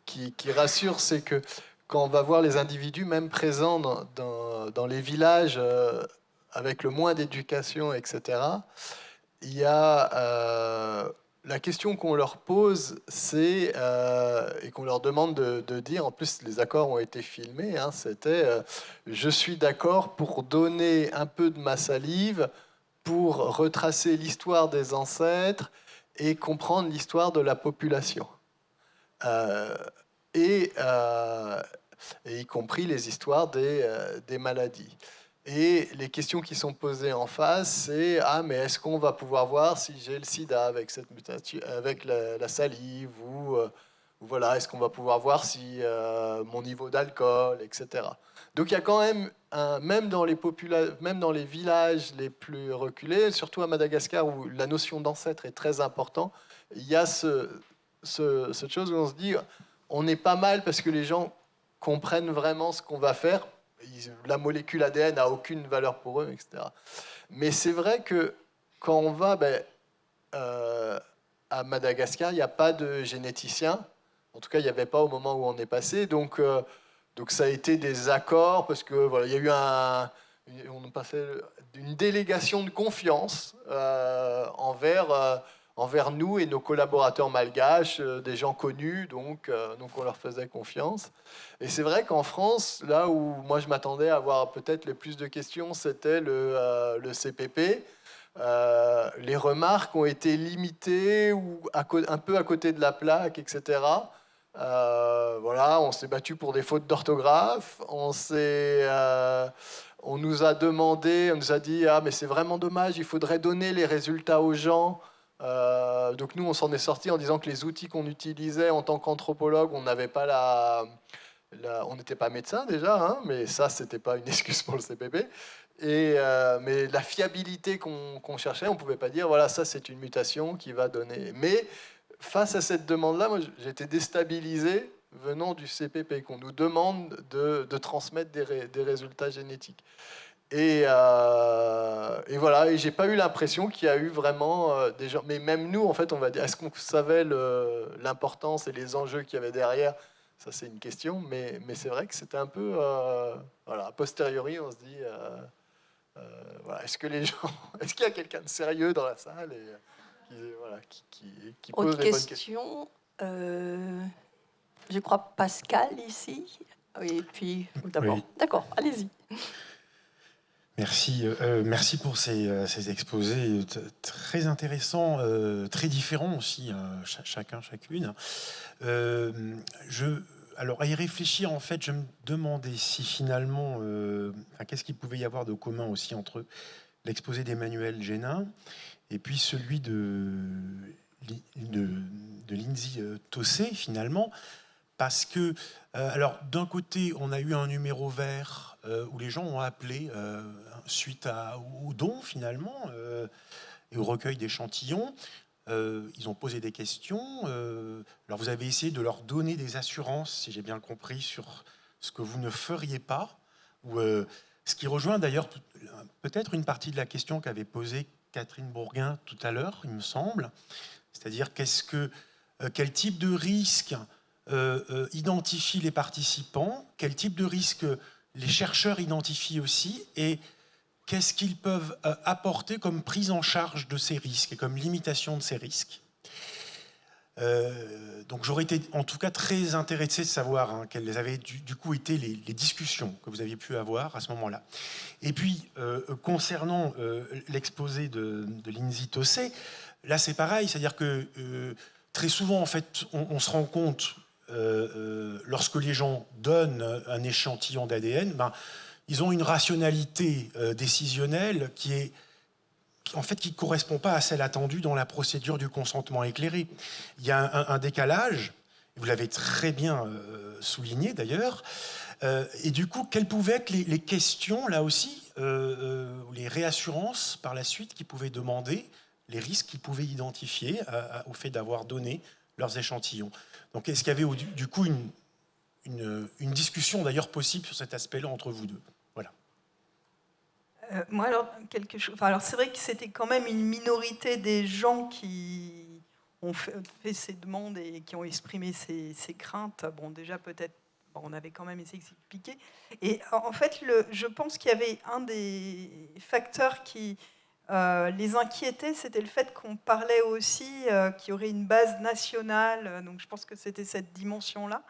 qui rassure, c'est que quand on va voir les individus, même présents dans les villages, avec le moins d'éducation, etc., il y a la question qu'on leur pose, c'est, et qu'on leur demande de dire, en plus les accords ont été filmés, hein, c'était je suis d'accord pour donner un peu de ma salive pour retracer l'histoire des ancêtres et comprendre l'histoire de la population. Et y compris les histoires des maladies. Et les questions qui sont posées en face, c'est mais est-ce qu'on va pouvoir voir si j'ai le sida avec cette mutation, avec la salive, ou voilà, est-ce qu'on va pouvoir voir si mon niveau d'alcool, etc. Donc il y a quand même, même dans les villages les plus reculés, surtout à Madagascar où la notion d'ancêtre est très importante, il y a cette chose où on se dit on est pas mal parce que les gens comprennent vraiment ce qu'on va faire. La molécule ADN n'a aucune valeur pour eux, etc. Mais c'est vrai que quand on va à Madagascar, il n'y a pas de généticien. En tout cas, il n'y avait pas au moment où on est passé. Donc ça a été des accords, parce que voilà, il y a eu on passait une délégation de confiance envers nous et nos collaborateurs malgaches, des gens connus, donc on leur faisait confiance. Et c'est vrai qu'en France, là où moi je m'attendais à avoir peut-être le plus de questions, c'était le CPP. Les remarques ont été limitées ou un peu à côté de la plaque, etc. Voilà, on s'est battu pour des fautes d'orthographe. On nous a demandé, on nous a dit mais c'est vraiment dommage, il faudrait donner les résultats aux gens. Donc nous, on s'en est sorti en disant que les outils qu'on utilisait en tant qu'anthropologue, on n'avait pas on n'était pas médecin déjà, hein, mais ça, c'était pas une excuse pour le CPP. Mais la fiabilité qu'on cherchait, on pouvait pas dire voilà, ça c'est une mutation qui va donner. Mais face à cette demande-là, moi j'étais déstabilisé venant du CPP, qu'on nous demande de transmettre des résultats génétiques. Et voilà, et j'ai pas eu l'impression qu'il y a eu vraiment des gens. Mais même nous, en fait, on va dire, est-ce qu'on savait l'importance et les enjeux qu'il y avait derrière? Ça, c'est une question, mais c'est vrai que c'était un peu, voilà, a posteriori, on se dit, voilà, est-ce qu'il y a quelqu'un de sérieux dans la salle qui pose les bonnes questions? Je crois Pascal ici. Oui, et puis d'abord. Oui. D'accord, allez-y. Merci, merci pour ces exposés très intéressants, très différents aussi, chacun, chacune. Alors, à y réfléchir, en fait, je me demandais si finalement, qu'est-ce qu'il pouvait y avoir de commun aussi entre l'exposé d'Emmanuel Génin et puis celui de Lindsay Tossé, finalement, parce que, alors, d'un côté, on a eu un numéro vert où les gens ont appelé suite au don, finalement, et au recueil d'échantillons. Ils ont posé des questions. Alors, vous avez essayé de leur donner des assurances, si j'ai bien compris, sur ce que vous ne feriez pas, ou ce qui rejoint d'ailleurs peut-être une partie de la question qu'avait posée Catherine Bourguin tout à l'heure, il me semble. C'est-à-dire quel type de risque identifient les participants, quel type de risque les chercheurs identifient aussi, et qu'est-ce qu'ils peuvent apporter comme prise en charge de ces risques et comme limitation de ces risques. Donc j'aurais été en tout cas très intéressé de savoir quelles avaient du coup été les discussions que vous aviez pu avoir à ce moment-là. Et puis concernant l'exposé de Lindsay Tossé, là c'est pareil, c'est-à-dire que très souvent en fait on se rend compte lorsque les gens donnent un échantillon d'ADN, ils ont une rationalité décisionnelle qui ne correspond pas à celle attendue dans la procédure du consentement éclairé. Il y a un décalage, vous l'avez très bien souligné d'ailleurs, et du coup, quelles pouvaient être les questions, là aussi, les réassurances par la suite qu'ils pouvaient demander, les risques qu'ils pouvaient identifier au fait d'avoir donné leurs échantillons. Donc, est-ce qu'il y avait du coup une discussion d'ailleurs possible sur cet aspect-là entre vous deux? Voilà. Moi, alors, alors c'est vrai que c'était quand même une minorité des gens qui ont fait ces demandes et qui ont exprimé ces craintes. Bon, déjà, peut-être, on avait quand même essayé de s'expliquer. Et en fait, je pense qu'il y avait un des facteurs qui les inquiétait, c'était le fait qu'on parlait aussi qu'il y aurait une base nationale. Donc, je pense que c'était cette dimension-là.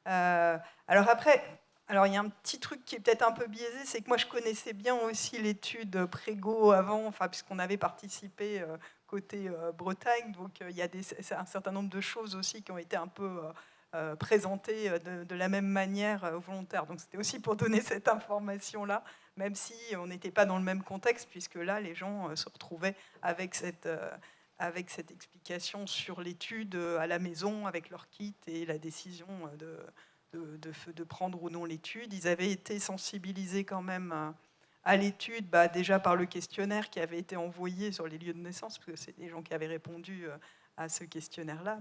Alors après... Alors, il y a un petit truc qui est peut-être un peu biaisé, c'est que moi, je connaissais bien aussi l'étude Prégo avant, puisqu'on avait participé côté Bretagne. Donc, il y a un certain nombre de choses aussi qui ont été un peu présentées de la même manière volontaire. Donc, c'était aussi pour donner cette information-là, même si on n'était pas dans le même contexte, puisque là, les gens se retrouvaient avec cette explication sur l'étude à la maison, avec leur kit et la décision de prendre ou non l'étude. Ils avaient été sensibilisés quand même à l'étude, déjà par le questionnaire qui avait été envoyé sur les lieux de naissance, parce que c'est des gens qui avaient répondu à ce questionnaire-là.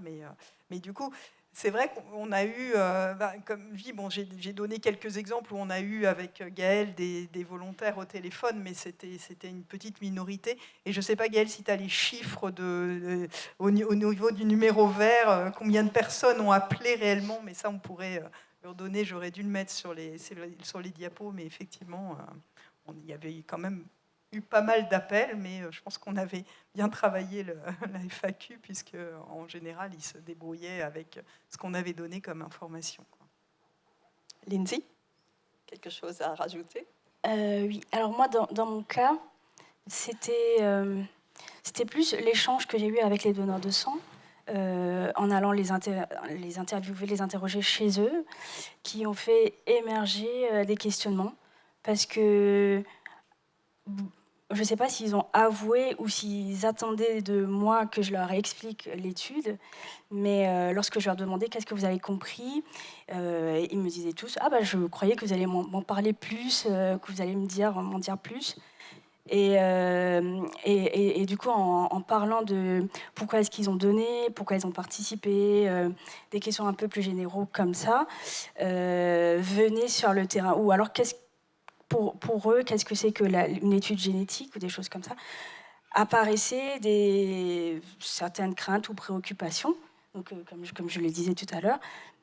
Mais du coup, c'est vrai qu'on a eu, comme je dis, j'ai donné quelques exemples où on a eu avec Gaël des volontaires au téléphone, mais c'était une petite minorité. Et je ne sais pas, Gaël, si tu as les chiffres au niveau du numéro vert, combien de personnes ont appelé réellement, mais ça, on pourrait leur donner, j'aurais dû le mettre sur les diapos, mais effectivement, il y avait quand même eu pas mal d'appels, mais je pense qu'on avait bien travaillé la FAQ, puisque en général, ils se débrouillaient avec ce qu'on avait donné comme information. Lindsay, quelque chose à rajouter? Oui, alors moi, dans mon cas, c'était plus l'échange que j'ai eu avec les donneurs de sang, en allant les interviewer, les interroger chez eux, qui ont fait émerger des questionnements, parce que je ne sais pas s'ils ont avoué ou s'ils attendaient de moi que je leur explique l'étude, mais lorsque je leur demandais qu'est-ce que vous avez compris, ils me disaient tous « Ah je croyais que vous alliez m'en parler plus, que vous alliez m'en dire plus ». Et du coup, en parlant de pourquoi est-ce qu'ils ont donné, pourquoi ils ont participé, des questions un peu plus généraux comme ça, venaient sur le terrain. Ou alors, pour eux, qu'est-ce que c'est que une étude génétique ou des choses comme ça, apparaissaient certaines craintes ou préoccupations, donc, comme je le disais tout à l'heure,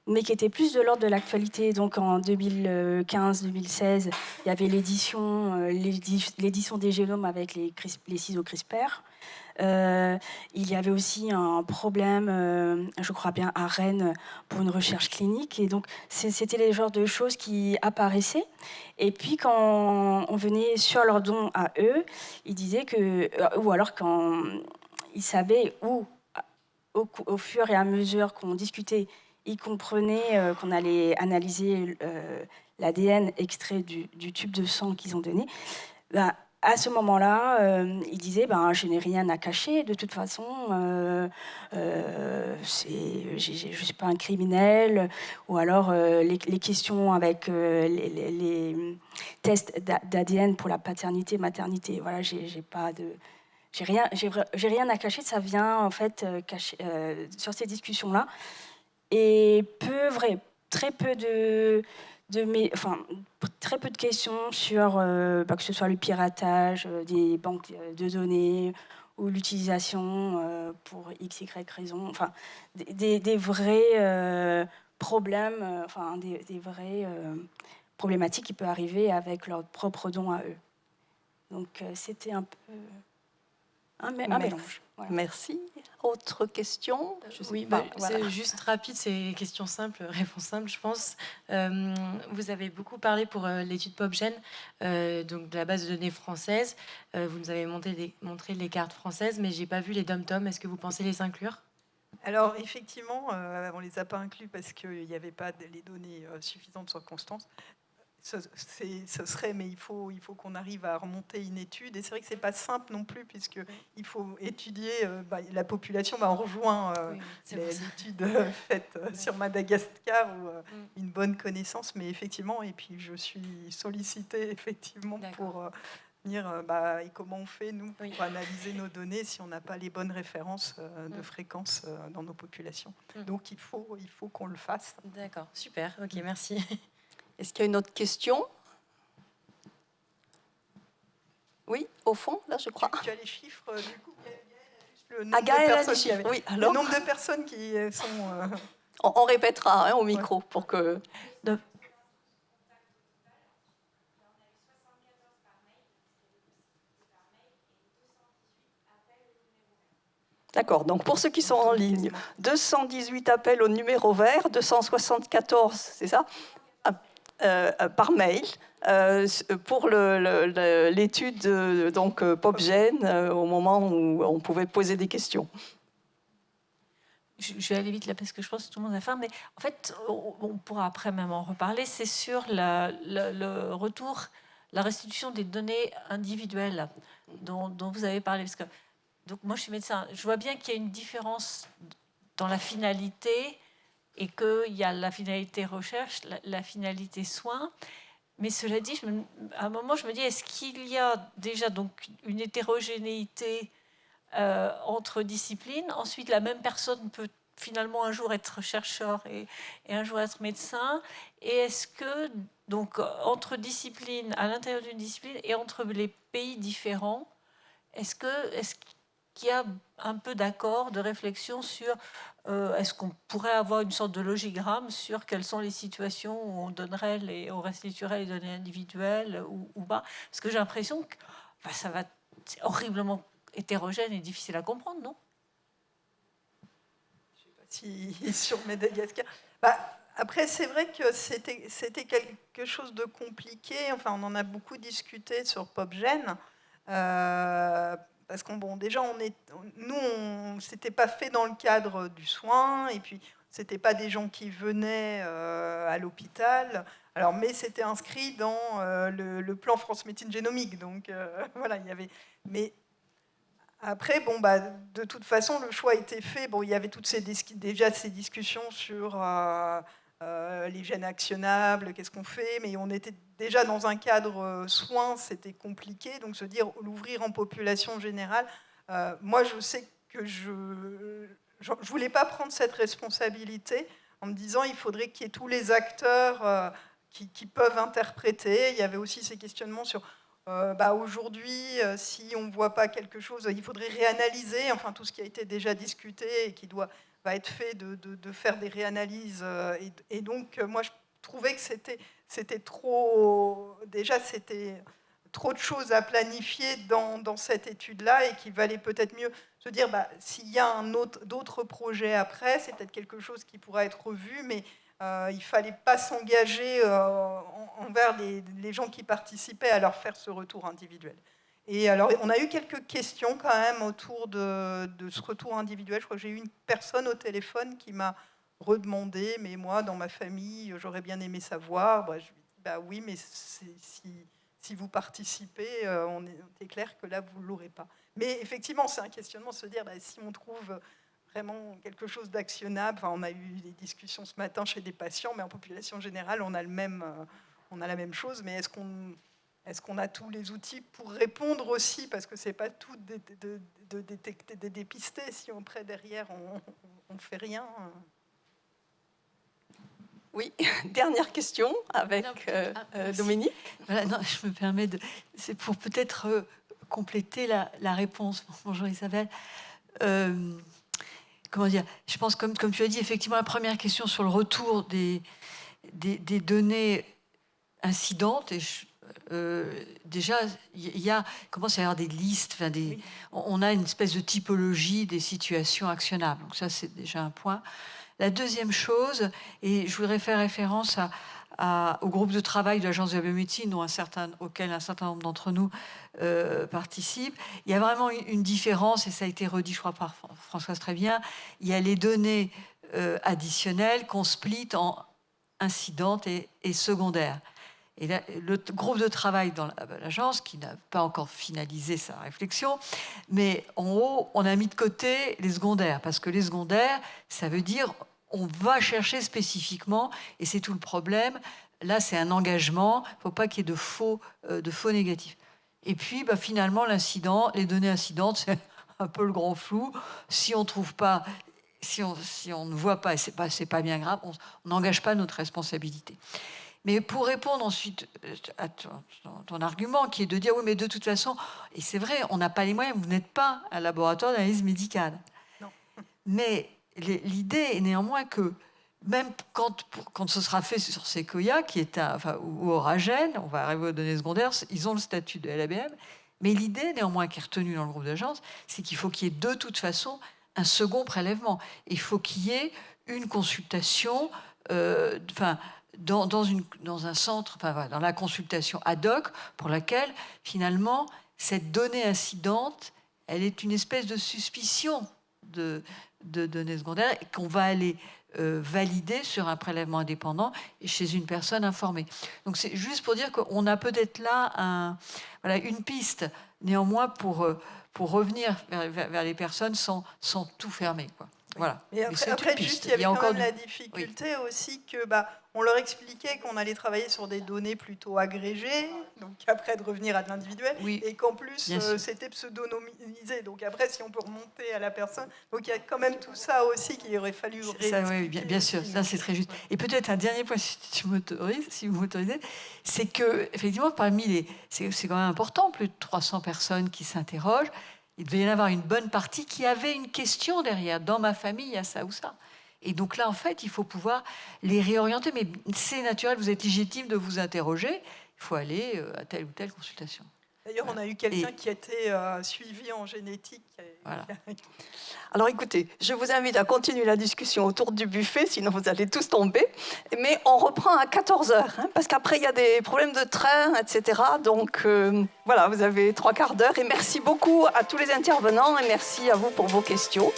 mais qui étaient plus de l'ordre de l'actualité. Donc en 2015-2016, il y avait l'édition des génomes avec les ciseaux CRISPR. Il y avait aussi un problème, je crois bien, à Rennes pour une recherche clinique. Et donc, c'était les genres de choses qui apparaissaient. Et puis, quand on venait sur leurs dons à eux, ils disaient que... ou alors, quand ils savaient où, au fur et à mesure qu'on discutait, ils comprenaient qu'on allait analyser l'ADN extrait du tube de sang qu'ils ont donné, à ce moment-là, il disait je n'ai rien à cacher, de toute façon, je ne suis pas un criminel, ou alors les questions avec les tests d'ADN pour la paternité, maternité, voilà, j'ai rien à cacher, ça vient en fait sur ces discussions-là. Et très peu très peu de questions sur que ce soit le piratage des banques de données ou l'utilisation pour x, y raison, enfin des vrais problèmes, des vraies problématiques qui peuvent arriver avec leurs propres dons à eux. Donc c'était un peu un mélange. Voilà. Merci. Autre question? Oui, voilà. c'est juste rapide, c'est question simple, réponse simple, je pense. Vous avez beaucoup parlé pour l'étude PopGen, donc de la base de données française. Vous nous avez montré les cartes françaises, mais j'ai pas vu les DOM-TOM. Est-ce que vous pensez les inclure? Alors, effectivement, on ne les a pas inclus parce qu'il n'y avait pas les données suffisantes sur Constance. Ce serait, mais il faut qu'on arrive à remonter une étude. Et c'est vrai que ce n'est pas simple non plus, puisqu'il faut étudier la population. On rejoint l'étude faite sur Madagascar, où une bonne connaissance, mais effectivement, et puis je suis sollicitée effectivement pour dire et comment on fait, nous, pour analyser nos données si on n'a pas les bonnes références de fréquence dans nos populations. Donc il faut qu'on le fasse. D'accord, super, ok, merci. Est-ce qu'il y a une autre question? Oui, au fond, là, je crois. Tu as les chiffres, du coup, le nombre Gaëlle de personnes qui oui, alors, le nombre de personnes qui sont... on répétera au micro pour que... D'accord, donc pour ceux qui sont en ligne, 218 appels au numéro vert, 274, c'est ça, par mail, pour l'étude donc PopGen, au moment où on pouvait poser des questions. Je vais aller vite là parce que je pense que tout le monde a faim, mais en fait, on pourra après même en reparler, c'est sur le retour, la restitution des données individuelles dont vous avez parlé. Parce que, donc moi, je suis médecin, je vois bien qu'il y a une différence dans la finalité et qu'il y a la finalité recherche, la finalité soin. Mais cela dit, à un moment, je me dis, est-ce qu'il y a déjà donc une hétérogénéité entre disciplines? Ensuite, la même personne peut finalement un jour être chercheur et un jour être médecin. Et est-ce que, donc, entre disciplines, à l'intérieur d'une discipline et entre les pays différents, est-ce qu'il y a un peu d'accord, de réflexion sur est-ce qu'on pourrait avoir une sorte de logigramme sur quelles sont les situations où on restituerait les données individuelles ou pas? Parce que j'ai l'impression que ça va être horriblement hétérogène et difficile à comprendre, non? Je ne sais pas si sur Madagascar... Après, c'est vrai que c'était quelque chose de compliqué. Enfin, on en a beaucoup discuté sur PopGen. Parce qu'on déjà, c'était pas fait dans le cadre du soin, et puis c'était pas des gens qui venaient à l'hôpital. Alors, mais c'était inscrit dans le plan France Médecine Génomique. Donc voilà, il y avait. Mais après, de toute façon, le choix a été fait. Il y avait déjà ces discussions sur les gènes actionnables, qu'est-ce qu'on fait, mais on était déjà dans un cadre soins, c'était compliqué, donc se dire l'ouvrir en population générale, moi je sais que je voulais pas prendre cette responsabilité en me disant il faudrait qu'il y ait tous les acteurs qui peuvent interpréter. Il y avait aussi ces questionnements sur aujourd'hui, si on ne voit pas quelque chose, il faudrait réanalyser, enfin tout ce qui a été déjà discuté et qui va être fait de faire des réanalyses. Et donc, moi, je trouvais que c'était trop... Déjà, c'était trop de choses à planifier dans cette étude-là et qu'il valait peut-être mieux se dire, s'il y a d'autres projets après, c'est peut-être quelque chose qui pourra être revu, mais il ne fallait pas s'engager envers les gens qui participaient à leur faire ce retour individuel. Et alors, on a eu quelques questions quand même autour de ce retour individuel. Je crois que j'ai eu une personne au téléphone qui m'a redemandé, mais moi, dans ma famille, j'aurais bien aimé savoir. Je lui ai dit, oui, mais si si vous participez, on est clair que là, vous ne l'aurez pas. Mais effectivement, c'est un questionnement, se dire, si on trouve vraiment quelque chose d'actionnable, on a eu des discussions ce matin chez des patients, mais en population générale, on a la même chose, mais est-ce qu'on a tous les outils pour répondre aussi, parce que ce n'est pas tout de détecter, de dépister, si après, derrière, on ne fait rien. Oui, dernière question avec Dominique. Voilà, non, je me permets c'est pour peut-être compléter la réponse. Bonjour Isabelle. Comment dire ? Je pense, comme tu as dit, effectivement, la première question sur le retour des données incidentes, et déjà, il commence à y avoir des listes, oui. On a une espèce de typologie des situations actionnables. Donc ça, c'est déjà un point. La deuxième chose, et je voudrais faire référence au groupe de travail de l'Agence de la biomédecine auquel un certain nombre d'entre nous participent, il y a vraiment une différence, et ça a été redit, je crois, par Françoise très bien. Il y a les données additionnelles qu'on split en incidentes et secondaires. Et là, le groupe de travail dans l'agence, qui n'a pas encore finalisé sa réflexion, mais en haut, on a mis de côté les secondaires, parce que les secondaires, ça veut dire on va chercher spécifiquement, et c'est tout le problème. Là, c'est un engagement, il ne faut pas qu'il y ait de faux négatifs. Et puis, finalement, les données incidentes, c'est un peu le grand flou. Si on ne trouve pas, si on ne voit pas, et c'est pas bien grave, on n'engage pas notre responsabilité. Mais pour répondre ensuite à ton argument, qui est de dire, oui, mais de toute façon, et c'est vrai, on n'a pas les moyens, vous n'êtes pas un laboratoire d'analyse médicale. Non. Mais l'idée est néanmoins que, même quand ce sera fait sur Sequoia, qui est ou Auragen, on va arriver aux données secondaires, ils ont le statut de LABM, mais l'idée néanmoins qui est retenue dans le groupe d'agence, c'est qu'il faut qu'il y ait de toute façon un second prélèvement. Il faut qu'il y ait une consultation, dans un centre, dans la consultation ad hoc, pour laquelle, finalement, cette donnée incidente, elle est une espèce de suspicion de données secondaires et qu'on va aller valider sur un prélèvement indépendant et chez une personne informée. Donc, c'est juste pour dire qu'on a peut-être là une piste, néanmoins, pour revenir vers les personnes sans tout fermer, quoi. Voilà. Et après juste, il y avait quand même la difficulté aussi que on leur expliquait qu'on allait travailler sur des données plutôt agrégées, donc après de revenir à de l'individuel, et qu'en plus c'était pseudonymisé. Donc après, si on peut remonter à la personne, donc il y a quand même tout ça aussi qu'il aurait fallu réexpliquer. Oui, bien sûr, ça c'est très juste. Et peut-être un dernier point, si vous m'autorisez, c'est que effectivement c'est quand même important, plus de 300 personnes qui s'interrogent. Il devait y en avoir une bonne partie qui avait une question derrière. Dans ma famille, il y a ça ou ça. Et donc là, en fait, il faut pouvoir les réorienter. Mais c'est naturel, vous êtes légitime de vous interroger. Il faut aller à telle ou telle consultation. D'ailleurs, on a eu quelqu'un qui a été suivi en génétique. Voilà. Alors écoutez, je vous invite à continuer la discussion autour du buffet, sinon vous allez tous tomber. Mais on reprend à 14h, parce qu'après, il y a des problèmes de train, etc. Donc voilà, vous avez 3 quarts d'heure. Et merci beaucoup à tous les intervenants et merci à vous pour vos questions.